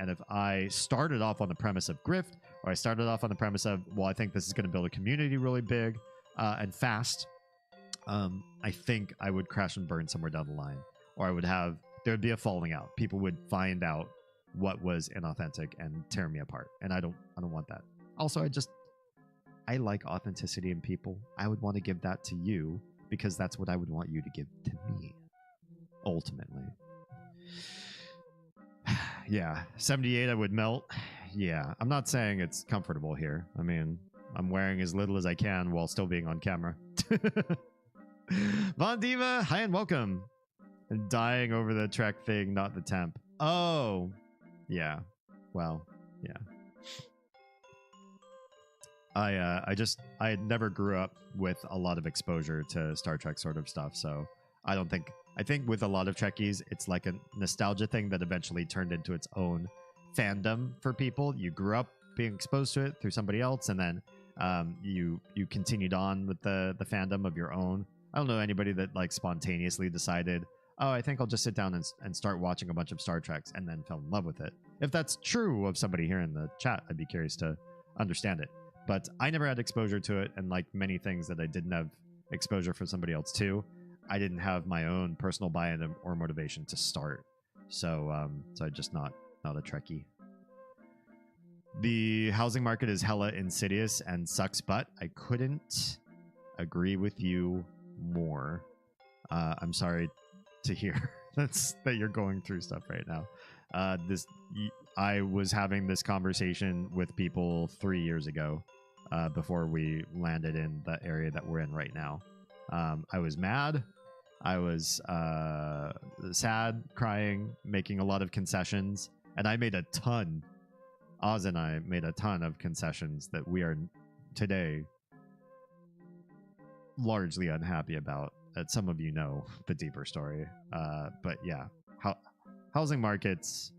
if I started off on the premise of grift, or I started off on the premise of, well, I think this is going to build a community really big and fast, I think I would crash and burn somewhere down the line, or there would be a falling out. People would find out what was inauthentic and tear me apart, and I don't want that. Also, I like authenticity in people. I would want to give that to you because that's what I would want you to give to me, ultimately. Yeah, 78 I would melt. Yeah, I'm not saying it's comfortable here. I mean, I'm wearing as little as I can while still being on camera. Von Diva, hi and welcome. I'm dying over the Trek thing, not the temp. Oh, yeah. Well, yeah. I never grew up with a lot of exposure to Star Trek sort of stuff, so I think with a lot of Trekkies, it's like a nostalgia thing that eventually turned into its own fandom for people. You grew up being exposed to it through somebody else, and then you continued on with the fandom of your own. I don't know anybody that like spontaneously decided, oh, I think I'll just sit down and start watching a bunch of Star Treks, and then fell in love with it. If that's true of somebody here in the chat, I'd be curious to understand it. But I never had exposure to it, and like many things that I didn't have exposure for somebody else too, I didn't have my own personal buy-in or motivation to start. So I'm just not a Trekkie. The housing market is hella insidious and sucks butt. I couldn't agree with you more. I'm sorry to hear that you're going through stuff right now. I was having this conversation with people 3 years ago, before we landed in the area that we're in right now. I was mad. I was sad, crying, making a lot of concessions, and I made a ton. Oz and I made a ton of concessions that we are today largely unhappy about. Some of you know the deeper story. But yeah, housing markets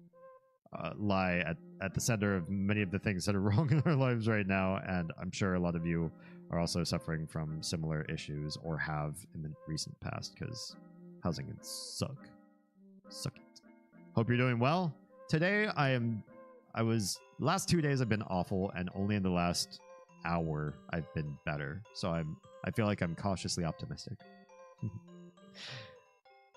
lie at the center of many of the things that are wrong in our lives right now, and I'm sure a lot of you are also suffering from similar issues or have in the recent past, because housing can suck it. Hope you're doing well. Today last 2 days I've been awful, and only in the last hour I've been better, so I feel like I'm cautiously optimistic.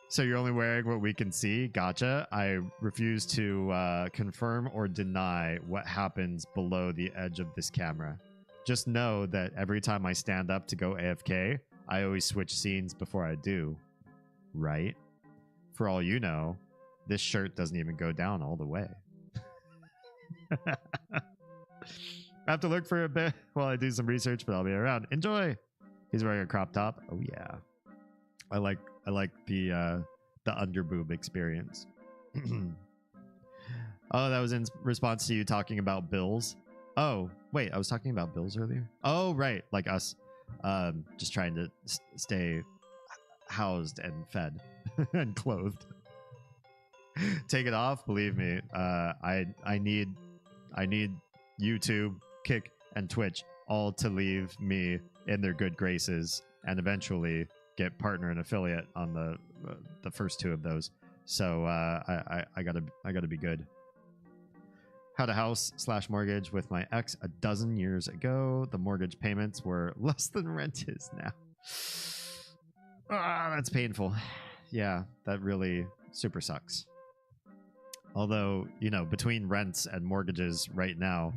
So you're only wearing what we can see? Gotcha. I refuse to confirm or deny what happens below the edge of this camera. Just know that every time I stand up to go AFK, I always switch scenes before I do. Right? For all you know, this shirt doesn't even go down all the way. I have to look for a bit while I do some research, but I'll be around. Enjoy! He's wearing a crop top. Oh yeah. I like the underboob experience. Oh, that was in response to you talking about bills. Oh, wait, I was talking about bills earlier. Oh, right, like us, just trying to stay housed and fed and clothed. Take it off, believe me. I need YouTube, Kick, and Twitch all to leave me in their good graces, and eventually get partner and affiliate on the first two of those. So I gotta be good. Had a house/mortgage with my ex a dozen years ago. The mortgage payments were less than rent is now. Ah, that's painful. Yeah, that really super sucks. Although, you know, between rents and mortgages right now,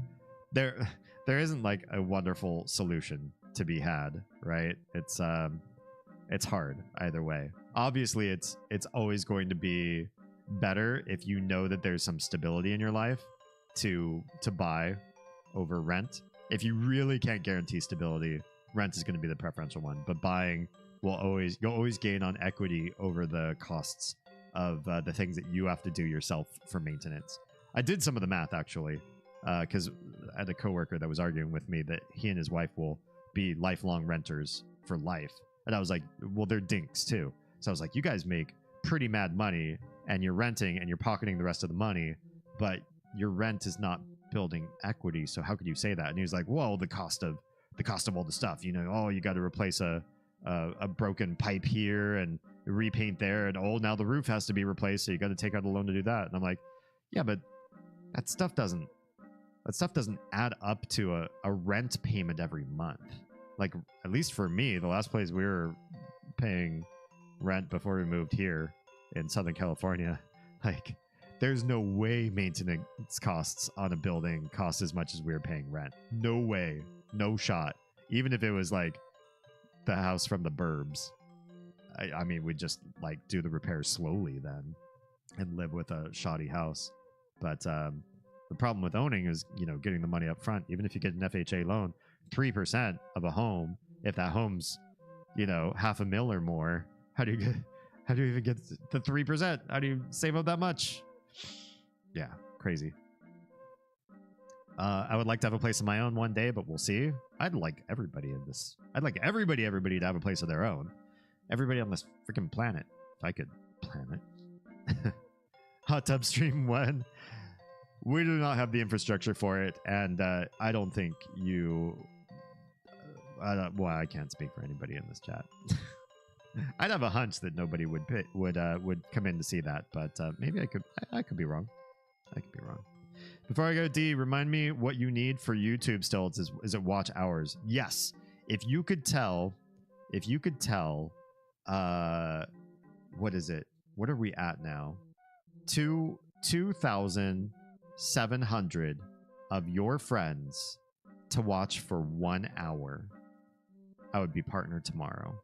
there isn't like a wonderful solution to be had, right? It's hard either way. Obviously, it's always going to be better if you know that there's some stability in your life to buy over rent. If you really can't guarantee stability, rent is going to be the preferential one. But buying you'll always gain on equity over the costs of the things that you have to do yourself for maintenance. I did some of the math actually, because I had a coworker that was arguing with me that he and his wife will be lifelong renters for life. And I was like, well, they're dinks too. So I was like, you guys make pretty mad money and you're renting and you're pocketing the rest of the money, but your rent is not building equity. So how could you say that? And he was like, well, the cost of all the stuff, you know, oh, you got to replace a broken pipe here and repaint there. And oh, now the roof has to be replaced. So you got to take out a loan to do that. And I'm like, yeah, but that stuff doesn't add up to a rent payment every month. Like, at least for me, the last place we were paying rent before we moved here in Southern California, like, there's no way maintenance costs on a building cost as much as we were paying rent. No way. No shot. Even if it was like the house from the burbs. I mean, we'd just like do the repairs slowly then and live with a shoddy house. But the problem with owning is, you know, getting the money up front. Even if you get an FHA loan, 3% of a home, if that home's, you know, $500,000 or more, how do you even get the 3%? How do you save up that much? Yeah, crazy. I would like to have a place of my own one day, but we'll see. I'd like everybody to have a place of their own. Everybody on this freaking planet. If I could plan it. Hot tub stream 1. We do not have the infrastructure for it, and I don't think you... well, I can't speak for anybody in this chat. I'd have a hunch that nobody would come in to see that, but maybe I could be wrong. I could be wrong. Before I go, D, remind me what you need for YouTube still. Is it watch hours? Yes. If you could tell, what is it? What are we at now? 2,700 of your friends to watch for 1 hour, I would be partner tomorrow.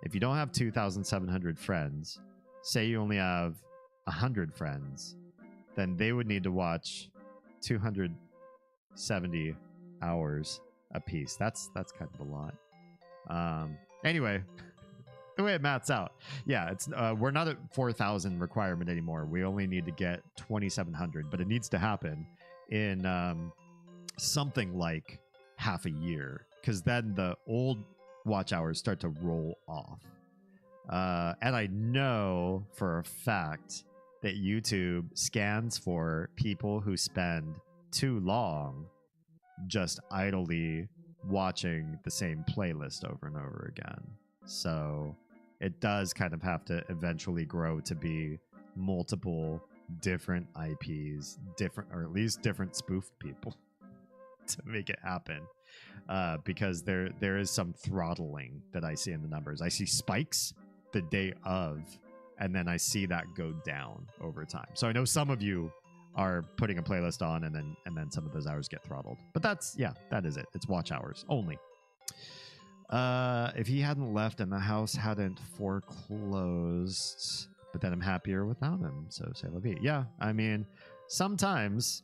If you don't have 2,700 friends, say you only have 100 friends, then they would need to watch 270 hours a piece. That's kind of a lot. Anyway, the way it maths out, yeah, it's we're not at 4,000 requirement anymore. We only need to get 2,700, but it needs to happen in something like half a year, because then the old watch hours start to roll off. And I know for a fact that YouTube scans for people who spend too long just idly watching the same playlist over and over again. So it does kind of have to eventually grow to be multiple different IPs, different, or at least different spoofed people to make it happen. Because there is some throttling that I see in the numbers. I see spikes the day of, and then I see that go down over time. So I know some of you are putting a playlist on, and then some of those hours get throttled. But that is it. It's watch hours only. If he hadn't left and the house hadn't foreclosed, but then I'm happier without him. So say la vie. Yeah, I mean, sometimes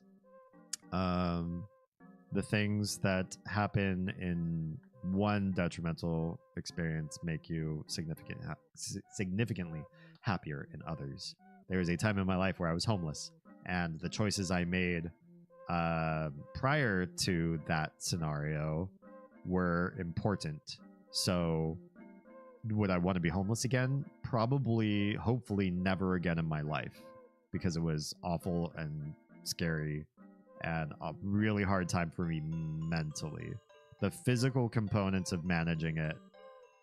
the things that happen in one detrimental experience make you significantly happier in others. There was a time in my life where I was homeless, and the choices I made prior to that scenario were important. So would I want to be homeless again? Probably, hopefully never again in my life, because it was awful and scary and a really hard time for me mentally. The physical components of managing it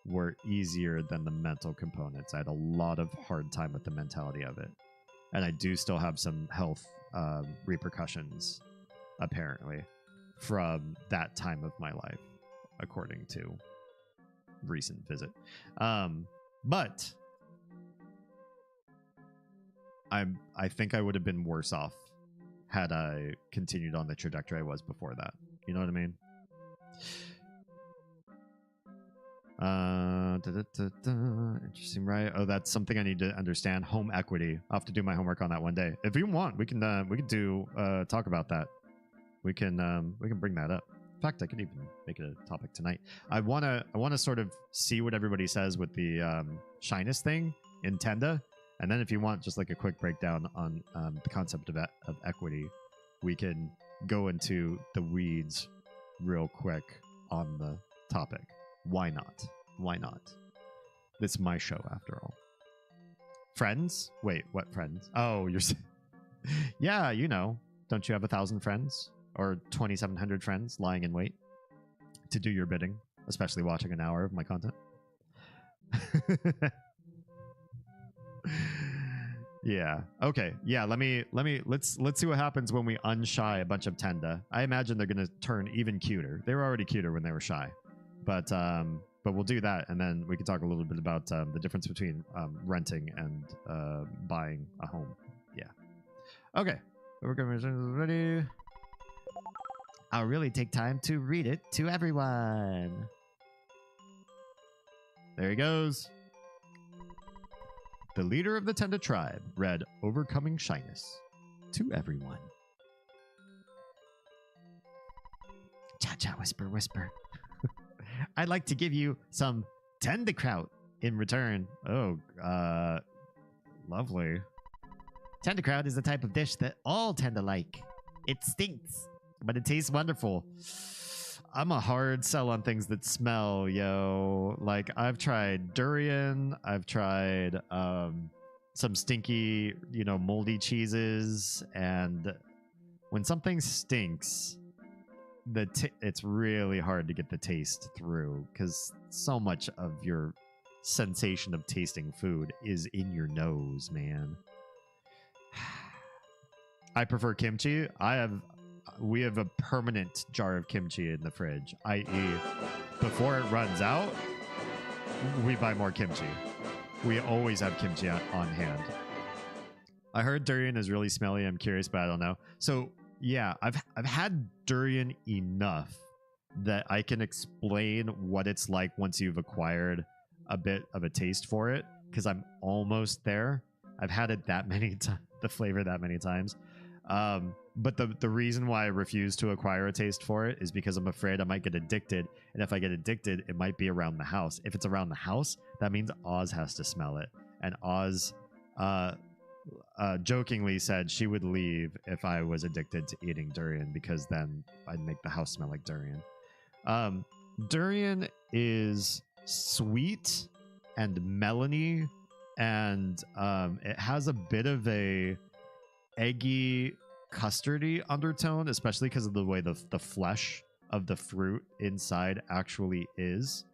were easier than the mental components. I had a lot of hard time with the mentality of it. And I do still have some health repercussions, apparently, from that time of my life, according to recent visit. But I think I would have been worse off had I continued on the trajectory I was before that. You know what I mean? Interesting, right? Oh, that's something I need to understand. Home equity. I'll have to do my homework on that one day. If you want, we can do talk about that. We can bring that up. In fact, I could even make it a topic tonight. I wanna sort of see what everybody says with the shyness thing in Tenda, and then if you want just like a quick breakdown on the concept of equity, we can go into the weeds real quick on the topic. Why not? Why not? It's my show after all. Friends? Wait, what friends? Oh, you're yeah, you know. Don't you have 1,000 friends? Or 2,700 friends lying in wait to do your bidding, especially watching an hour of my content? Yeah. Okay. Yeah. Let's see what happens when we unshy a bunch of Tenda. I imagine they're gonna turn even cuter. They were already cuter when they were shy, but we'll do that, and then we can talk a little bit about the difference between renting and buying a home. Yeah. Okay. We're gonna ready. I'll really take time to read it to everyone. There he goes. The leader of the Tenda tribe read Overcoming Shyness to everyone. Cha-cha, whisper, whisper. I'd like to give you some Tenda kraut in return. Oh, lovely. Tenda kraut is the type of dish that all Tenda like. It stinks, but it tastes wonderful. I'm a hard sell on things that smell, yo. Like, I've tried durian. I've tried some stinky, moldy cheeses. And when something stinks, it's really hard to get the taste through, because so much of your sensation of tasting food is in your nose, man. I prefer kimchi. We have a permanent jar of kimchi in the fridge, i.e., before it runs out, we buy more kimchi. We always have kimchi on hand. I heard durian is really smelly. I'm curious, but I don't know. So yeah, I've had durian enough that I can explain what it's like once you've acquired a bit of a taste for it, because I'm almost there. I've had it that many times, the flavor that many times. But the reason why I refuse to acquire a taste for it is because I'm afraid I might get addicted. And if I get addicted, it might be around the house. If it's around the house, that means Oz has to smell it. And Oz jokingly said she would leave if I was addicted to eating durian, because then I'd make the house smell like durian. Durian is sweet and melony, and it has a bit of a eggy, custardy undertone, especially because of the way the flesh of the fruit inside actually is.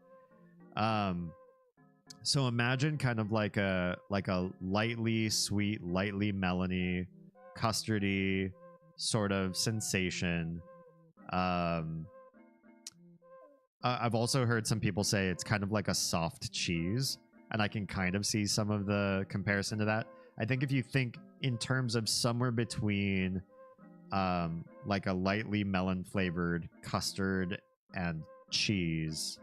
So imagine kind of like a lightly sweet, lightly melony, custardy sort of sensation. I've also heard some people say it's kind of like a soft cheese, and I can kind of see some of the comparison to that. I think if you think in terms of somewhere between like a lightly melon flavored custard and cheese,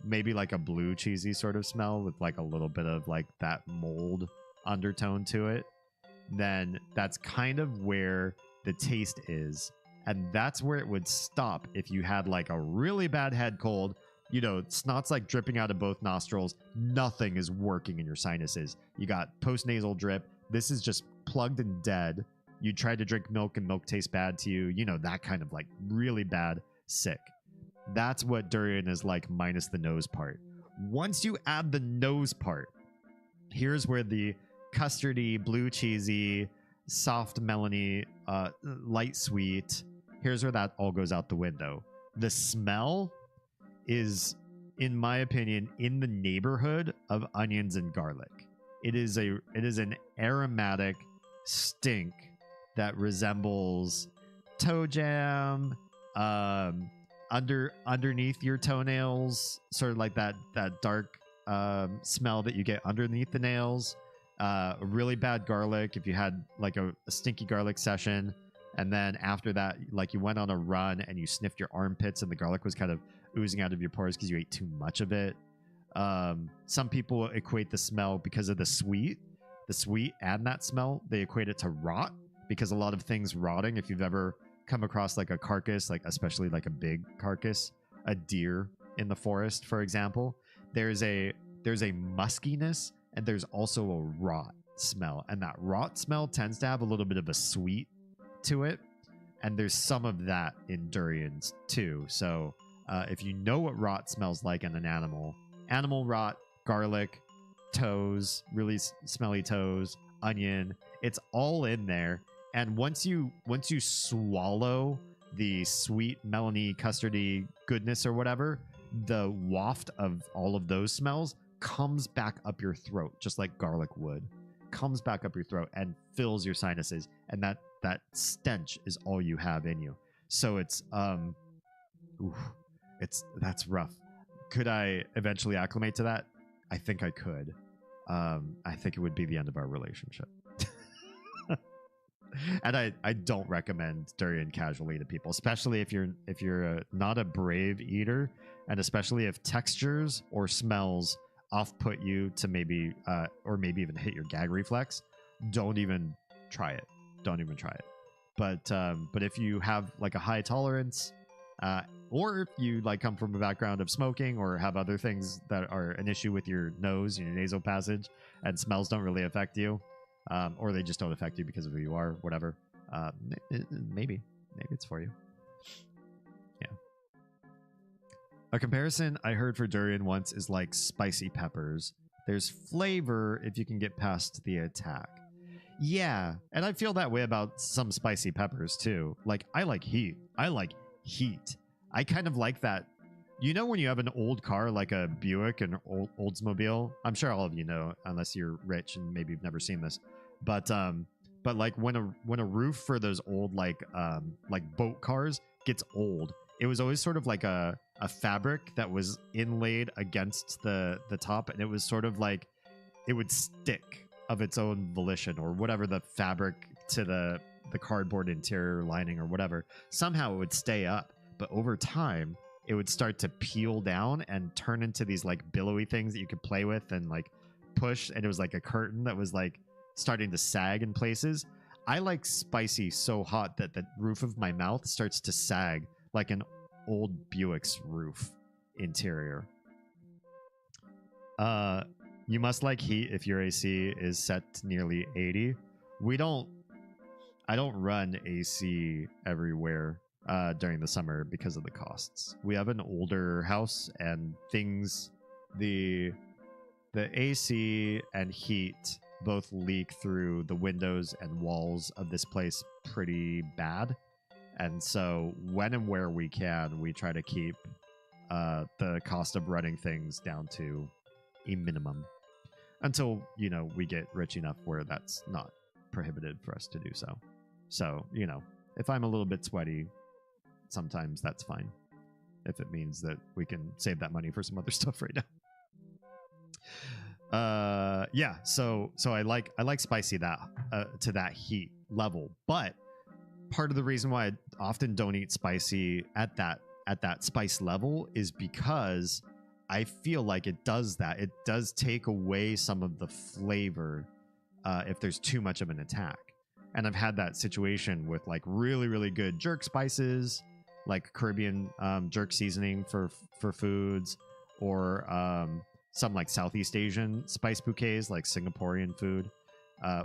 maybe like a blue cheesy sort of smell with like a little bit of like that mold undertone to it, then that's kind of where the taste is. And that's where it would stop if you had like a really bad head cold. Snot's like dripping out of both nostrils. Nothing is working in your sinuses. You got postnasal drip. This is just plugged and dead. You try to drink milk and milk tastes bad to you. You know, that kind of like really bad, sick. That's what durian is like minus the nose part. Once you add the nose part, here's where the custardy, blue cheesy, soft melony, light sweet, here's where that all goes out the window. The smell is, in my opinion, in the neighborhood of onions and garlic. It is an aromatic stink that resembles toe jam, underneath your toenails, sort of like that dark smell that you get underneath the nails. Really bad garlic if you had like a stinky garlic session, and then after that, like you went on a run and you sniffed your armpits and the garlic was kind of oozing out of your pores because you ate too much of it. Some people equate the smell because of the sweet and that smell, they equate it to rot, because a lot of things rotting, if you've ever come across like a carcass, like especially like a big carcass, a deer in the forest, for example, there's a muskiness and there's also a rot smell, and that rot smell tends to have a little bit of a sweet to it, and there's some of that in durians too. So if you know what rot smells like in an animal rot, garlic, toes, really smelly toes, onion, it's all in there. And once you swallow the sweet, melony, custardy goodness or whatever, the waft of all of those smells comes back up your throat, just like garlic would. Comes back up your throat and fills your sinuses, and that stench is all you have in you. So it's that's rough. Could I eventually acclimate to that? I think I could. I think it would be the end of our relationship. And I don't recommend durian casually to people, especially if you're not a brave eater, and especially if textures or smells off-put you to maybe or maybe even hit your gag reflex. Don't even try it. Don't even try it. But if you have like a high tolerance, or if you like come from a background of smoking or have other things that are an issue with your nose, your nasal passage, and smells don't really affect you, or they just don't affect you because of who you are, whatever, maybe it's for you. Yeah. A comparison I heard for durian once is like spicy peppers. There's flavor if you can get past the attack. Yeah, and I feel that way about some spicy peppers too. Like, I like heat. I kind of like that. You know, when you have an old car like a Buick and Oldsmobile, I'm sure all of you know, unless you're rich and maybe you've never seen this. But like when a roof for those old like boat cars gets old, it was always sort of like a fabric that was inlaid against the top, and it was sort of like it would stick of its own volition, or whatever the fabric to the cardboard interior lining or whatever. Somehow it would stay up, but over time it would start to peel down and turn into these like billowy things that you could play with and like push, and it was like a curtain that was like starting to sag in places. I like spicy so hot that the roof of my mouth starts to sag like an old Buick's roof interior. You must like heat if your AC is set to nearly 80. I don't run AC everywhere during the summer because of the costs. We have an older house, and the AC and heat both leak through the windows and walls of this place pretty bad. And so when and where we can, we try to keep the cost of running things down to a minimum until, you know, we get rich enough where that's not prohibited for us to do so. So, you know, if I'm a little bit sweaty, sometimes that's fine, if it means that we can save that money for some other stuff right now. Yeah, so I like spicy that to that heat level, but part of the reason why I often don't eat spicy at that spice level is because I feel like it does take away some of the flavor if there's too much of an attack. And I've had that situation with like really, really good jerk spices, like Caribbean jerk seasoning for foods, or some like Southeast Asian spice bouquets, like Singaporean food.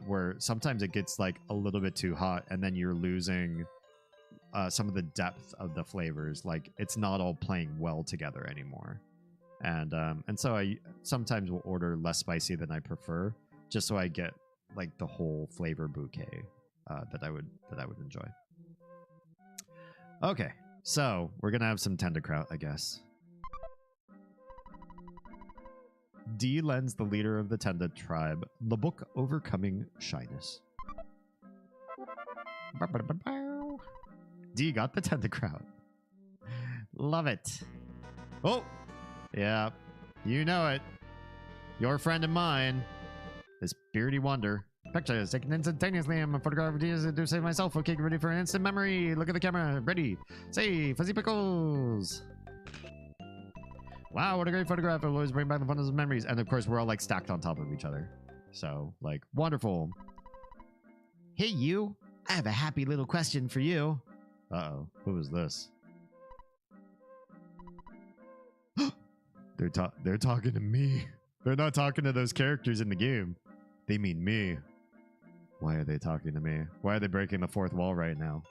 where sometimes it gets like a little bit too hot, and then you're losing some of the depth of the flavors. Like it's not all playing well together anymore. And so I sometimes will order less spicy than I prefer, just so I get like the whole flavor bouquet that I would enjoy. Okay, so we're gonna have some tenderkraut, I guess. D lends the leader of the Tenda tribe the book Overcoming Shyness. D got the tenderkraut. Love it. Oh, yeah, you know it. Your friend and mine, this beardy wonder. Picture is taken instantaneously. I'm a photographer to save myself. Okay, ready for an instant memory. Look at the camera. Ready. Say, Fuzzy Pickles. Wow, what a great photograph. It'll always bring back the fun of his memories. And of course, we're all like stacked on top of each other. So, like, wonderful. Hey, you. I have a happy little question for you. Uh-oh. Who is this? They're talking to me. They're not talking to those characters in the game. They mean me. Why are they talking to me? Why are they breaking the fourth wall right now?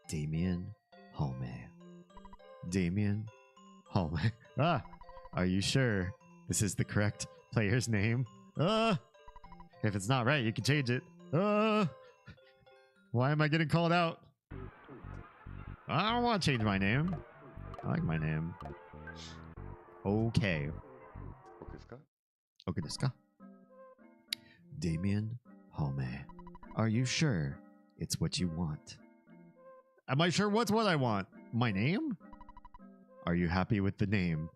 Damien Home. Damien Home. Ah, are you sure this is the correct player's name? If it's not right, you can change it. Why am I getting called out? I don't want to change my name. I like my name. Okay. Okay, desu ka? Damien Home. Are you sure it's what you want? Am I sure what's what I want? My name? Are you happy with the name?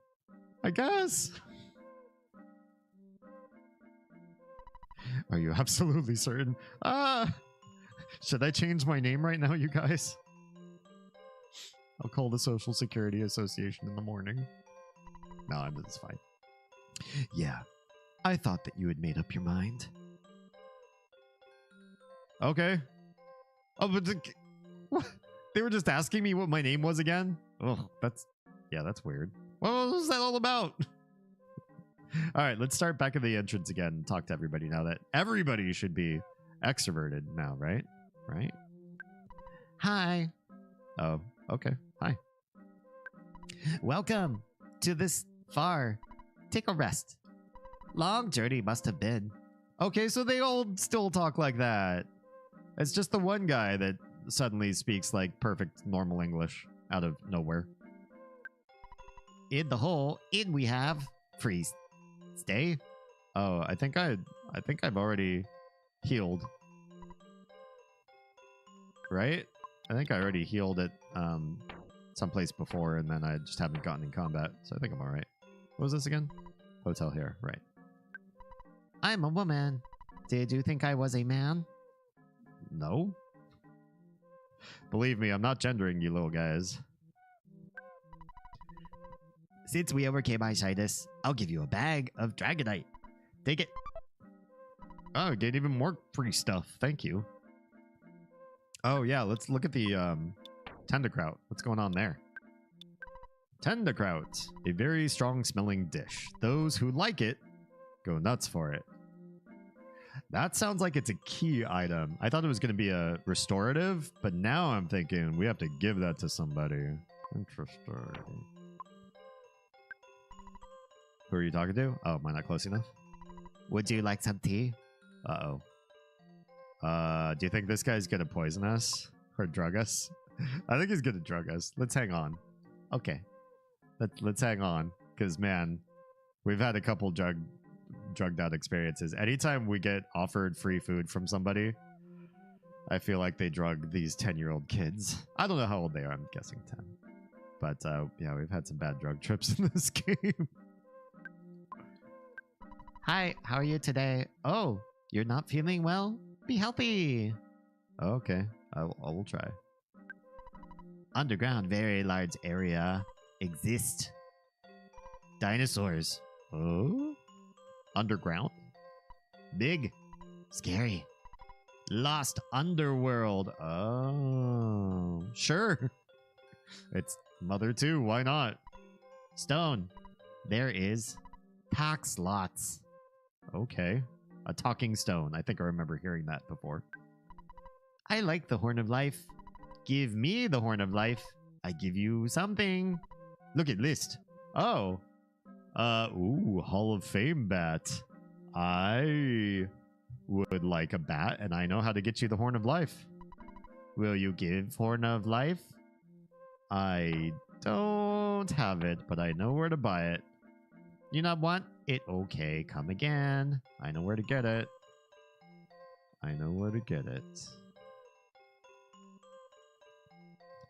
I guess. Are you absolutely certain? Should I change my name right now, you guys? I'll call the Social Security Association in the morning. No, it's fine. Yeah, I thought that you had made up your mind. Okay. Oh, but what? They were just asking me what my name was again? Oh, that's weird. What was that all about? All right, let's start back at the entrance again and talk to everybody now that everybody should be extroverted now, right? Right? Hi. Oh, okay. Hi. Welcome to this far. Take a rest. Long journey must have been. Okay, so they all still talk like that. It's just the one guy that suddenly speaks like perfect normal English out of nowhere. In the hole, in we have freeze. Stay. Oh, I think I've already healed. Right? I think I already healed it someplace before, and then I just haven't gotten in combat, so I think I'm alright. What was this again? Hotel here, right. I'm a woman. Did you think I was a man? No. Believe me, I'm not gendering you little guys. Since we overcame my shyness, I'll give you a bag of Dragonite. Take it. Oh, get even more free stuff. Thank you. Oh, yeah, let's look at the tenderkraut. What's going on there? Tenderkraut, a very strong smelling dish. Those who like it go nuts for it. That sounds like it's a key item. I thought it was going to be a restorative, but now I'm thinking we have to give that to somebody. Interesting. Who are you talking to? Oh, am I not close enough? Would you like some tea? Uh-oh. Do you think this guy's going to poison us? Or drug us? I think he's going to drug us. Let's hang on. Okay. Let's hang on. Because, man, we've had a couple drugged out experiences. Anytime we get offered free food from somebody, I feel like they drug these 10-year-old kids. I don't know how old they are. I'm guessing 10. But, yeah, we've had some bad drug trips in this game. Hi, how are you today? Oh, you're not feeling well? Be healthy. Okay, I will try. Underground, very large area exist. Dinosaurs. Oh? Underground? Big. Scary. Lost underworld. Oh, sure. It's Mother 2, why not? Stone. There is tax lots. Okay. A talking stone. I think I remember hearing that before. I like the Horn of Life. Give me the Horn of Life. I give you something. Look at list. Oh. Ooh, Hall of Fame bat. I would like a bat, and I know how to get you the Horn of Life. Will you give Horn of Life? I don't have it, but I know where to buy it. You not want it? Okay, come again. I know where to get it. I know where to get it.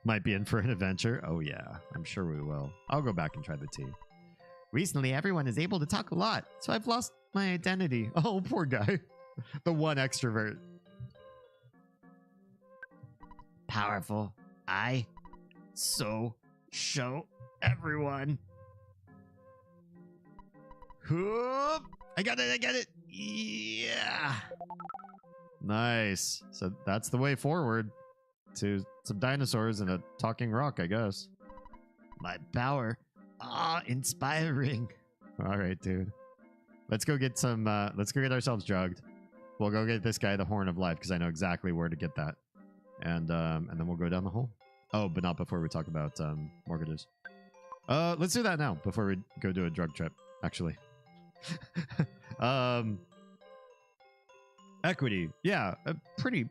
Might be in for an adventure. Oh yeah, I'm sure we will. I'll go back and try the tea. Recently, everyone is able to talk a lot, so I've lost my identity. Oh, poor guy. The one extrovert. Powerful. I so show everyone. Whoop. I got it. I got it. Yeah. Nice. So that's the way forward to some dinosaurs and a talking rock, I guess. My power. Ah, inspiring. All right, dude. Let's go get some, let's go get ourselves drugged. We'll go get this guy the Horn of Life because I know exactly where to get that. And then we'll go down the hole. Oh, but not before we talk about mortgages. Let's do that now before we go do a drug trip, actually. Equity. Yeah, a pretty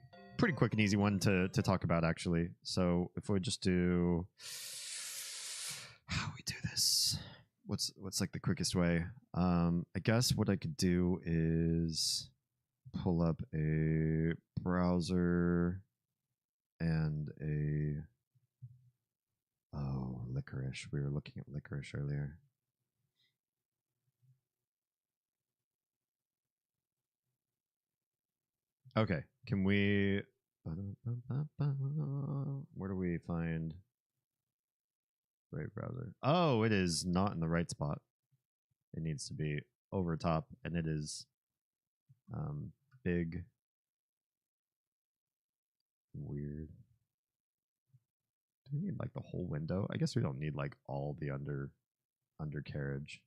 quick and easy one to talk about, actually. So if we just do... How we do this? What's like the quickest way? I guess what I could do is pull up a browser and a licorice. We were looking at licorice earlier. Okay, can we? Where do we find? Right browser. Oh, it is not in the right spot. It needs to be over top, and it is big. Weird. Do we need like the whole window? I guess we don't need like all the undercarriage.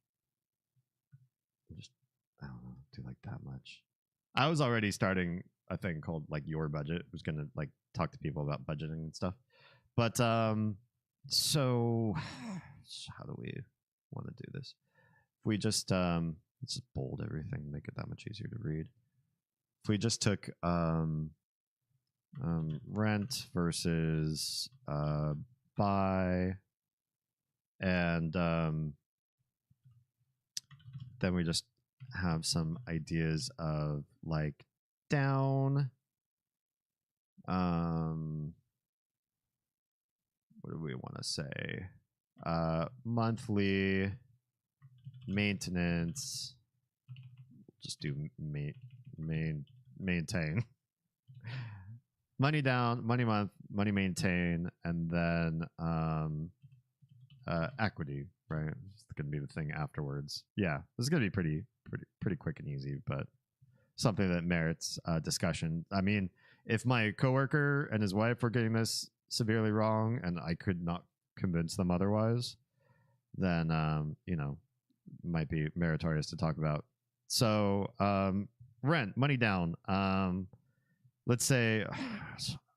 We'll just, I don't know, do like that much. I was already starting a thing called like Your Budget. I was gonna like talk to people about budgeting and stuff. But so how do we want to do this? If we just let's just bold everything, make it that much easier to read. If we just took rent versus buy, and then we just have some ideas of like down. What do we want to say? Monthly maintenance. Just do maintain. Money down, money month, money maintain, and then equity, right? It's going to be the thing afterwards. Yeah, this is going to be pretty quick and easy, but something that merits discussion. I mean, if my coworker and his wife were getting this severely wrong and I could not convince them otherwise, then you know, might be meritorious to talk about. So rent, money down. Let's say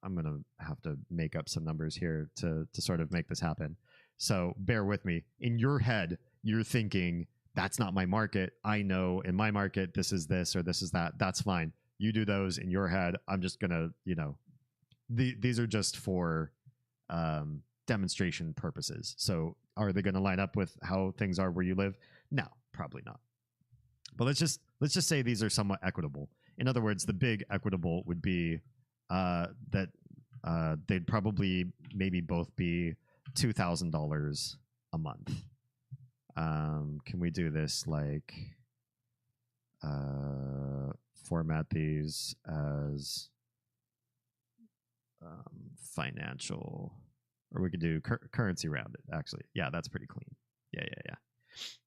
I'm gonna have to make up some numbers here to sort of make this happen. So bear with me. In your head, you're thinking that's not my market. I know in my market this is this or this is that. That's fine. You do those in your head. I'm just gonna, you know, these are just for demonstration purposes. So are they going to line up with how things are where you live? No, probably not. But let's just say these are somewhat equitable. In other words, the big equitable would be that they'd probably maybe both be $2,000 a month. Can we do this like format these as financial, or we could do currency rounded, actually. Yeah, that's pretty clean. Yeah.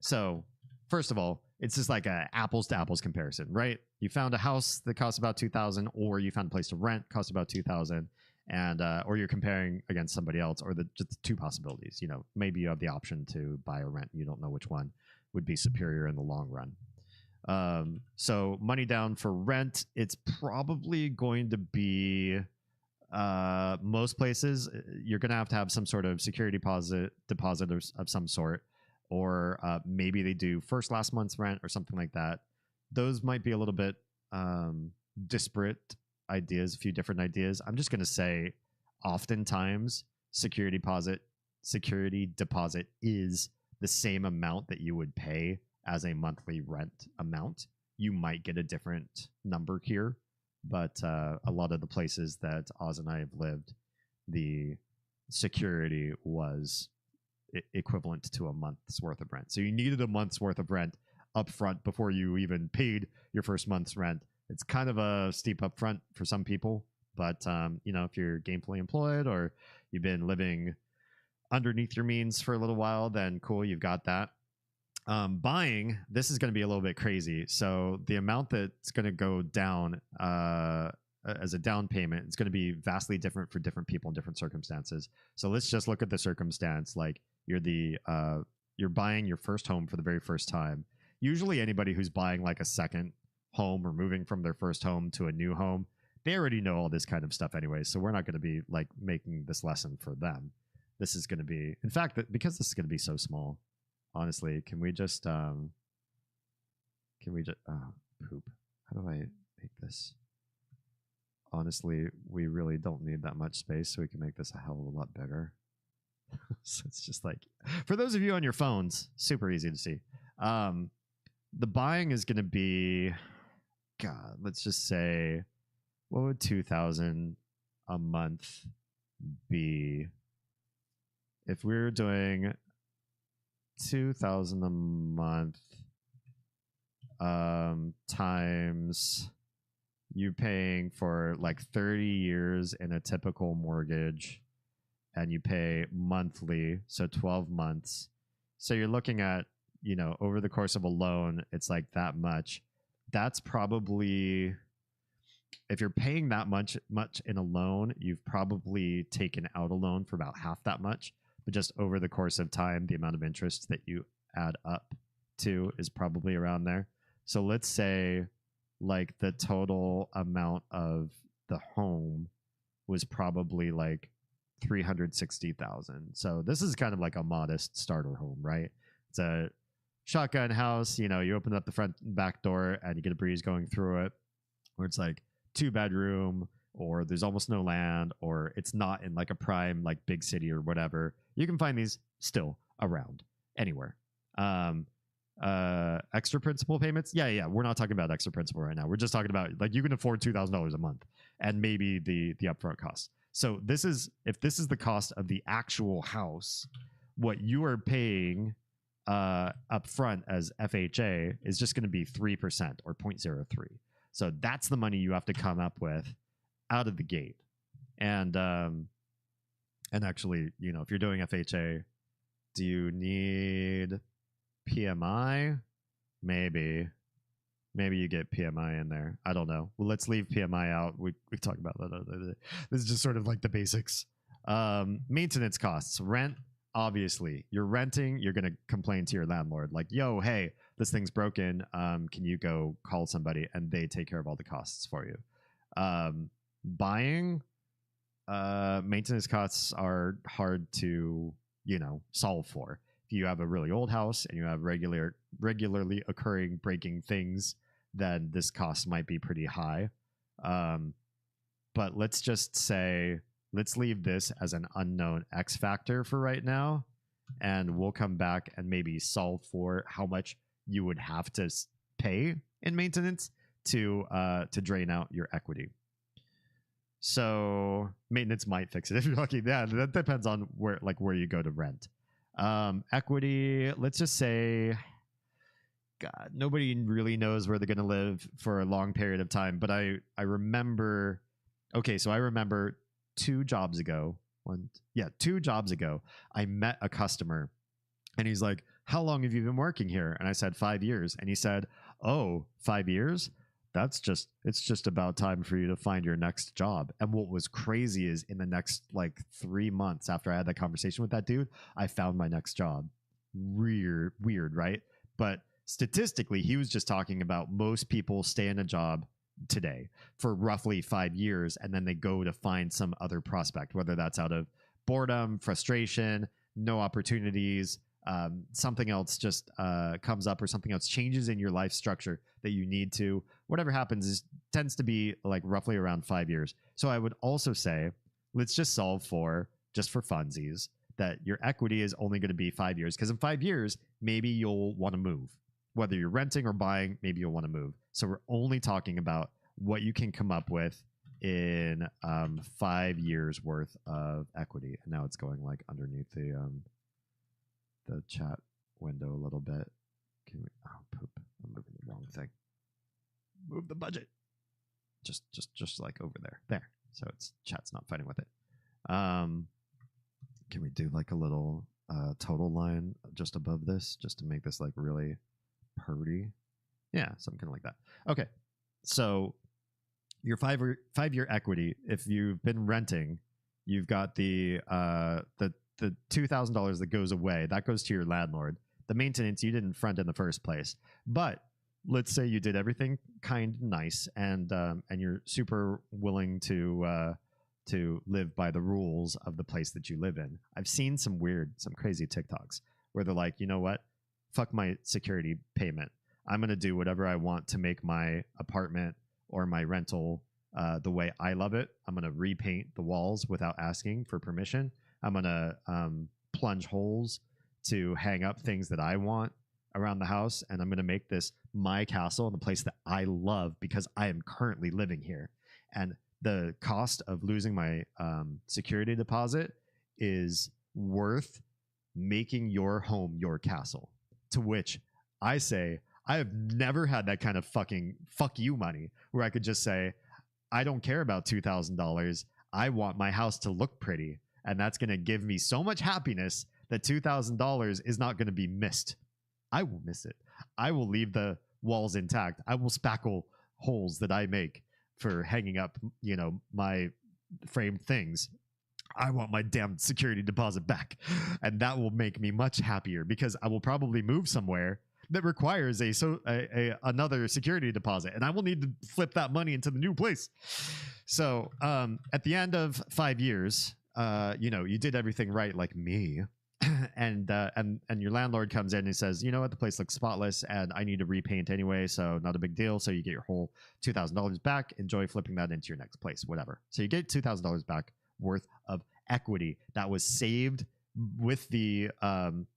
So first of all, it's just like a apples to apples comparison, right? You found a house that costs about $2,000, or you found a place to rent costs about $2,000, and or you're comparing against somebody else, or just the two possibilities. You know, maybe you have the option to buy or rent. You don't know which one would be superior in the long run. So money down for rent, it's probably going to be most places you're going to have some sort of security deposit of some sort, or maybe they do first last month's rent or something like that. Those might be a little bit disparate ideas, a few different ideas. I'm just going to say oftentimes security deposit is the same amount that you would pay as a monthly rent amount. You might get a different number here, but a lot of the places that Oz and I have lived, the security was equivalent to a month's worth of rent. So you needed a month's worth of rent up front before you even paid your first month's rent. It's kind of a steep upfront for some people, but if you're gainfully employed or you've been living underneath your means for a little while, then cool, you've got that. Buying, this is going to be a little bit crazy. So the amount that's going to go down as a down payment, it's going to be vastly different for different people in different circumstances. So let's just look at the circumstance. Like you're buying your first home for the very first time. Usually anybody who's buying like a second home or moving from their first home to a new home, they already know all this kind of stuff anyway. So we're not going to be like making this lesson for them. This is going to be, in fact, because this is going to be so small, honestly, can we just poop? How do I make this? Honestly, we really don't need that much space, so we can make this a hell of a lot bigger. So it's just like, for those of you on your phones, super easy to see. The buying is going to be, God, let's just say, what would 2,000 a month be if we were doing 2,000 a month times you paying for like 30 years in a typical mortgage, and you pay monthly, so 12 months. So you're looking at, over the course of a loan, it's like that much. That's probably, if you're paying that much in a loan, you've probably taken out a loan for about half that much. But just over the course of time, the amount of interest that you add up to is probably around there. So let's say like the total amount of the home was probably like 360,000. So this is kind of like a modest starter home, right? It's a shotgun house. You open up the front and back door and you get a breeze going through it, where it's like 2-bedroom, or there's almost no land, or it's not in like a prime like big city or whatever. You can find these still around anywhere. Extra principal payments, yeah, we're not talking about extra principal right now. We're just talking about like you can afford $2,000 a month and maybe the upfront costs. So if this is the cost of the actual house, what you are paying up front as FHA is just going to be 3% or 0.03. So that's the money you have to come up with out of the gate. And actually, if you're doing FHA, do you need PMI? Maybe you get PMI in there. I don't know. Well, let's leave PMI out. We talked about that other day. This is just sort of like the basics. Maintenance costs, rent. Obviously, you're renting. You're going to complain to your landlord like, yo, hey, this thing's broken. Can you go call somebody? And they take care of all the costs for you. Buying, maintenance costs are hard to, solve for. If you have a really old house and you have regularly occurring breaking things, then this cost might be pretty high. But let's just say, let's leave this as an unknown X factor for right now, and we'll come back and maybe solve for how much you would have to pay in maintenance to drain out your equity. So maintenance might fix it if you're lucky. Yeah, that depends on where you go to rent. Equity, let's just say, God, nobody really knows where they're going to live for a long period of time. But I remember, so I remember 2 jobs ago, I met a customer and he's like, how long have you been working here? And I said, 5 years. And he said, oh, 5 years? It's just about time for you to find your next job. And what was crazy is in the next like 3 months after I had that conversation with that dude, I found my next job. Weird, right? But statistically, he was just talking about most people stay in a job today for roughly 5 years, and then they go to find some other prospect, whether that's out of boredom, frustration, no opportunities, something else just comes up, or something else changes in your life structure that you need to. Whatever happens tends to be like roughly around 5 years. So I would also say, let's just solve for, just for funsies, that your equity is only going to be 5 years, because in 5 years, maybe you'll want to move. Whether you're renting or buying, maybe you'll want to move. So we're only talking about what you can come up with in 5 years worth of equity. And now it's going like underneath the chat window a little bit. Can we? Oh, poop! I'm moving the wrong thing. Move the budget. Just like over there. There. So it's chat's not fighting with it. Can we do like a little total line just above this, just to make this like really purdy? Yeah, something like that. Okay, so your 5 year equity, if you've been renting, you've got the $2,000 that goes away. That goes to your landlord. The maintenance you didn't front in the first place. But let's say you did everything kind of nice, and you're super willing to live by the rules of the place that you live in. I've seen some crazy TikToks where they're like, you know what? Fuck my security payment. I'm going to do whatever I want to make my apartment or my rental the way I love it. I'm going to repaint the walls without asking for permission. I'm going to plunge holes to hang up things that I want around the house. And I'm going to make this my castle in the place that I love because I am currently living here. And the cost of losing my security deposit is worth making your home your castle. To which I say, I have never had that kind of fucking fuck you money where I could just say, I don't care about $2,000. I want my house to look pretty. And that's going to give me so much happiness that $2,000 is not going to be missed. I will miss it. I will leave the walls intact. I will spackle holes that I make for hanging up, my framed things. I want my damn security deposit back. And that will make me much happier because I will probably move somewhere that requires another security deposit, and I will need to flip that money into the new place. So at the end of 5 years, you did everything right, like me, and your landlord comes in and says, you know what, the place looks spotless, and I need to repaint anyway, so not a big deal. So you get your whole $2,000 back. Enjoy flipping that into your next place, whatever. So you get $2,000 back worth of equity that was saved with the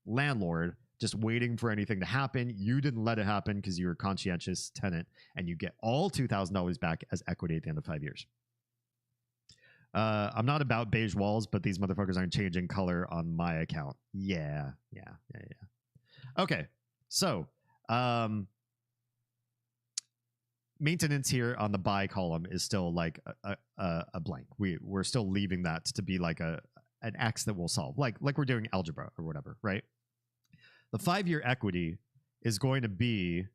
landlord, just waiting for anything to happen. You didn't let it happen because you were a conscientious tenant, and you get all $2,000 back as equity at the end of 5 years. I'm not about beige walls, but these motherfuckers aren't changing color on my account. Yeah. Okay, so maintenance here on the buy column is still like a blank. We're still leaving that to be like an X that we'll solve, like we're doing algebra or whatever, right? The 5 year equity is going to be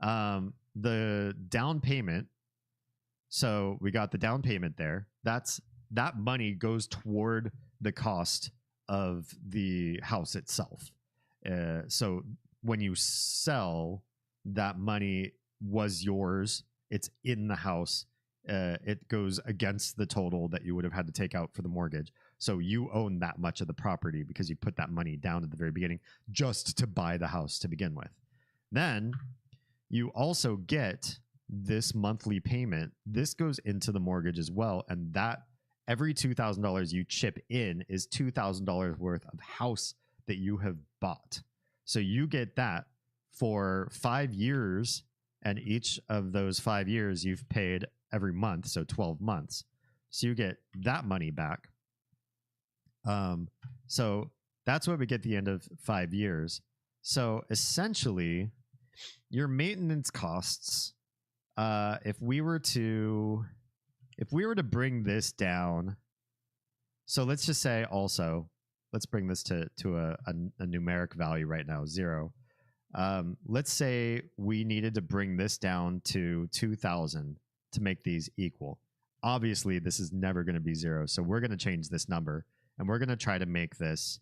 the down payment. So we got the down payment there. That money goes toward the cost of the house itself. So when you sell, that money was yours. It's in the house. It goes against the total that you would have had to take out for the mortgage. So you own that much of the property because you put that money down at the very beginning just to buy the house to begin with. Then you also get this monthly payment. This goes into the mortgage as well. And that every $2,000 you chip in is $2,000 worth of house that you have bought. So you get that for 5 years. And each of those 5 years you've paid every month. So 12 months. So you get that money back. So that's what we get at the end of 5 years. So essentially your maintenance costs, if we were to bring this down, so let's just say also, let's bring this to a numeric value right now, 0. Let's say we needed to bring this down to 2,000 to make these equal. Obviously, this is never going to be 0. So we're going to change this number, and we're going to try to make this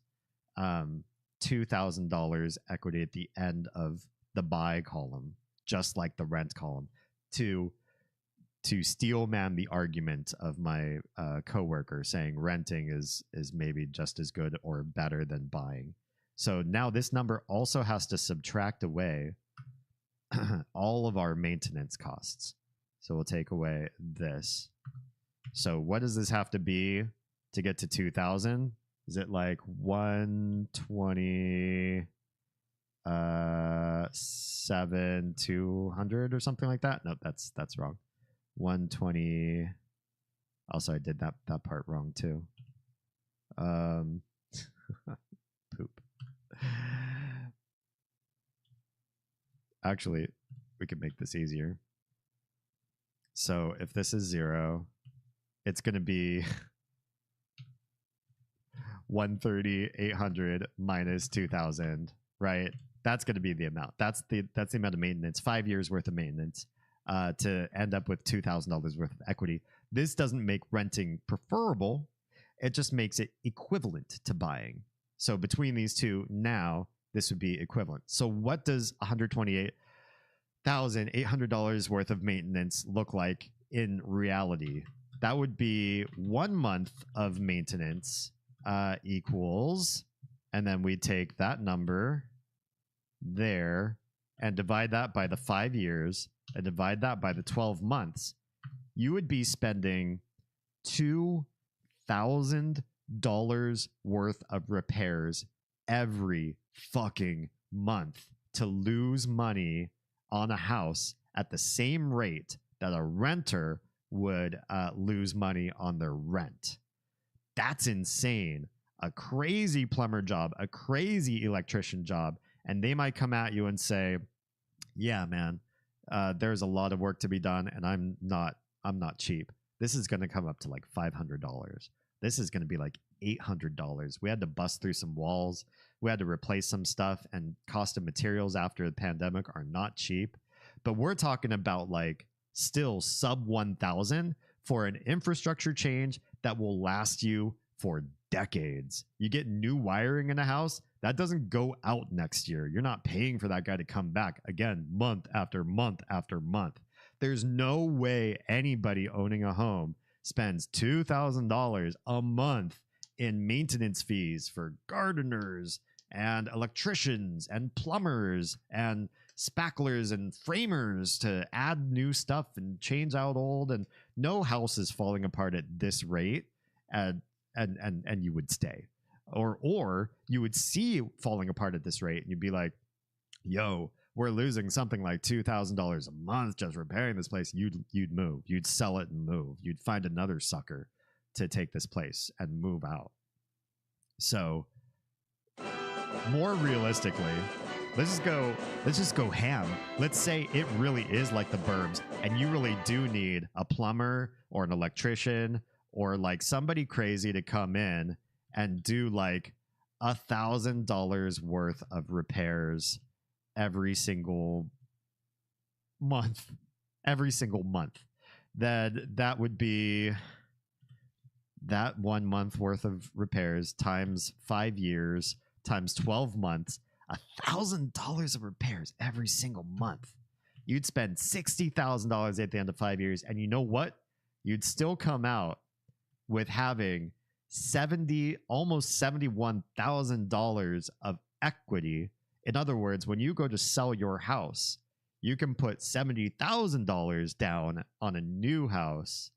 $2,000 equity at the end of the buy column, just like the rent column, to steel man the argument of my coworker saying renting is maybe just as good or better than buying. So now this number also has to subtract away all of our maintenance costs. So we'll take away this. So what does this have to be to get to 2,000? Is it like 120 7 200 or something like that? No, that's wrong. 120. Also, I did that part wrong too. Poop. Actually, we can make this easier. So if this is 0, it's going to be 130 800 minus 2,000, right? That's going to be the amount. That's the amount of maintenance, 5 years worth of maintenance, to end up with $2,000 worth of equity. This doesn't make renting preferable. It just makes it equivalent to buying. So between these two, now this would be equivalent. So what does $128,800 worth of maintenance look like in reality? That would be 1 month of maintenance equals, and then we take that number there and divide that by the 5 years and divide that by the 12 months. You would be spending $2,000 worth of repairs every fucking month to lose money on a house at the same rate that a renter would lose money on their rent. That's insane. A crazy plumber job, a crazy electrician job, and they might come at you and say, yeah, man, there's a lot of work to be done, and I'm not cheap. This is going to come up to like $500. This is going to be like $800. We had to bust through some walls. We had to replace some stuff, and cost of materials after the pandemic are not cheap. But we're talking about like still sub 1,000 for an infrastructure change that will last you for decades. You get new wiring in a house, that doesn't go out next year. You're not paying for that guy to come back again month after month after month. There's no way anybody owning a home spends $2,000 a month in maintenance fees for gardeners and electricians and plumbers and spacklers and framers to add new stuff and change out old. And no house is falling apart at this rate, and you would stay, or you would see it falling apart at this rate and you'd be like, yo, we're losing something like $2,000 a month just repairing this place. You'd move. You'd sell it and move. You'd find another sucker to take this place and move out. So more realistically, let's just go ham. Let's say it really is like the burbs and you really do need a plumber or an electrician or like somebody crazy to come in and do like $1,000 worth of repairs every single month. That would be that 1 month worth of repairs times 5 years times 12 months, $1,000 of repairs every single month. You'd spend $60,000 at the end of 5 years, and you know what? You'd still come out with having almost $71,000 of equity. In other words, when you go to sell your house, you can put $70,000 down on a new house.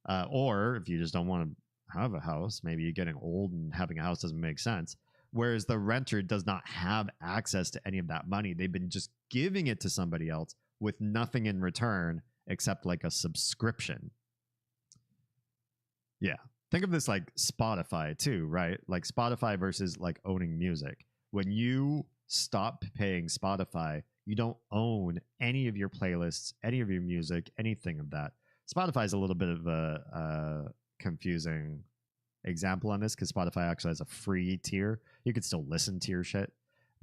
Or if you just don't want to have a house, maybe you're getting old and having a house doesn't make sense. Whereas the renter does not have access to any of that money. They've been just giving it to somebody else with nothing in return except like a subscription. Yeah. Think of this like Spotify too, right? Like Spotify versus like owning music. When you stop paying Spotify, you don't own any of your playlists, any of your music, anything of that. Spotify is a little bit of a confusing example on this because Spotify actually has a free tier. You can still listen to your shit,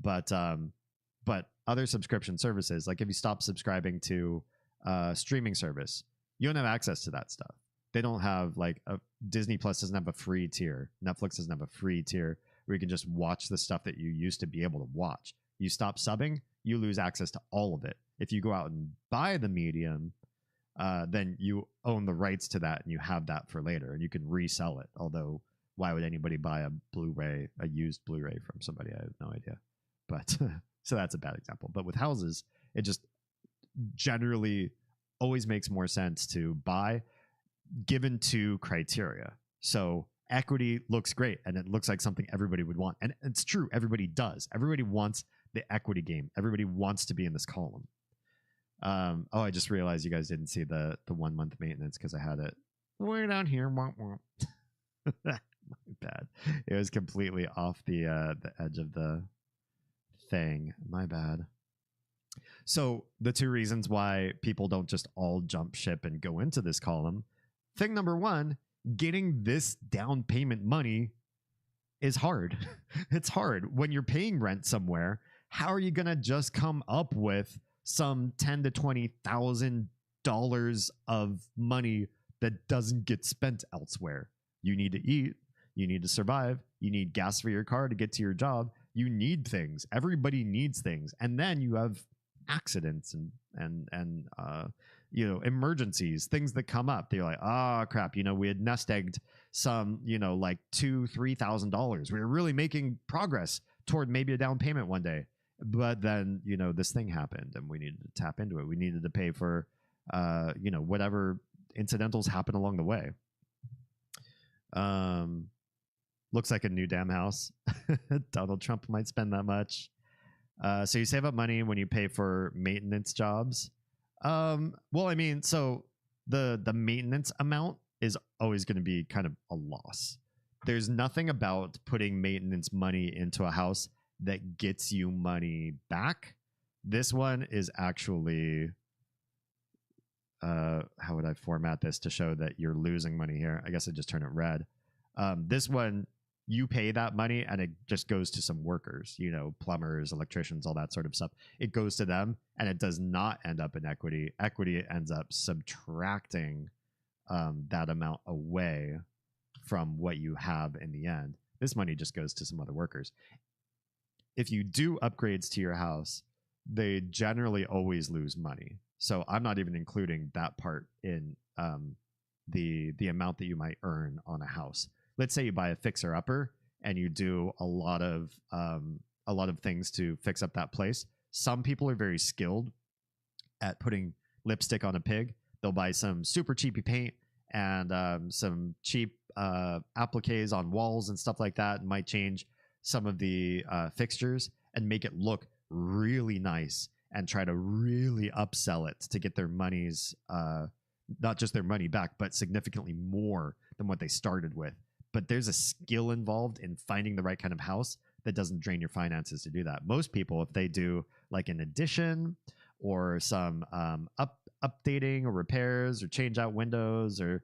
but other subscription services, like if you stop subscribing to a streaming service, you don't have access to that stuff. They don't have like Disney Plus doesn't have a free tier. Netflix doesn't have a free tier where you can just watch the stuff that you used to be able to watch. You stop subbing, you lose access to all of it. If you go out and buy the medium, then you own the rights to that and you have that for later and you can resell it. Although, why would anybody buy a used Blu-ray from somebody? I have no idea. But so that's a bad example. But with houses, it just generally always makes more sense to buy given two criteria. So equity looks great and it looks like something everybody would want. And it's true. Everybody does. Everybody wants the equity game. Everybody wants to be in this column. Oh, I just realized you guys didn't see the 1 month maintenance because I had it way down here. My bad. It was completely off the edge of the thing. My bad. So the two reasons why people don't just all jump ship and go into this column. Thing number one, getting this down payment money is hard. It's hard when you're paying rent somewhere. How are you going to just come up with some $10,000 to $20,000 of money that doesn't get spent elsewhere? You need to eat. You need to survive. You need gas for your car to get to your job. You need things. Everybody needs things. And then you have accidents and emergencies, things that come up. They're like, oh crap, we had nest egged some, like $2,000-$3,000. We were really making progress toward maybe a down payment one day. But then, this thing happened and we needed to tap into it. We needed to pay for, whatever incidentals happen along the way. Looks like a new damn house. Donald Trump might spend that much. So you save up money when you pay for maintenance jobs. Well, I mean, so the maintenance amount is always going to be kind of a loss. There's nothing about putting maintenance money into a house that gets you money back. This one is actually, how would I format this to show that you're losing money here? I guess I just turn it red. This one, you pay that money and it just goes to some workers, plumbers, electricians, all that sort of stuff. It goes to them and it does not end up in equity. Equity ends up subtracting that amount away from what you have in the end. This money just goes to some other workers. If you do upgrades to your house, they generally always lose money. So I'm not even including that part in the amount that you might earn on a house. Let's say you buy a fixer upper and you do a lot of things to fix up that place. Some people are very skilled at putting lipstick on a pig. They'll buy some super cheapy paint and some cheap appliques on walls and stuff like that, and might change some of the fixtures and make it look really nice and try to really upsell it to get their money's not just their money back, but significantly more than what they started with. But there's a skill involved in finding the right kind of house that doesn't drain your finances to do that. Most people, if they do like an addition or some updating or repairs or change out windows or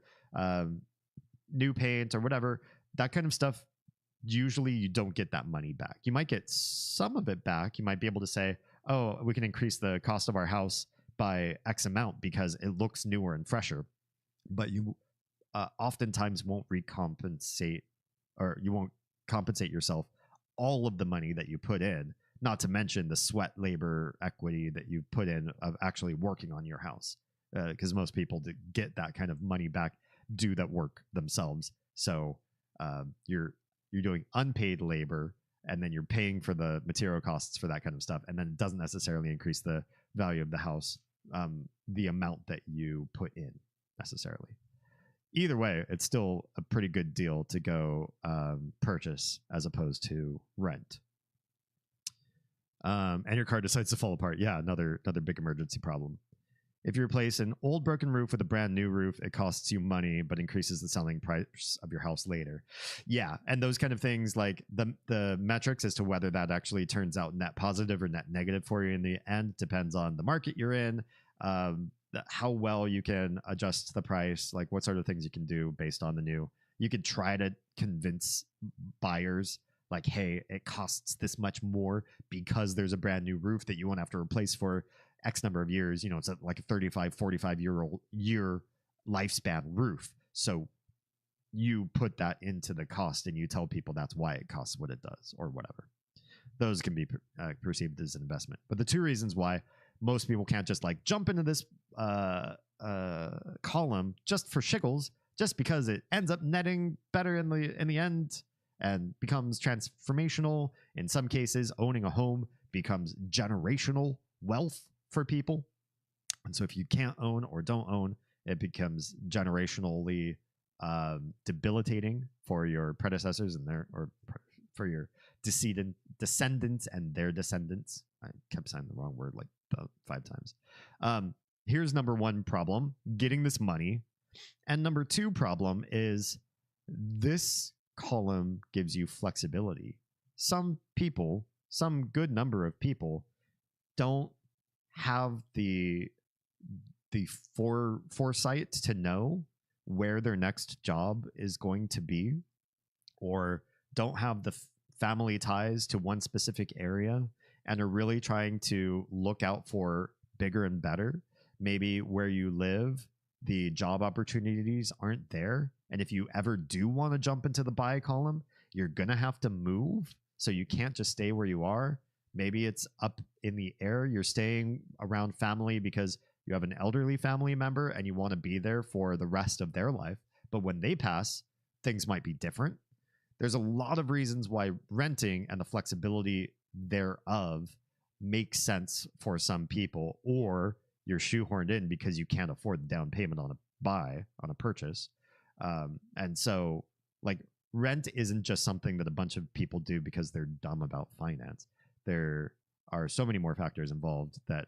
new paint or whatever, that kind of stuff, usually you don't get that money back. You might get some of it back. You might be able to say, oh, we can increase the cost of our house by X amount because it looks newer and fresher. But you oftentimes won't recompensate, or you won't compensate yourself all of the money that you put in, not to mention the sweat labor equity that you put in of actually working on your house. Because most people to get that kind of money back do that work themselves. So you're doing unpaid labor and then you're paying for the material costs for that kind of stuff. And then it doesn't necessarily increase the value of the house, the amount that you put in necessarily. Either way, it's still a pretty good deal to go purchase as opposed to rent. And your car decides to fall apart. Yeah, another big emergency problem. If you replace an old broken roof with a brand new roof, it costs you money, but increases the selling price of your house later. Yeah, and those kind of things, like the metrics as to whether that actually turns out net positive or net negative for you in the end depends on the market you're in, how well you can adjust the price, like what sort of things you can do based on the new. You could try to convince buyers like, hey, it costs this much more because there's a brand new roof that you won't have to replace for X number of years. It's like a 35, 45-year lifespan roof. So you put that into the cost and you tell people that's why it costs what it does or whatever. those can be perceived as an investment. But the 2 reasons why most people can't just like jump into this column just for shiggles, just because it ends up netting better in the end and becomes transformational. In some cases, owning a home becomes generational wealth for people. And so if you can't own or don't own, it becomes generationally debilitating for your predecessors and for your descendants and their descendants. I kept saying the wrong word like 5 times. Here's number 1 problem: getting this money. And number 2 problem is this column gives you flexibility. Some people, some good number of people, don't have the foresight to know where their next job is going to be, or don't have the family ties to one specific area, and are really trying to look out for bigger and better. Maybe where you live, the job opportunities aren't there. And if you ever do want to jump into the buy column, you're going to have to move. So you can't just stay where you are. Maybe it's up in the air. You're staying around family because you have an elderly family member and you want to be there for the rest of their life. But when they pass, things might be different. There's a lot of reasons why renting and the flexibility thereof makes sense for some people, or you're shoehorned in because you can't afford the down payment on a purchase. And so like rent isn't just something that a bunch of people do because they're dumb about finance. There are so many more factors involved that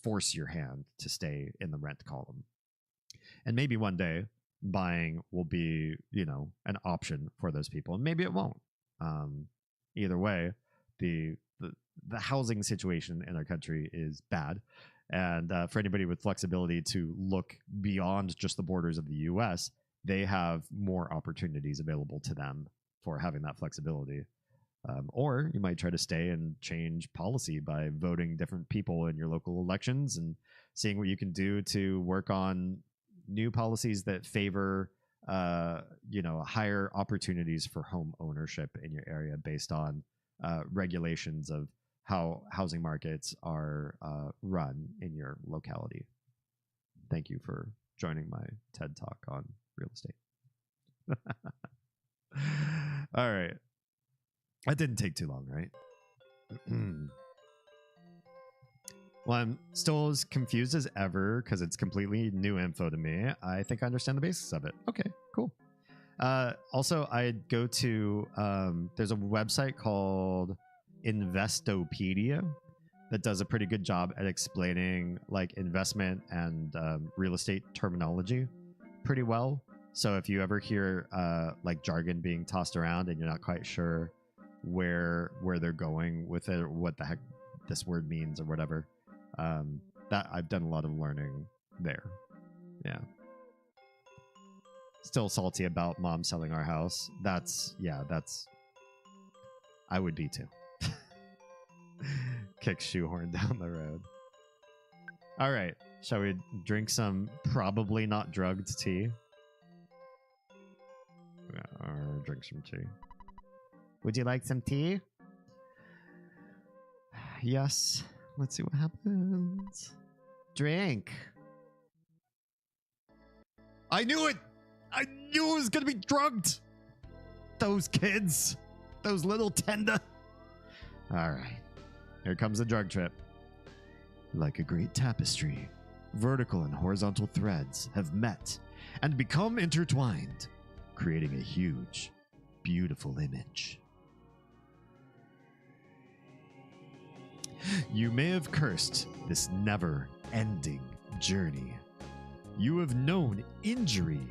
force your hand to stay in the rent column. And maybe one day buying will be, an option for those people. And maybe it won't. Either way, the housing situation in our country is bad. And for anybody with flexibility to look beyond just the borders of the US, they have more opportunities available to them for having that flexibility. Or you might try to stay and change policy by voting different people in your local elections and seeing what you can do to work on new policies that favor, higher opportunities for home ownership in your area based on regulations of how housing markets are run in your locality. Thank you for joining my TED Talk on real estate. All right. That didn't take too long, right? Well, I'm still as confused as ever because it's completely new info to me. I think I understand the basics of it. Okay, cool. Also, I'd go to, there's a website called Investopedia that does a pretty good job at explaining like investment and real estate terminology pretty well. So if you ever hear like jargon being tossed around and you're not quite sure where they're going with it or what the heck this word means or whatever, that I've done a lot of learning there. Yeah. Still salty about mom selling our house. That's I would be too. Kick shoehorn down the road. All right, shall we drink some probably not drugged tea? Or drink some tea. Would you like some tea? Yes. Let's see what happens. Drink. I knew it! I knew it was gonna be drugged! Those kids. Those little tender. Alright. Here comes the drug trip. Like a great tapestry, vertical and horizontal threads have met and become intertwined, creating a huge, beautiful image. You may have cursed this never-ending journey. You have known injury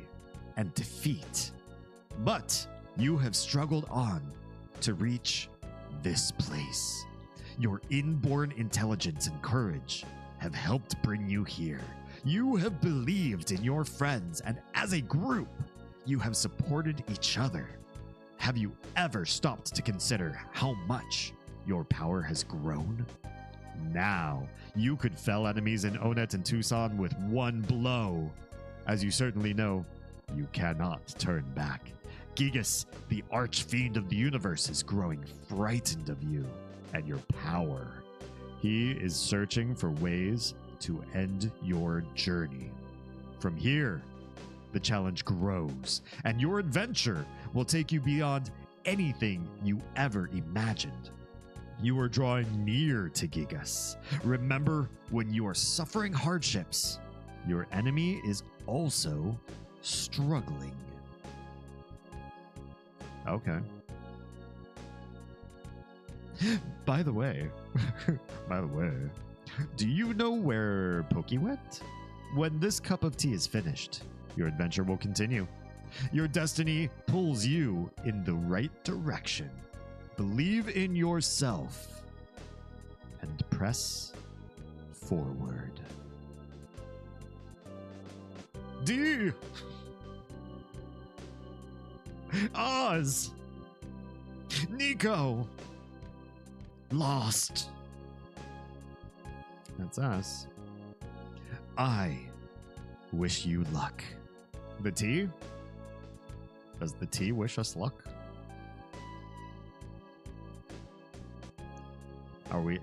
and defeat, but you have struggled on to reach this place. Your inborn intelligence and courage have helped bring you here. You have believed in your friends, and as a group, you have supported each other. Have you ever stopped to consider how much your power has grown? Now, you could fell enemies in Onet and Tucson with one blow. As you certainly know, you cannot turn back. Gigas, the archfiend of the universe, is growing frightened of you. and your power. He is searching for ways to end your journey. From here, the challenge grows, and your adventure will take you beyond anything you ever imagined. You are drawing near to Gigas. Remember, when you are suffering hardships, your enemy is also struggling. Okay. By the way, do you know where Pokey went? When this cup of tea is finished, your adventure will continue. Your destiny pulls you in the right direction. Believe in yourself and press forward. D. Oz. Nico. Lost. That's us. I wish you luck. The tea? Does the tea wish us luck?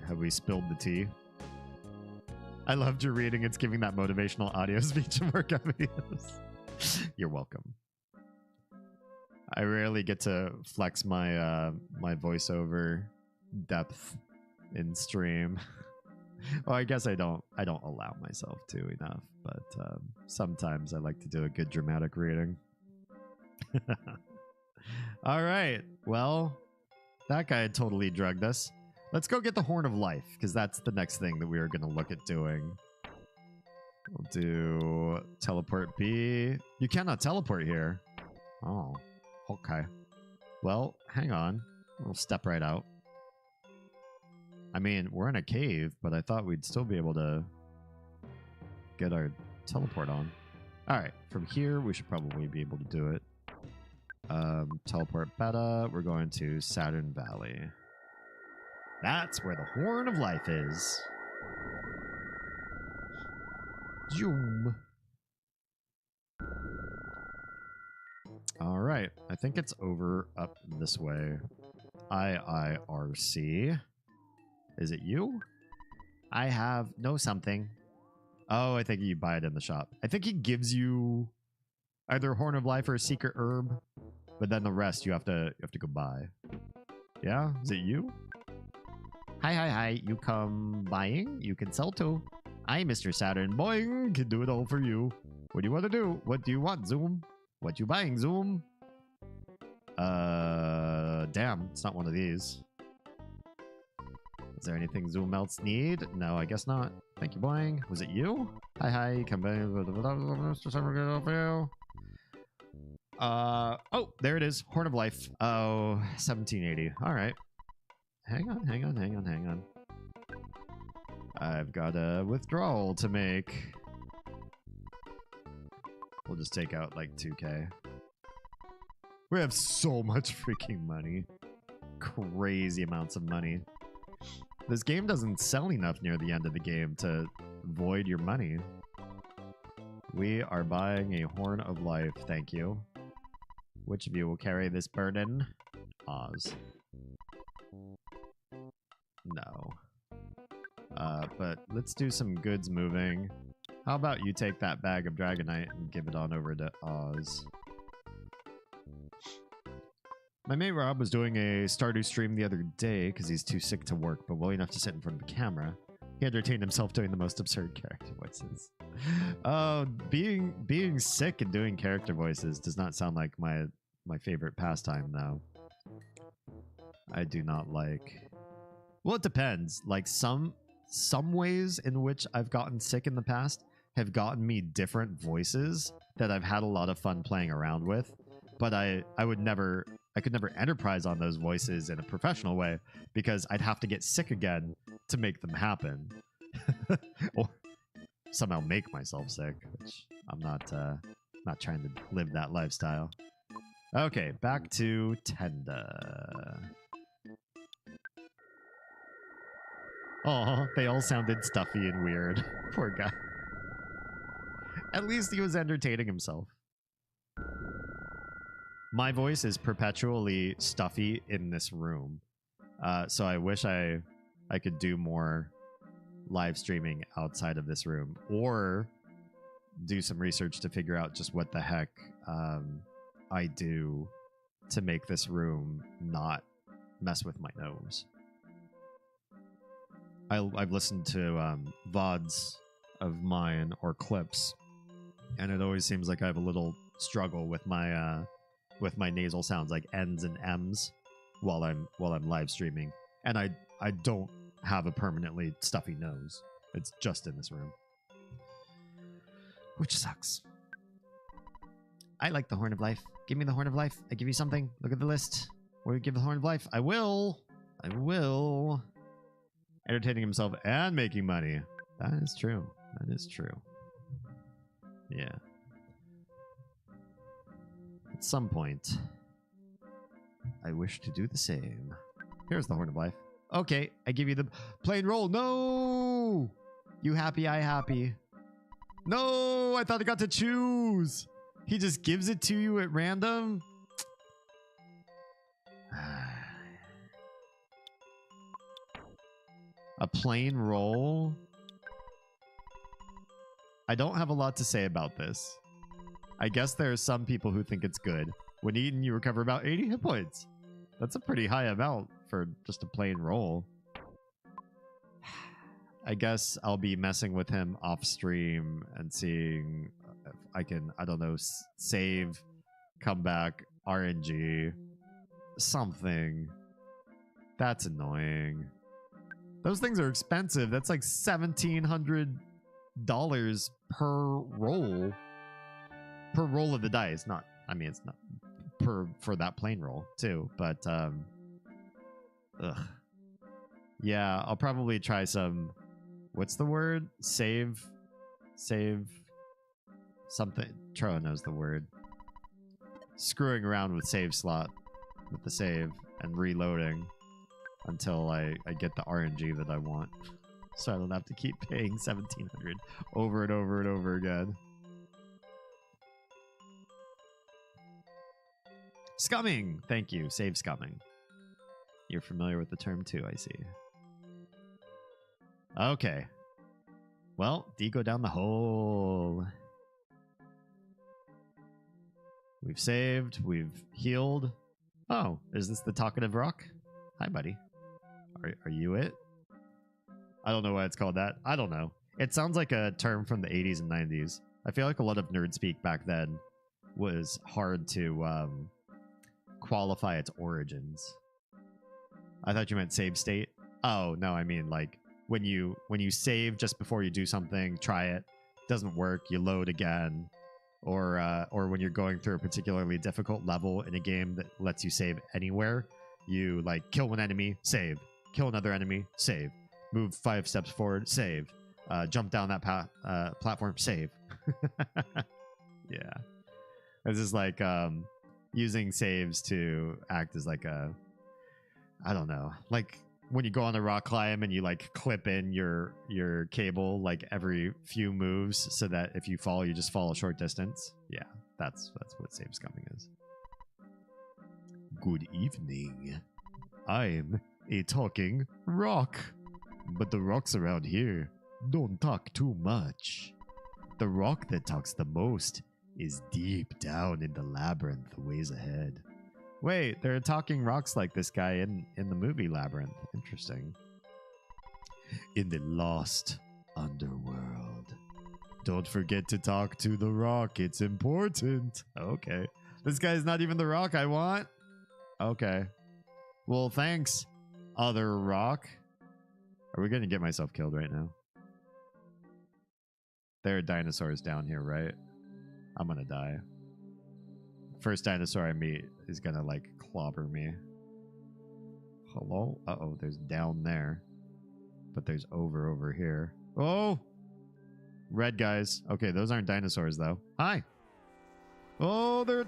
Have we spilled the tea? I loved your reading. It's giving that motivational audio speech and workout videos. You're welcome. I rarely get to flex my my voiceover depth in stream. Well, I guess I don't allow myself to enough, but sometimes I like to do a good dramatic reading. All right. Well, that guy totally drugged us. Let's go get the Horn of Life, because that's the next thing that we are going to look at doing. We'll do teleport B. You cannot teleport here. Oh, okay. Well, hang on. We'll step right out. I mean, we're in a cave, but I thought we'd still be able to get our teleport on. All right, from here, we should probably be able to do it. Teleport beta, we're going to Saturn Valley. That's where the Horn of Life is. Zoom. All right, I think it's over up this way. IIRC. Is it you? I have no something. Oh, I think you buy it in the shop. I think he gives you either Horn of Life or a secret herb, but then the rest you have to go buy. Yeah, is it you? Hi. You come buying? You can sell too. I, Mr. Saturn, boing, can do it all for you. What do you want to do? What do you want, Zoom? What you buying, Zoom? Damn, it's not one of these. Is there anything Zoom else need? No, I guess not. Thank you, boing. Was it you? Hi, come back. Mr. Saturn, oh, there it is. Horn of Life. Oh, 1780. All right. Hang on. I've got a withdrawal to make. We'll just take out like 2K. We have so much freaking money. Crazy amounts of money. This game doesn't sell enough near the end of the game to void your money. We are buying a Horn of Life, thank you. Which of you will carry this burden? Oz. No. But let's do some goods moving. How about you take that bag of Dragonite and give it on over to Oz? My mate Rob was doing a Stardew stream the other day because he's too sick to work, but well enough to sit in front of the camera. He entertained himself doing the most absurd character voices. Oh, being sick and doing character voices does not sound like my favorite pastime, though. I do not like... Well, it depends. Like, some ways in which I've gotten sick in the past have gotten me different voices that I've had a lot of fun playing around with, but I could never enterprise on those voices in a professional way because I'd have to get sick again to make them happen. Or somehow make myself sick, which I'm not trying to live that lifestyle. Okay, back to Tenda. Aw, they all sounded stuffy and weird. Poor guy. At least he was entertaining himself. My voice is perpetually stuffy in this room. So I wish I could do more live streaming outside of this room, or do some research to figure out just what the heck I do to make this room not mess with my nose. I've listened to VODs of mine or clips, and it always seems like I have a little struggle with my nasal sounds, like N's and M's, while I'm live streaming, and I don't have a permanently stuffy nose. It's just in this room, which sucks. I like the Horn of Life. Give me the Horn of Life. I give you something. Look at the list. What do we give the Horn of Life? I will. Entertaining himself and making money. That is true. That is true. Yeah. At some point, I wish to do the same. Here's the Horn of Life. Okay, I give you the plain roll. No! You happy, I happy. No, I thought I got to choose. He just gives it to you at random. A plain roll. I don't have a lot to say about this. I guess there are some people who think it's good. When eaten, you recover about 80 hit points. That's a pretty high amount for just a plain roll. I guess I'll be messing with him off stream and seeing if I can, I don't know, save, come back, RNG, something. That's annoying. Those things are expensive. That's like $1,700 per roll. Per roll of the dice. Not, I mean, it's not for that plain roll too, but ugh. Yeah, I'll probably try some, what's the word? Save something. Tro knows the word. Screwing around with save slot, with the save, and reloading until I get the RNG that I want, so I don't have to keep paying 1,700 over and over and over again. Scumming! Thank you. Save scumming. You're familiar with the term too, I see. Okay. Well, D go down the hole. We've saved. We've healed. Oh, is this the talkative rock? Hi, buddy. Are you it? I don't know why it's called that. I don't know. It sounds like a term from the 80s and 90s. I feel like a lot of nerd speak back then was hard to qualify its origins. I thought you meant save state. Oh, no, I mean like when you save just before you do something, try it, doesn't work, you load again. Or when you're going through a particularly difficult level in a game that lets you save anywhere, you like kill one enemy, save, kill another enemy, save, move 5 steps forward, save, jump down that platform, save. Yeah, this is like using saves to act as like a, I don't know, like when you go on a rock climb and you like clip in your cable like every few moves so that if you fall, you just fall a short distance. Yeah, that's what save scumming is. Good evening. I'm a talking rock, but the rocks around here don't talk too much. The rock that talks the most is deep down in the labyrinth a ways ahead. Wait, there are talking rocks like this guy in the movie Labyrinth. Interesting. In the lost underworld. Don't forget to talk to the rock. It's important. Okay. This guy's not even the rock I want. Okay. Well, thanks, other rock. Are we going to get myself killed right now? There are dinosaurs down here, right? I'm going to die. First dinosaur I meet is gonna like clobber me. Hello? Uh-oh, there's down there. But there's over here. Oh! Red guys. Okay, those aren't dinosaurs though. Hi! Oh, they're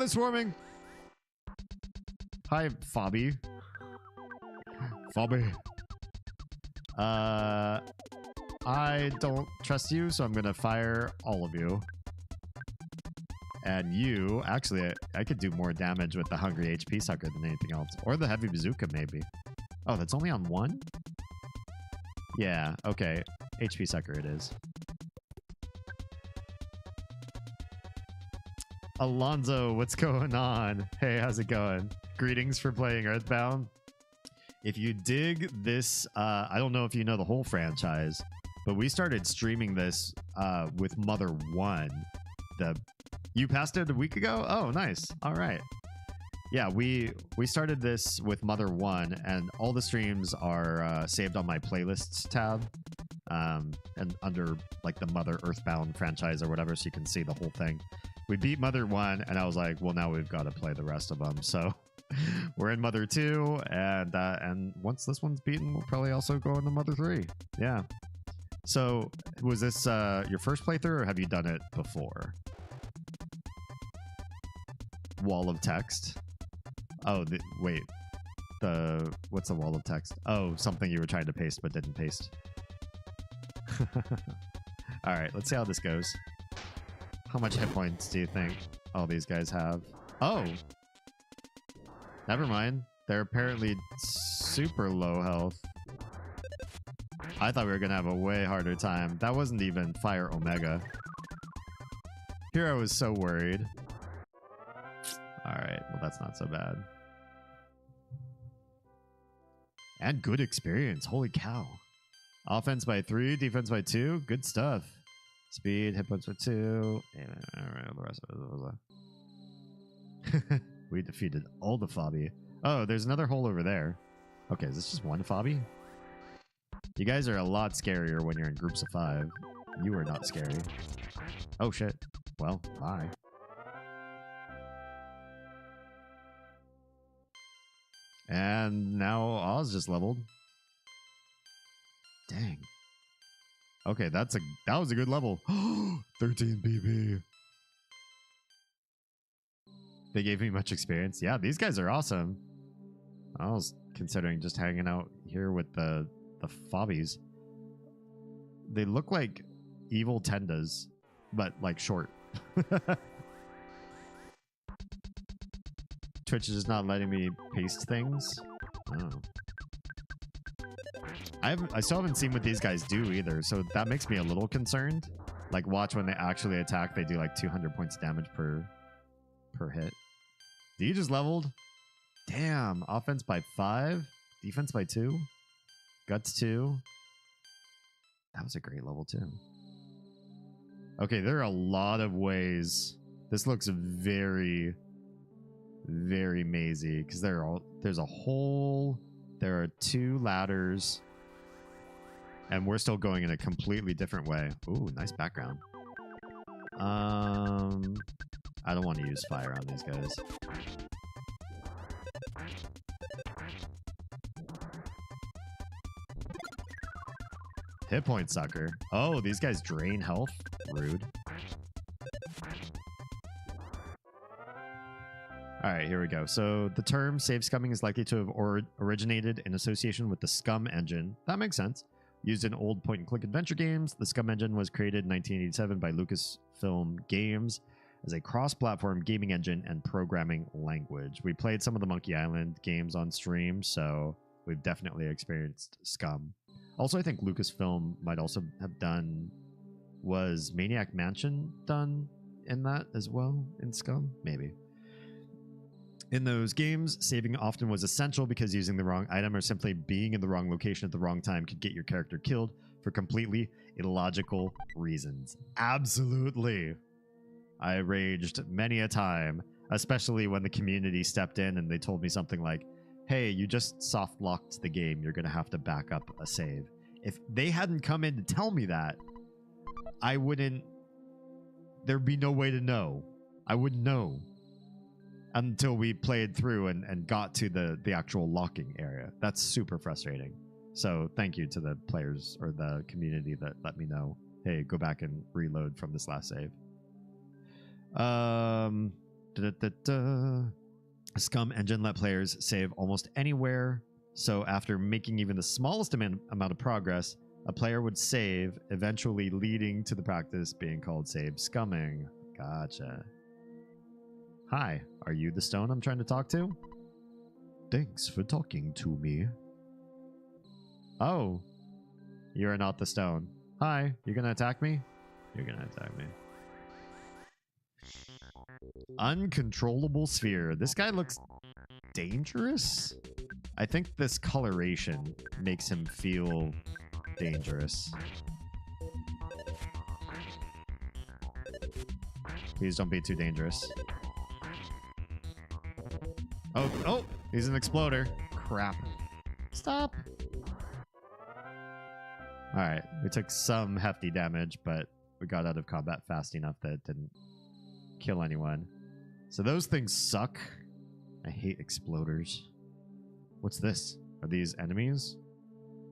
swarming! Hi, Fabi. Fabi. I don't trust you, so I'm gonna fire all of you. And you, actually, I could do more damage with the Hungry HP Sucker than anything else. Or the Heavy Bazooka, maybe. Oh, that's only on one? Yeah, okay. HP sucker it is. Alonzo, what's going on? Hey, how's it going? Greetings for playing Earthbound. If you dig this, I don't know if you know the whole franchise, but we started streaming this with Mother 1. You passed it a week ago? Oh, nice. All right. Yeah, we started this with Mother 1, and all the streams are saved on my playlists tab, and under like the Mother Earthbound franchise or whatever, so you can see the whole thing. We beat Mother 1, and I was like, well, now we've got to play the rest of them. So we're in Mother 2, and once this one's beaten, we'll probably also go into Mother 3. Yeah. So was this your first playthrough, or have you done it before? Wall of text. Oh, wait. What's the wall of text? Oh, something you were trying to paste but didn't paste. All right, let's see how this goes. How much hit points do you think all these guys have? Oh, never mind. They're apparently super low health. I thought we were gonna have a way harder time. That wasn't even Fire Omega. Here I was so worried. All right, well, that's not so bad. And good experience. Holy cow. Offense by 3, defense by 2. Good stuff. Speed, hit points by 2. The rest of it. We defeated all the Fabi. Oh, there's another hole over there. Okay, is this just one Fabi? You guys are a lot scarier when you're in groups of 5. You are not scary. Oh, shit. Well, bye. And now Oz just leveled. Dang. Okay, that was a good level. 13 PP. They gave me much experience. Yeah, these guys are awesome. I was considering just hanging out here with the Fobbies. They look like evil Tendas, but like short. Twitch is just not letting me paste things. Oh. I still haven't seen what these guys do either, so that makes me a little concerned. Like, watch when they actually attack, they do like 200 points of damage per hit. You just leveled? Damn. Offense by 5, defense by 2, guts 2. That was a great level too. Okay, there are a lot of ways. This looks very, very mazy because there's a hole. There are 2 ladders. And we're still going in a completely different way. Ooh, nice background. I don't want to use fire on these guys. Hit point sucker. Oh, these guys drain health. Rude. All right, here we go. So the term save scumming is likely to have originated in association with the Scum engine. That makes sense. Used in old point-and-click adventure games, the Scum engine was created in 1987 by Lucasfilm Games as a cross-platform gaming engine and programming language. We played some of the Monkey Island games on stream, so we've definitely experienced Scum. Also, I think Lucasfilm might also have done... Was Maniac Mansion done in that as well, in Scum? Maybe. In those games, saving often was essential because using the wrong item or simply being in the wrong location at the wrong time could get your character killed for completely illogical reasons. Absolutely. I raged many a time, especially when the community stepped in and they told me something like, hey, you just soft locked the game. You're going to have to back up a save. If they hadn't come in to tell me that, I wouldn't... There'd be no way to know. I wouldn't know. Until we played through and got to the actual locking area. That's super frustrating. So thank you to the players or the community that let me know, hey, go back and reload from this last save. Scum engine let players save almost anywhere. So after making even the smallest amount of progress, a player would save, eventually leading to the practice being called save scumming. Gotcha. Hi, are you the stone I'm trying to talk to? Thanks for talking to me. Oh. You're not the stone. Hi. You gonna attack me? You're gonna attack me. Uncontrollable sphere. This guy looks dangerous. I think this coloration makes him feel dangerous. Please don't be too dangerous. Oh, he's an exploder. Crap. Stop. Alright, we took some hefty damage, but we got out of combat fast enough that it didn't kill anyone. So those things suck. I hate exploders. What's this? Are these enemies?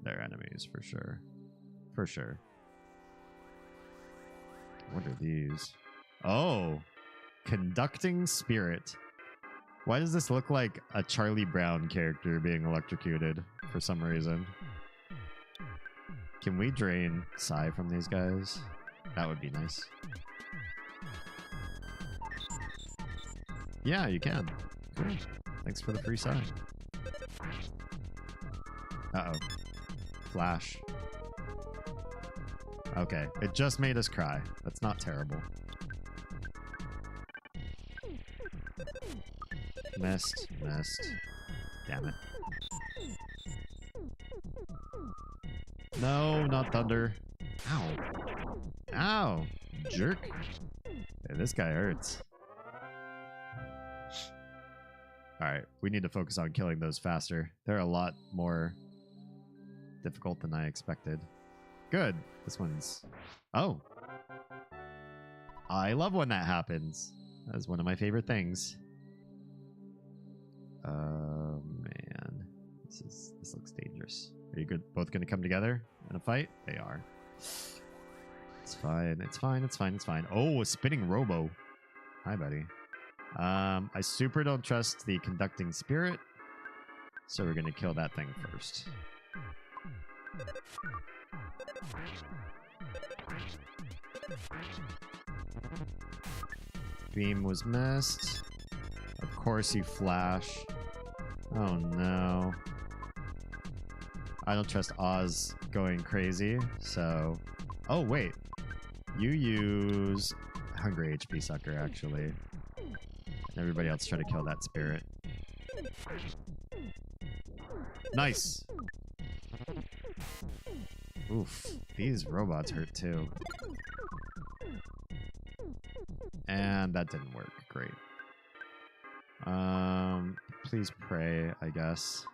They're enemies for sure. For sure. What are these? Oh, conducting spirit. Why does this look like a Charlie Brown character being electrocuted for some reason? Can we drain Psi from these guys? That would be nice. Yeah, you can. Cool. Thanks for the free Psi. Uh-oh. Flash. Okay, it just made us cry. That's not terrible. Missed. Damn it. No, not thunder. Ow. Ow. Jerk. Hey, this guy hurts. Alright, we need to focus on killing those faster. They're a lot more difficult than I expected. Good. This one's... Oh. I love when that happens. That's one of my favorite things. Man. This looks dangerous. Are you good? Both gonna come together in a fight? They are. It's fine. It's fine. Oh, a spinning robo. Hi, buddy. I super don't trust the conducting spirit, so we're gonna kill that thing first. Beam was missed. Of course you flash. Oh no. I don't trust Oz going crazy, so... Oh, wait. You use Hungry HP Sucker, actually. And everybody else try to kill that spirit. Nice! Oof. These robots hurt, too. And that didn't work. Great. Please pray, I guess.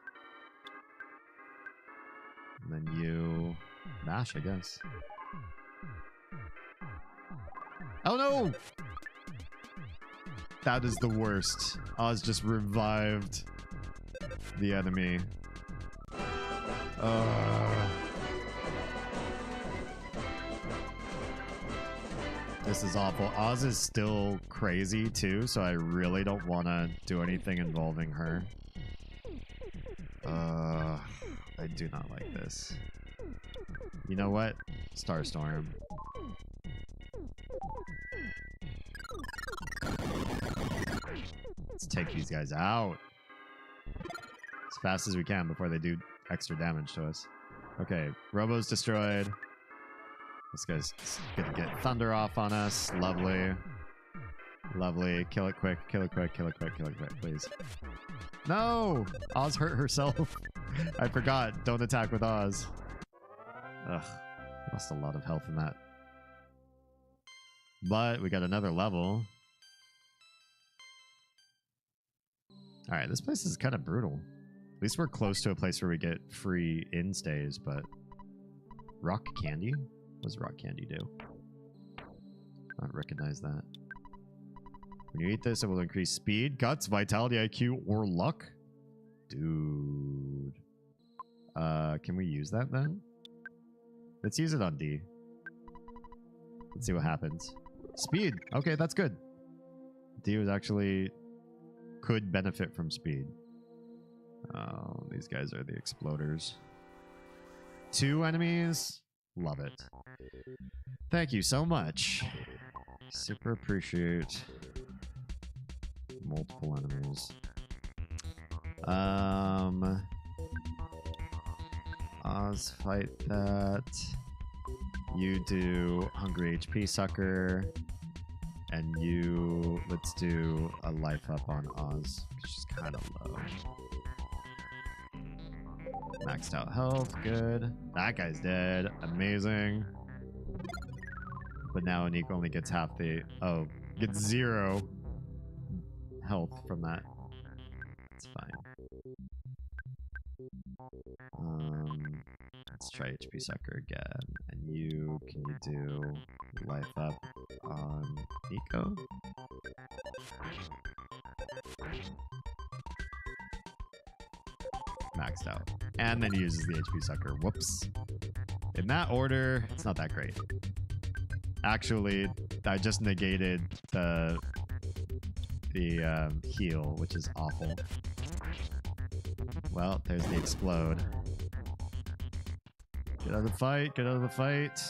And then you mash, I guess. Oh no! That is the worst. Oz just revived the enemy. This is awful. Oz is still crazy too, so I really don't want to do anything involving her. I do not like this. You know what? Starstorm. Let's take these guys out as fast as we can before they do extra damage to us. Okay, Robo's destroyed. This guy's gonna get thunder off on us. Lovely. Lovely. Kill it quick, kill it quick, kill it quick, kill it quick, please. No! Oz hurt herself. I forgot. Don't attack with Oz. Ugh. Lost a lot of health in that. But we got another level. Alright, this place is kind of brutal. At least we're close to a place where we get free in-stays, but... Rock candy? What does rock candy do? I don't recognize that. When you eat this, it will increase speed, guts, vitality, IQ, or luck? Dude. Can we use that then? Let's use it on D. Let's see what happens. Speed! Okay, that's good. D was actually... could benefit from speed. Oh, these guys are the exploders. 2 enemies? Love it. Thank you so much. Super appreciate multiple enemies. Oz, fight that. You do hungry HP sucker. And you, let's do a life up on Oz. She's kind of low. Maxed out health, good. That guy's dead, amazing. But now Anik only gets half the, oh, gets 0 health from that. It's fine. Let's try HP sucker again. And you, can you do life up on Nico? Maxed out. And then he uses the HP sucker. Whoops. In that order, it's not that great. Actually, I just negated the heal, which is awful. Well, there's the explode. Get out of the fight, get out of the fight.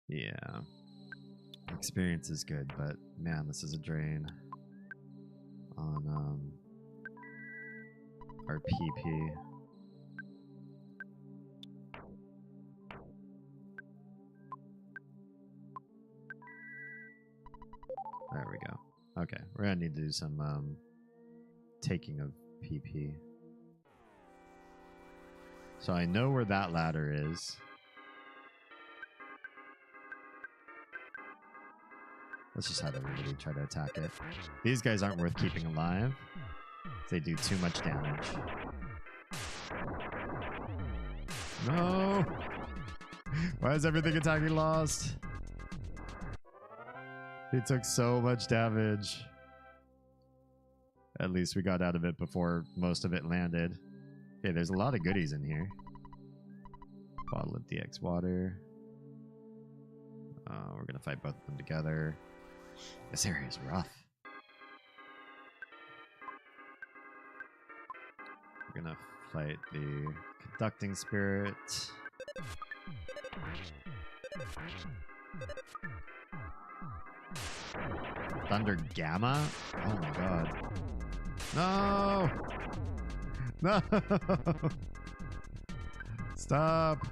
Yeah. Experience is good, but man, this is a drain on our PP. There we go. Okay, we're gonna need to do some taking of PP. So I know where that ladder is. Let's just have everybody try to attack it. These guys aren't worth keeping alive. They do too much damage. No! Why is everything attacking lost? He took so much damage. At least we got out of it before most of it landed. Okay, there's a lot of goodies in here. Bottle of DX water. We're gonna fight both of them together. This area is rough. We're gonna fight the conducting spirit. Thunder Gamma? Oh my god. No! No! Stop!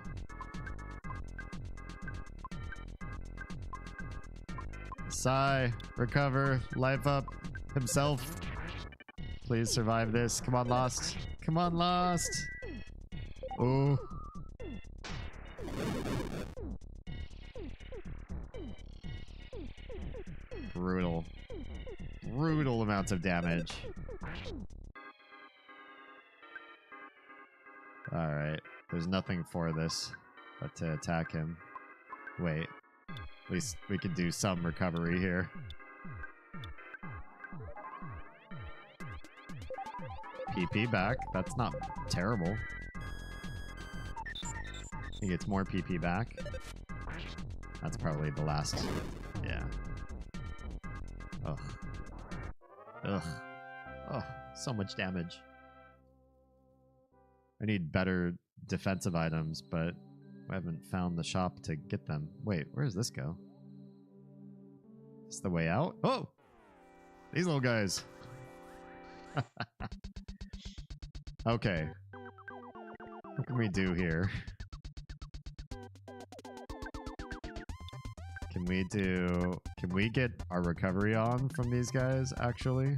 Sigh, recover, life up himself. Please survive this. Come on, Lost. Come on, Lost. Oh. Brutal. Brutal amounts of damage. Alright. There's nothing for this but to attack him. Wait. At least we could do some recovery here. PP back. That's not terrible. He gets more PP back. That's probably the last. Yeah. Ugh. Ugh. Oh, so much damage. I need better defensive items, but I haven't found the shop to get them. Wait, where does this go? Is this the way out? Oh! These little guys. Okay. What can we do here? Can we get our recovery on from these guys, actually?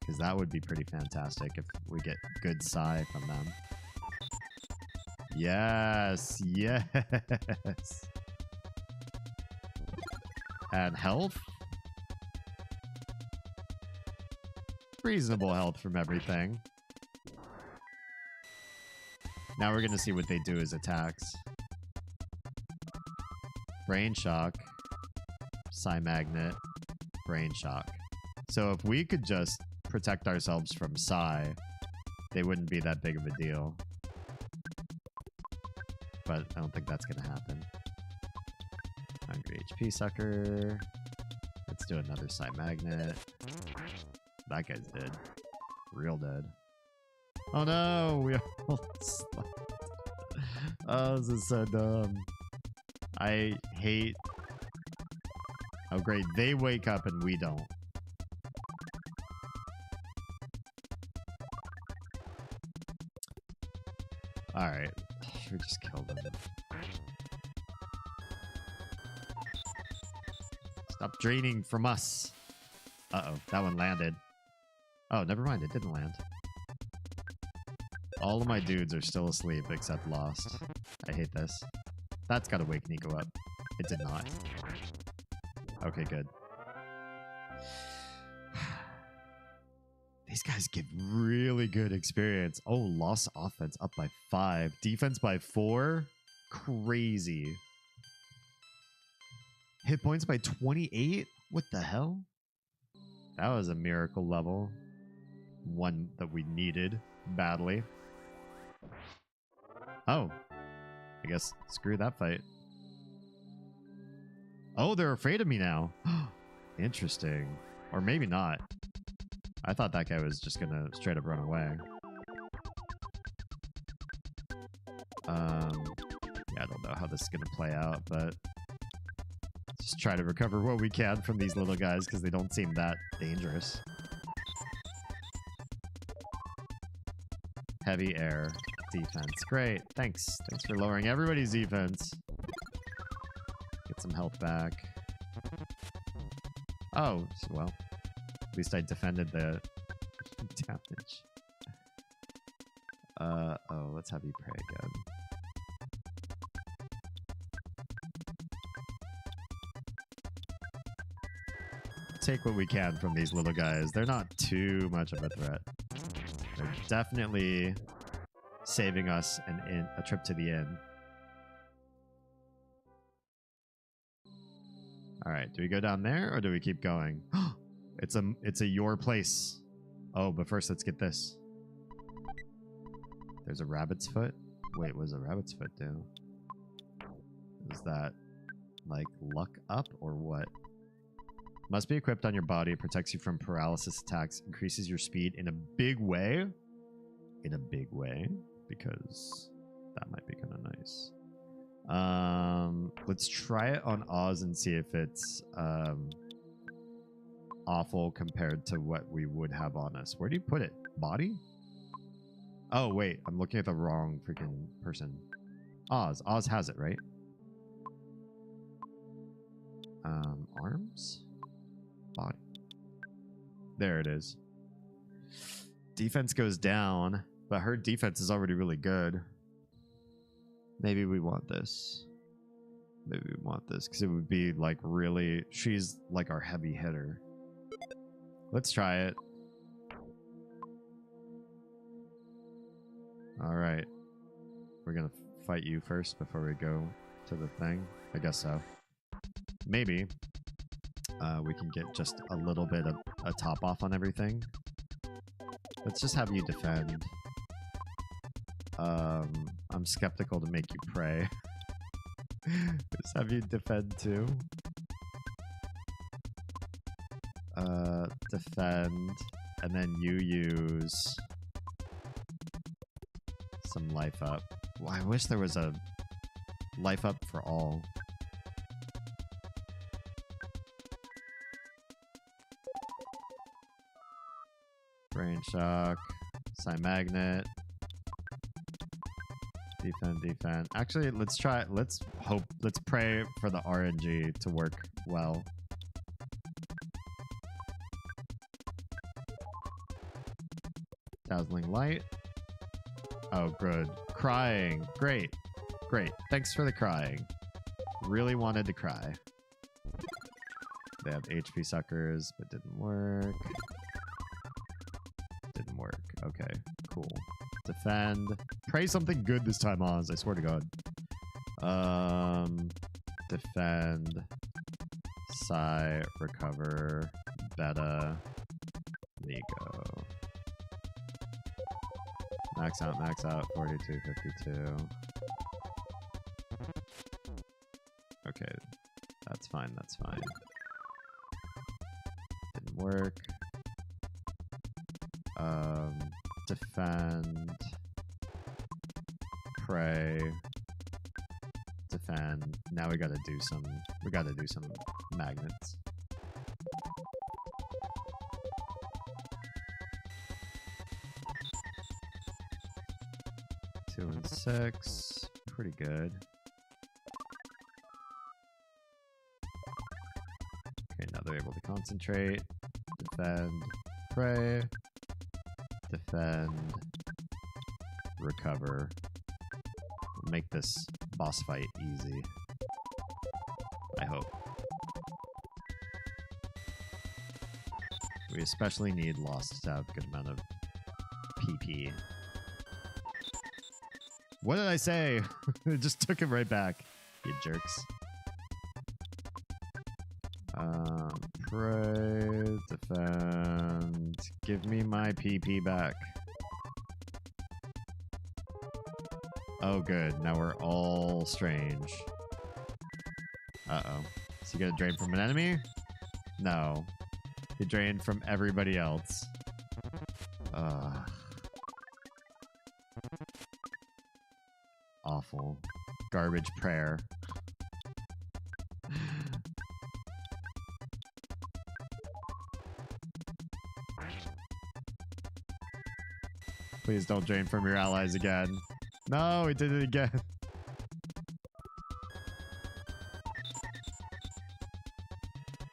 Because that would be pretty fantastic if we get good psi from them. Yes, yes. And health? Reasonable health from everything. Now we're gonna see what they do as attacks. Brain shock, psi magnet, brain shock. So if we could just protect ourselves from psi, they wouldn't be that big of a deal. But I don't think that's gonna happen. Hungry HP sucker. Let's do another psi magnet. That guy's dead. Real dead. Oh no! We all slept. Oh, this is so dumb. I hate... Oh great, they wake up and we don't. Alright. We just killed him. Stop draining from us. Uh-oh, that one landed. Oh, never mind, it didn't land. All of my dudes are still asleep except Lost. I hate this. That's gotta wake Nico up. It did not. Okay, good. These guys give really good experience. Oh, Lost offense up by 5. Defense by 4. Crazy. Hit points by 28? What the hell? That was a miracle level. One that we needed badly. Oh. I guess screw that fight. Oh, they're afraid of me now. Interesting. Or maybe not. I thought that guy was just gonna straight up run away. Yeah, I don't know how this is gonna play out, but just try to recover what we can from these little guys because they don't seem that dangerous. Heavy air defense. Great. Thanks. Thanks for lowering everybody's defense. Get some health back. Oh, well. At least I defended the damage. Oh, let's have you pray again. Take what we can from these little guys. They're not too much of a threat. They're definitely saving us a trip to the inn. All right, do we go down there or do we keep going? It's a your place. Oh, but first let's get this. There's a rabbit's foot. Wait, what does a rabbit's foot do? Is that like luck up or what? Must be equipped on your body. Protects you from paralysis attacks. Increases your speed in a big way. In a big way, because that might be kind of nice. Let's try it on Oz and see if it's awful compared to what we would have on us. Where do you put it? Body? Oh wait, I'm looking at the wrong freaking person. Oz has it, right? Arms? Body. There it is. Defense goes down, but her defense is already really good. Maybe we want this. Maybe we want this because it would be like really... She's like our heavy hitter. Let's try it. Alright. We're gonna fight you first before we go to the thing. I guess so. Maybe. We can get just a little bit of a top off on everything. Let's just have you defend. I'm skeptical to make you pray. Just have you defend too. Defend, and then you use some life up. Well, I wish there was a life up for all. Brain shock, Psi magnet, defend. Actually, let's try. Let's pray for the RNG to work well. Dazzling light. Oh, good. Crying. Great. Thanks for the crying. Really wanted to cry. They have HP suckers, but didn't work. Okay, cool. Defend. Pray something good this time, Oz. I swear to God. Defend. Psi. Recover. Beta. Nico. Max out. 42, 52. Okay. That's fine. Didn't work. Defend. Pray. Defend. Now we gotta do some magnets. 2 and 6. Pretty good. Okay, now they're able to concentrate. Defend. Pray. Defend. Recover. Make this boss fight easy. I hope. We especially need Lost to have a good amount of PP. What did I say? It just took him right back, you jerks. Pray, defend. Give me my PP back. Oh, good. Now we're all strange. Uh-oh. Is he gonna drain from an enemy? No. He drained from everybody else. Awful. Garbage prayer. Please don't drain from your allies again. No, he did it again.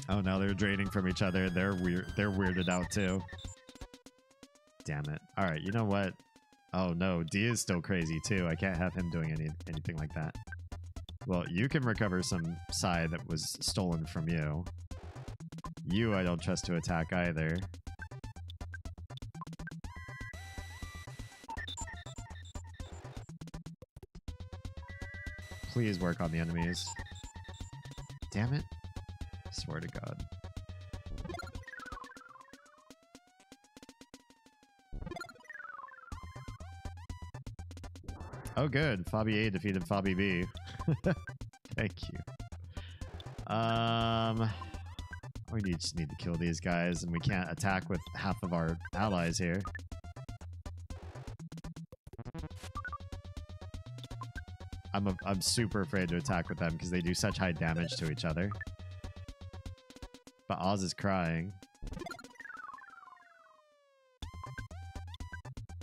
Oh, now they're draining from each other. They're weirded out too. Damn it. All right, you know what? Oh no, D is still crazy too. I can't have him doing anything like that. Well, you can recover some Psi that was stolen from you. You I don't trust to attack either. Please work on the enemies. Damn it. Swear to God. Oh, good. Fabi A defeated Fabi B. Thank you. We just need to kill these guys, and we can't attack with half of our allies here. I'm super afraid to attack with them because they do such high damage to each other. But Oz is crying.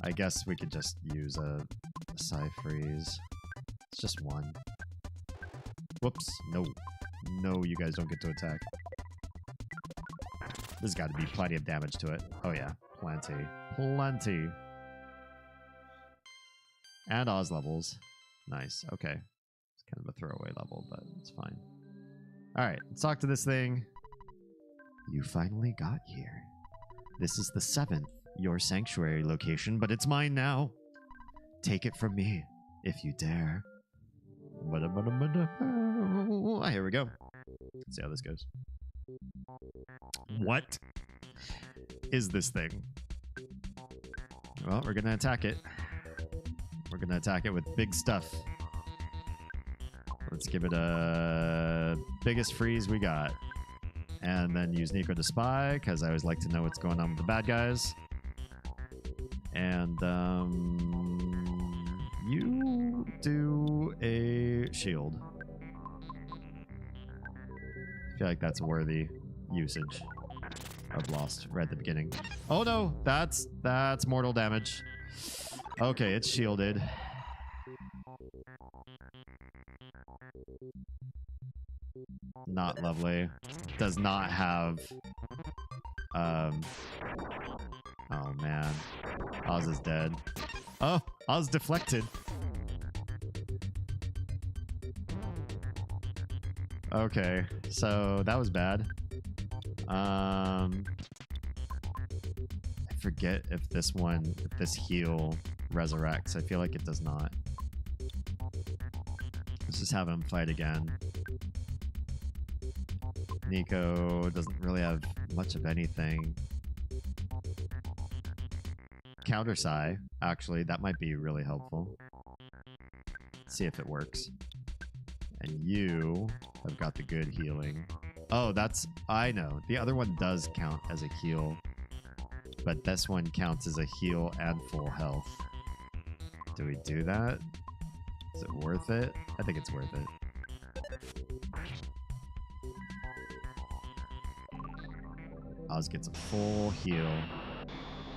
I guess we could just use a Psi freeze. It's just one. Whoops. No. No, you guys don't get to attack. There's got to be plenty of damage to it. Oh yeah. Plenty. Plenty. And Oz levels. Nice. Okay. It's kind of a throwaway level, but it's fine. Alright, let's talk to this thing. You finally got here. This is the 7th, your sanctuary location, but it's mine now. Take it from me, if you dare. Here we go. Let's see how this goes. What is this thing? Well, we're gonna attack it. We're gonna attack it with big stuff. Let's give it a biggest freeze we got. And then use Nico to spy, because I always like to know what's going on with the bad guys. And you do a shield. I feel like that's a worthy usage of Lost right at the beginning. Oh no, that's mortal damage. Okay, it's shielded. Not lovely. Does not have oh man. Oz is dead. Oh, Oz deflected. Okay, so that was bad. I forget if this heal resurrects. I feel like it does not. Let's just have him fight again. Nico doesn't really have much of anything. Counter Psi, actually, that might be really helpful. Let's see if it works. And you have got the good healing. Oh, I know. The other one does count as a heal. But this one counts as a heal and full health. Do we do that? Is it worth it? I think it's worth it. Oz gets a full heal.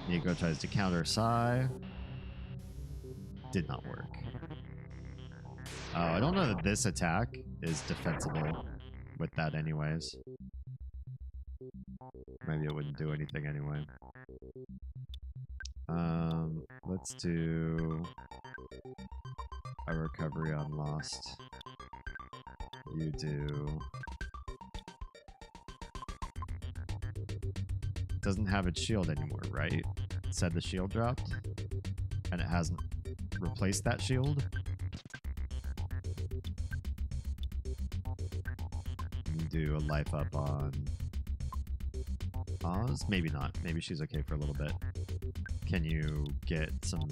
Nico tries to counter Psi. did not work. Oh, I don't know that this attack is defensible with that anyways. Maybe it wouldn't do anything anyway. Let's do a recovery on Lost. You do. It doesn't have its shield anymore, right? It said the shield dropped, and it hasn't replaced that shield. You do a life up on Oz? Maybe not. Maybe she's okay for a little bit. Can you get some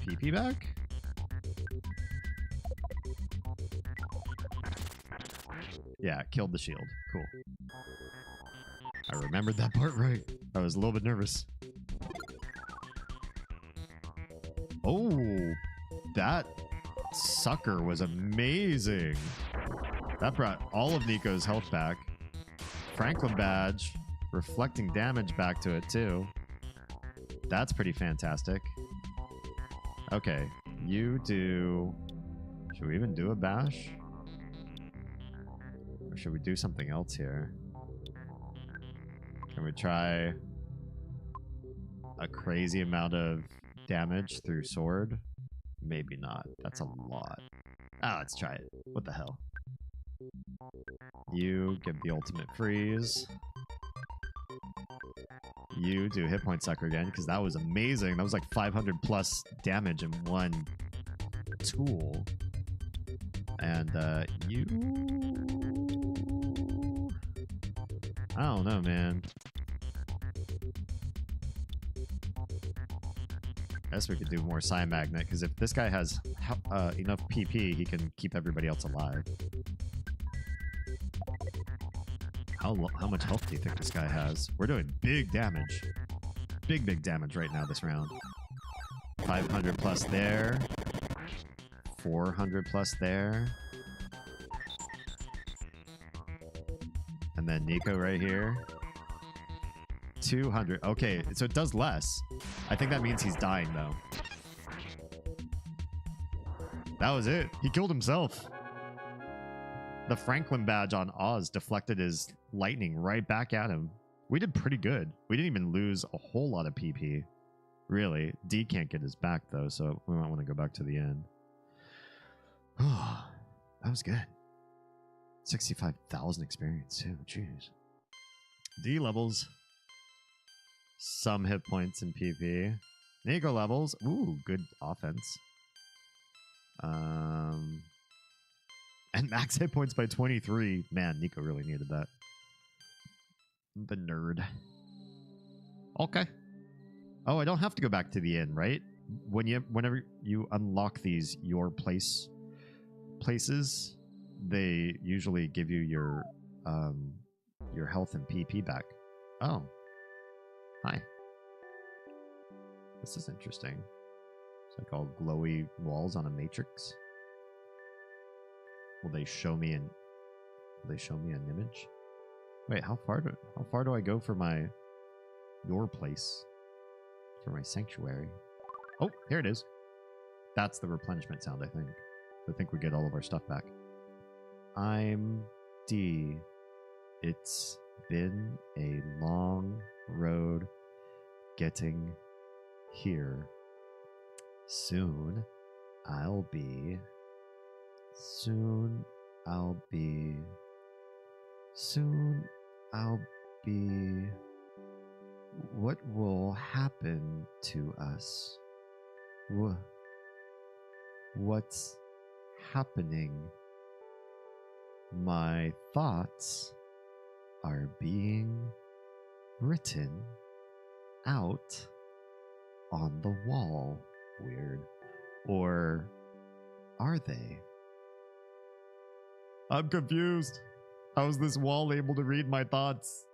PP back? Yeah, killed the shield. Cool. I remembered that part right. I was a little bit nervous. Oh, that sucker was amazing. That brought all of Nico's health back. Franklin badge, reflecting damage back to it too. That's pretty fantastic. Okay, you do... Should we even do a bash? Or should we do something else here? Can we try a crazy amount of damage through sword? Maybe not. That's a lot. Ah, let's try it. What the hell? You give the ultimate freeze. You do hit point sucker again, because that was amazing. That was like 500 plus damage in one tool. And you... I don't know, man. I guess we could do more Psi Magnet, because if this guy has enough PP, he can keep everybody else alive. How much health do you think this guy has? We're doing big damage. Big damage right now this round. 500 plus there. 400 plus there. And then Nico right here. 200. Okay, so it does less. I think that means he's dying, though. That was it. He killed himself. The Franklin badge on Oz deflected his lightning right back at him. We did pretty good. We didn't even lose a whole lot of PP. Really. D can't get his back, though, so we might want to go back to the end. Oh, that was good. 65,000 experience, too. Jeez. D levels. Some hit points in PP. Nico levels. Ooh, good offense. And max hit points by 23. Man, Nico really needed that. The nerd. Okay. Oh, I don't have to go back to the inn, right? Whenever you unlock these places, they usually give you your health and PP back. Oh. Hi. This is interesting. It's like all glowy walls on a matrix. Will they show me an image? Wait, how far do I go for your place? For my sanctuary? Oh, here it is. That's the replenishment sound, I think. I think we get all of our stuff back. I'm D. It's been a long road getting here. Soon I'll be. What will happen to us? What's happening? My thoughts are being written out on the wall. Weird. Or are they? I'm confused. How is this wall able to read my thoughts?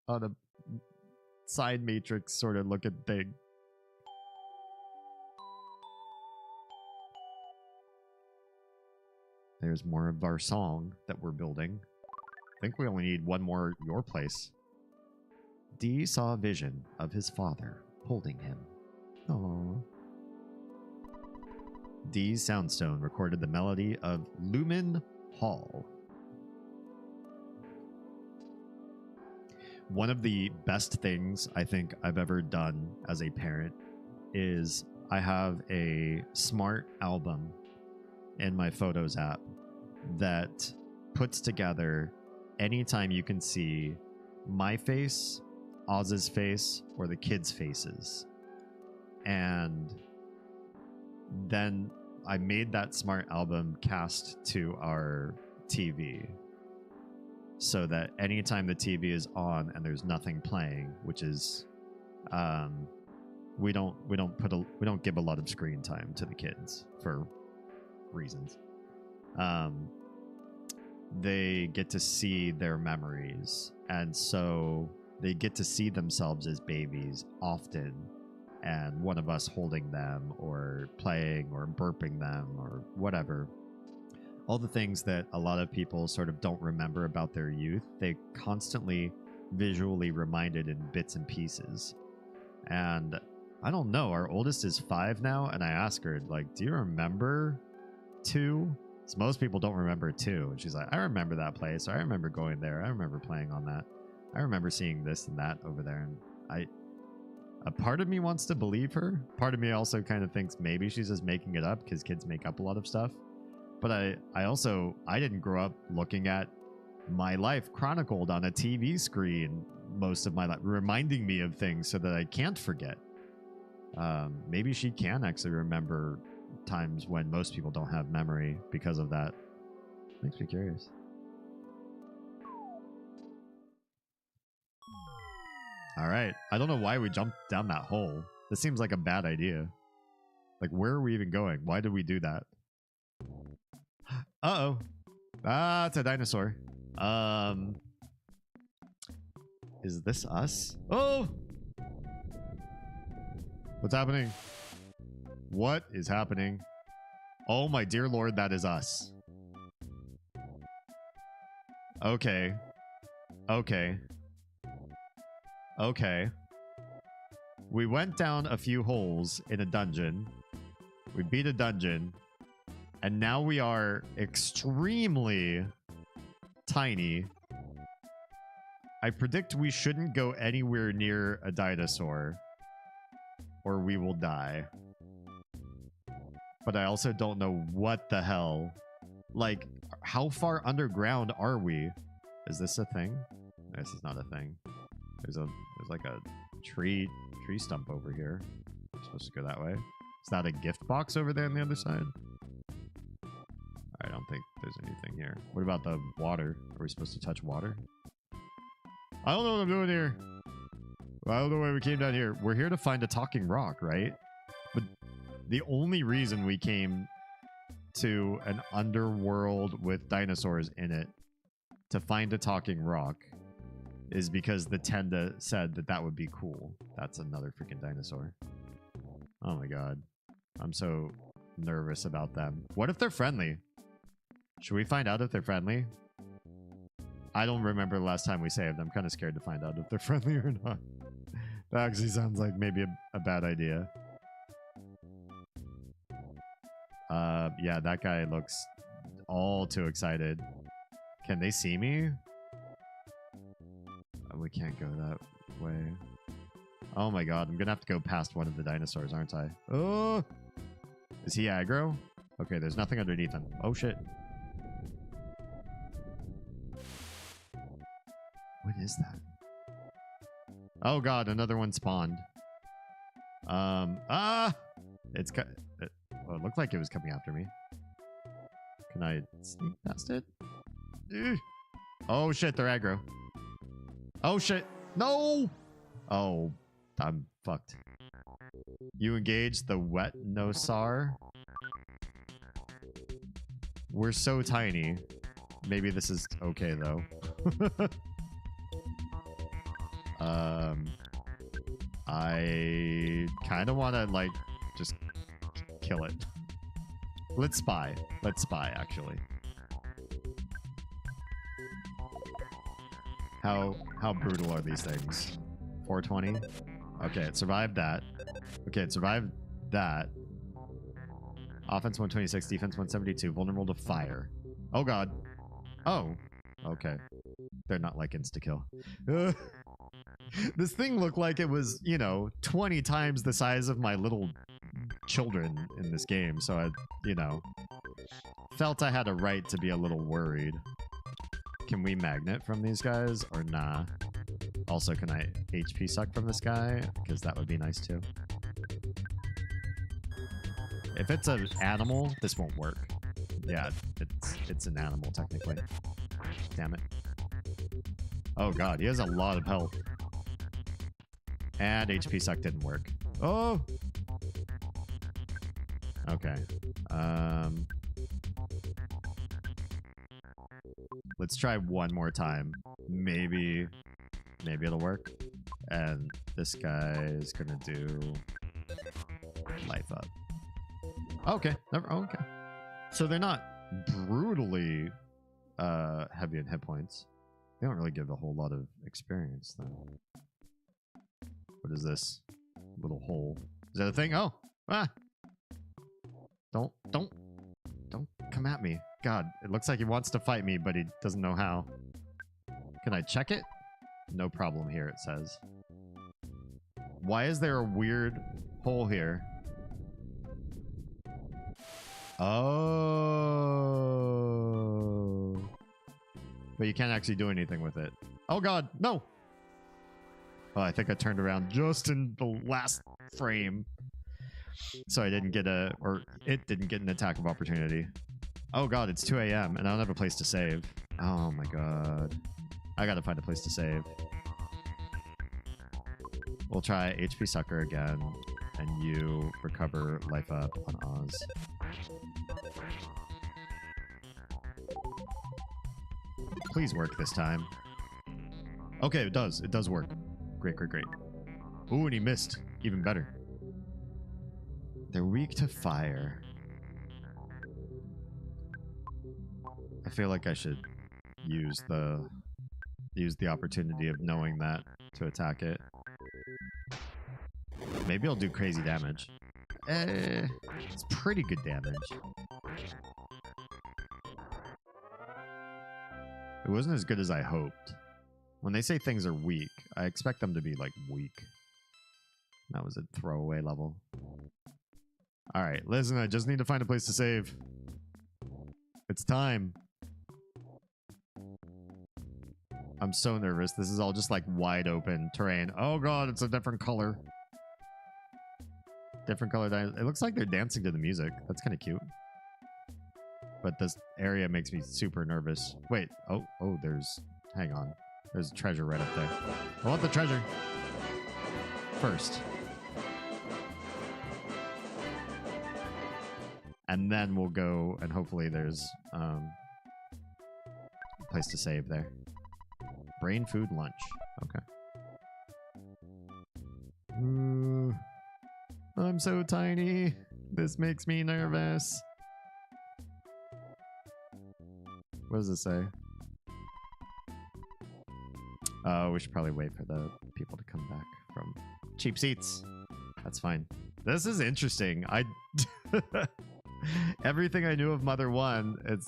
On a side matrix sort of looking thing. There's more of our song that we're building. I think we only need one more your place. D saw a vision of his father holding him. Oh. D Soundstone recorded the melody of Lumen Hall. One of the best things I think I've ever done as a parent is I have a smart album in my Photos app that puts together anytime you can see my face, Oz's face, or the kids' faces. And then I made that smart album cast to our TV so that anytime the TV is on and there's nothing playing, which is we don't give a lot of screen time to the kids for reasons. They get to see their memories, and so they get to see themselves as babies often, and one of us holding them or playing or burping them or whatever. All the things that a lot of people sort of don't remember about their youth, they constantly visually reminded in bits and pieces. And I don't know, our oldest is 5 now, and I ask her, like, do you remember 2? So most people don't remember 2. And she's like, I remember that place. I remember going there. I remember playing on that. I remember seeing this and that over there. And a part of me wants to believe her. Part of me also kind of thinks maybe she's just making it up because kids make up a lot of stuff. But I didn't grow up looking at my life chronicled on a TV screen most of my life, reminding me of things so that I can't forget. Maybe she can actually remember times when most people don't have memory because of that. Makes me curious. All right. I don't know why we jumped down that hole. This seems like a bad idea. Like, where are we even going? Why did we do that? Uh-oh. Ah, it's a dinosaur. Is this us? Oh! What's happening? What is happening? Oh my dear lord, that is us. Okay. Okay. Okay. We went down a few holes in a dungeon. We beat a dungeon. And now we are extremely tiny. I predict we shouldn't go anywhere near a dinosaur, or we will die. But I also don't know what the hell. Like, how far underground are we? Is this a thing? This is not a thing. There's like a tree stump over here. We're supposed to go that way. Is that a gift box over there on the other side? I don't think there's anything here. What about the water? Are we supposed to touch water? I don't know what I'm doing here. I don't know why we came down here. We're here to find a talking rock, right? But the only reason we came to an underworld with dinosaurs in it to find a talking rock is because the Tenda said that that would be cool. That's another freaking dinosaur. Oh my god. I'm so nervous about them. What if they're friendly? Should we find out if they're friendly? I don't remember the last time we saved. I'm kind of scared to find out if they're friendly or not. That actually sounds like maybe a bad idea. Yeah, that guy looks all too excited. Can they see me? Oh, we can't go that way. Oh my god, I'm gonna have to go past one of the dinosaurs, aren't I? Oh! Is he aggro? Okay, there's nothing underneath him. Oh shit. What is that? Oh god, another one spawned. It's well, it looked like it was coming after me. Can I sneak past it? Ugh. Oh shit, they're aggro. Oh shit. No! Oh, I'm fucked. You engage the wet nosar. We're so tiny. Maybe this is okay though. I kind of want to like just kill it. Let's spy. Let's spy actually. How brutal are these things? 420? Okay, it survived that. Okay, it survived that. Offense 126, defense 172, vulnerable to fire. Oh god. Oh. Okay. They're not like insta-kill. This thing looked like it was, you know, 20 times the size of my little children in this game, so I, you know, felt I had a right to be a little worried. Can we magnet from these guys or nah? Also, can I HP suck from this guy? Because that would be nice too. If it's an animal, this won't work. Yeah, it's an animal technically. Damn it. Oh god, he has a lot of health. And HP suck didn't work. Oh! Okay. Let's try one more time. Maybe it'll work. And this guy is gonna do life up. Okay. Okay. So they're not brutally heavy in hit points. They don't really give a whole lot of experience though. What is this? Little hole. Is that a thing? Oh! Ah! Don't come at me. God, it looks like he wants to fight me, but he doesn't know how. Can I check it? No problem here, it says. Why is there a weird hole here? Oh. But you can't actually do anything with it. Oh god, no! Oh, I think I turned around just in the last frame. So I didn't get it didn't get an attack of opportunity. Oh god, it's 2 a.m. and I don't have a place to save. Oh my god. I gotta find a place to save. We'll try HP Sucker again, and you recover life up on Oz. Please work this time. Okay, it does. It does work. Great, great, great. Ooh, and he missed. Even better. They're weak to fire. I feel like I should use the opportunity of knowing that to attack it. Maybe I'll do crazy damage. It's pretty good damage. It wasn't as good as I hoped. When they say things are weak, I expect them to be like weak. That was a throwaway level. Alright, listen, I just need to find a place to save. It's time. I'm so nervous. This is all just like wide open terrain. Oh god, it's a different color. Different color. It looks like they're dancing to the music. That's kind of cute. But this area makes me super nervous. Wait. Oh, there's... Hang on. There's a treasure right up there. I want the treasure. First. And then we'll go and hopefully there's a place to save there. Brain food lunch. Okay. Ooh. I'm so tiny. This makes me nervous. What does it say? We should probably wait for the people to come back from cheap seats. That's fine. This is interesting. Everything I knew of Mother 1,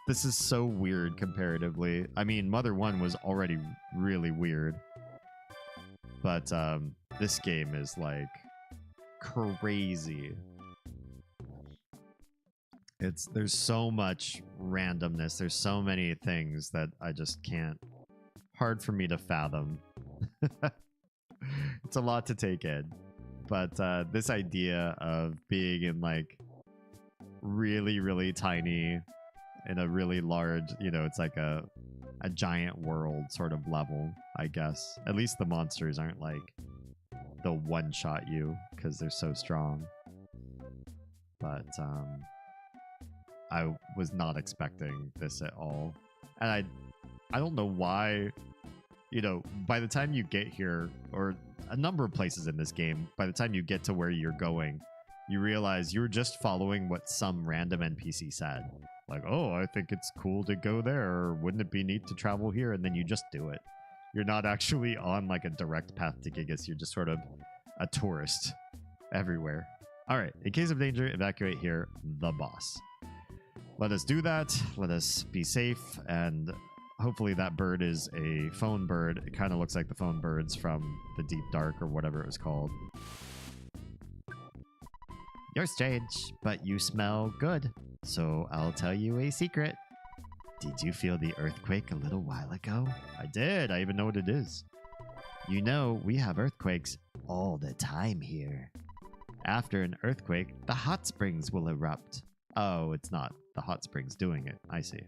this is so weird comparatively. I mean, Mother 1 was already really weird. But this game is like crazy. There's so much randomness. There's so many things that I just can't. Hard for me to fathom. It's a lot to take in. But this idea of being in like really, really tiny in a really large, you know, it's like a giant world sort of level, I guess. At least the monsters aren't like the one-shot you because they're so strong. But I was not expecting this at all. And I don't know why, you know, by the time you get here, or a number of places in this game, by the time you get to where you're going, you realize you're just following what some random NPC said. Like, oh, I think it's cool to go there, or wouldn't it be neat to travel here? And then you just do it. You're not actually on like a direct path to Gigas. You're just sort of a tourist everywhere. All right. In case of danger, evacuate here, the boss. Let us do that. Let us be safe. And hopefully that bird is a phone bird. It kind of looks like the phone birds from the Deep Dark or whatever it was called. You're strange, but you smell good. So I'll tell you a secret. Did you feel the earthquake a little while ago? I did. I even know what it is. You know, we have earthquakes all the time here. After an earthquake, the hot springs will erupt. Oh, it's not the hot springs doing it. I see.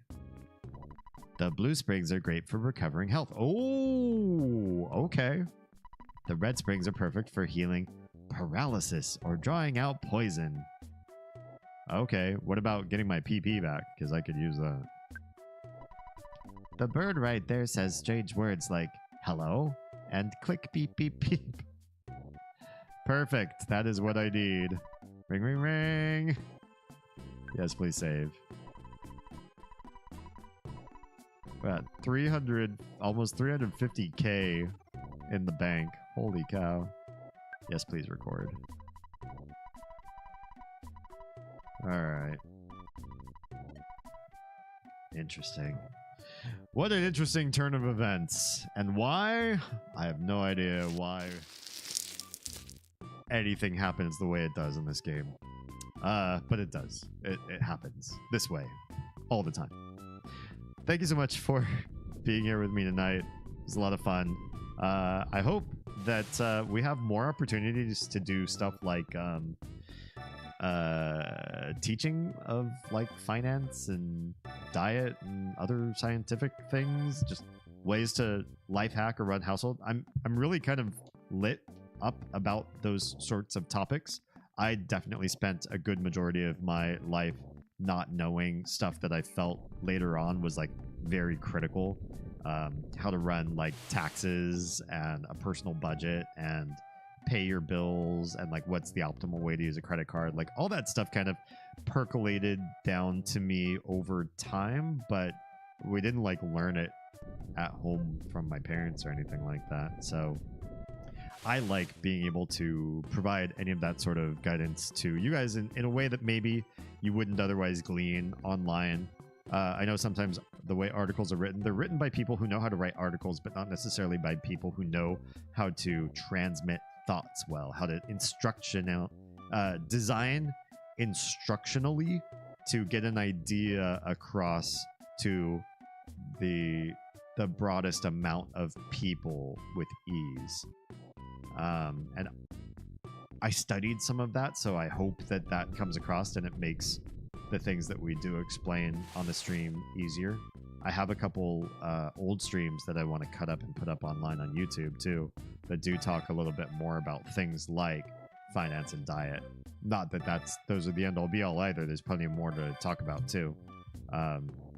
The blue springs are great for recovering health. Oh, okay. The red springs are perfect for healing paralysis or drawing out poison. Okay, what about getting my PP back? Because I could use that. The bird right there says strange words like hello and click beep beep beep. Perfect. That is what I need. Ring ring ring. Yes, please save. We're at 300, almost 350k in the bank. Holy cow. Yes, please record. Alright. Interesting. What an interesting turn of events. And why? I have no idea why anything happens the way it does in this game. But it does. It happens this way all the time. Thank you so much for being here with me tonight. It was a lot of fun. I hope that we have more opportunities to do stuff like teaching of like finance and diet and other scientific things, just ways to life hack or run household. I'm really kind of lit up about those sorts of topics. I definitely spent a good majority of my life not knowing stuff that I felt later on was like very critical. How to run like taxes and a personal budget and pay your bills and like what's the optimal way to use a credit card. Like all that stuff kind of percolated down to me over time, but we didn't like learn it at home from my parents or anything like that. So I like being able to provide any of that sort of guidance to you guys in a way that maybe you wouldn't otherwise glean online. I know sometimes the way articles are written, they're written by people who know how to write articles, but not necessarily by people who know how to transmit thoughts well, how to design instructionally to get an idea across to the broadest amount of people with ease. And I studied some of that, so I hope that that comes across and it makes the things that we do explain on the stream easier. I have a couple old streams that I want to cut up and put up online on YouTube too, that do talk a little bit more about things like finance and diet. Not that those are the end all be all either. There's plenty more to talk about too.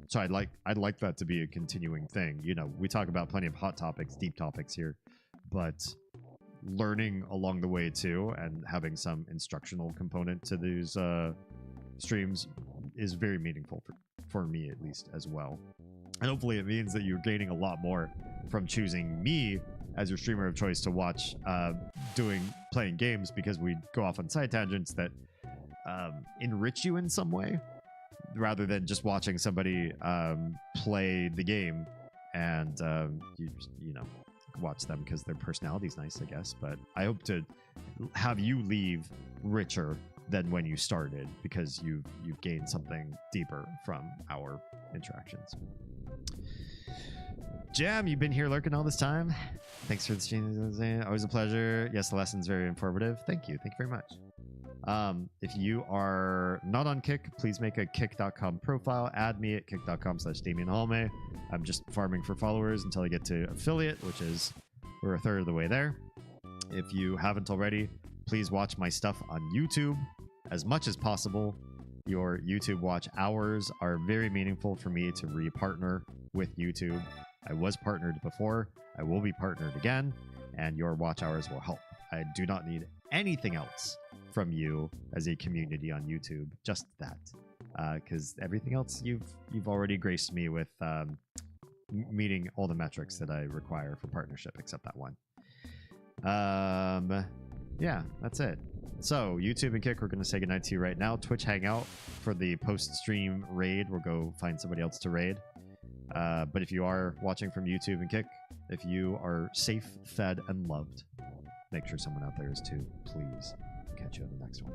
So I'd like that to be a continuing thing. You know, we talk about plenty of hot topics, deep topics here, but learning along the way too, and having some instructional component to these streams is very meaningful for me, at least, as well. And hopefully it means that you're gaining a lot more from choosing me as your streamer of choice to watch playing games, because we go off on side tangents that enrich you in some way, rather than just watching somebody play the game and you know, watch them because their personality's nice, I guess. But I hope to have you leave richer than when you started, because you've gained something deeper from our interactions. Jam, you've been here lurking all this time. Thanks for the stream. Always a pleasure. Yes, the lesson's very informative. Thank you. Thank you very much. If you are not on Kick, please make a kick.com profile. Add me at kick.com/DamienHalme. I'm just farming for followers until I get to affiliate, which is we're a third of the way there. If you haven't already, please watch my stuff on YouTube as much as possible. Your YouTube watch hours are very meaningful for me to re-partner with YouTube. I was partnered before. I will be partnered again, and your watch hours will help. I do not need anything else from you as a community on YouTube, just that, because everything else you've already graced me with meeting all the metrics that I require for partnership, except that one. Yeah, that's it. So, YouTube and Kick, we're going to say goodnight to you right now. Twitch Hangout for the post-stream raid. We'll go find somebody else to raid. But if you are watching from YouTube and Kick, if you are safe, fed, and loved, make sure someone out there is too. Please. Catch you on the next one.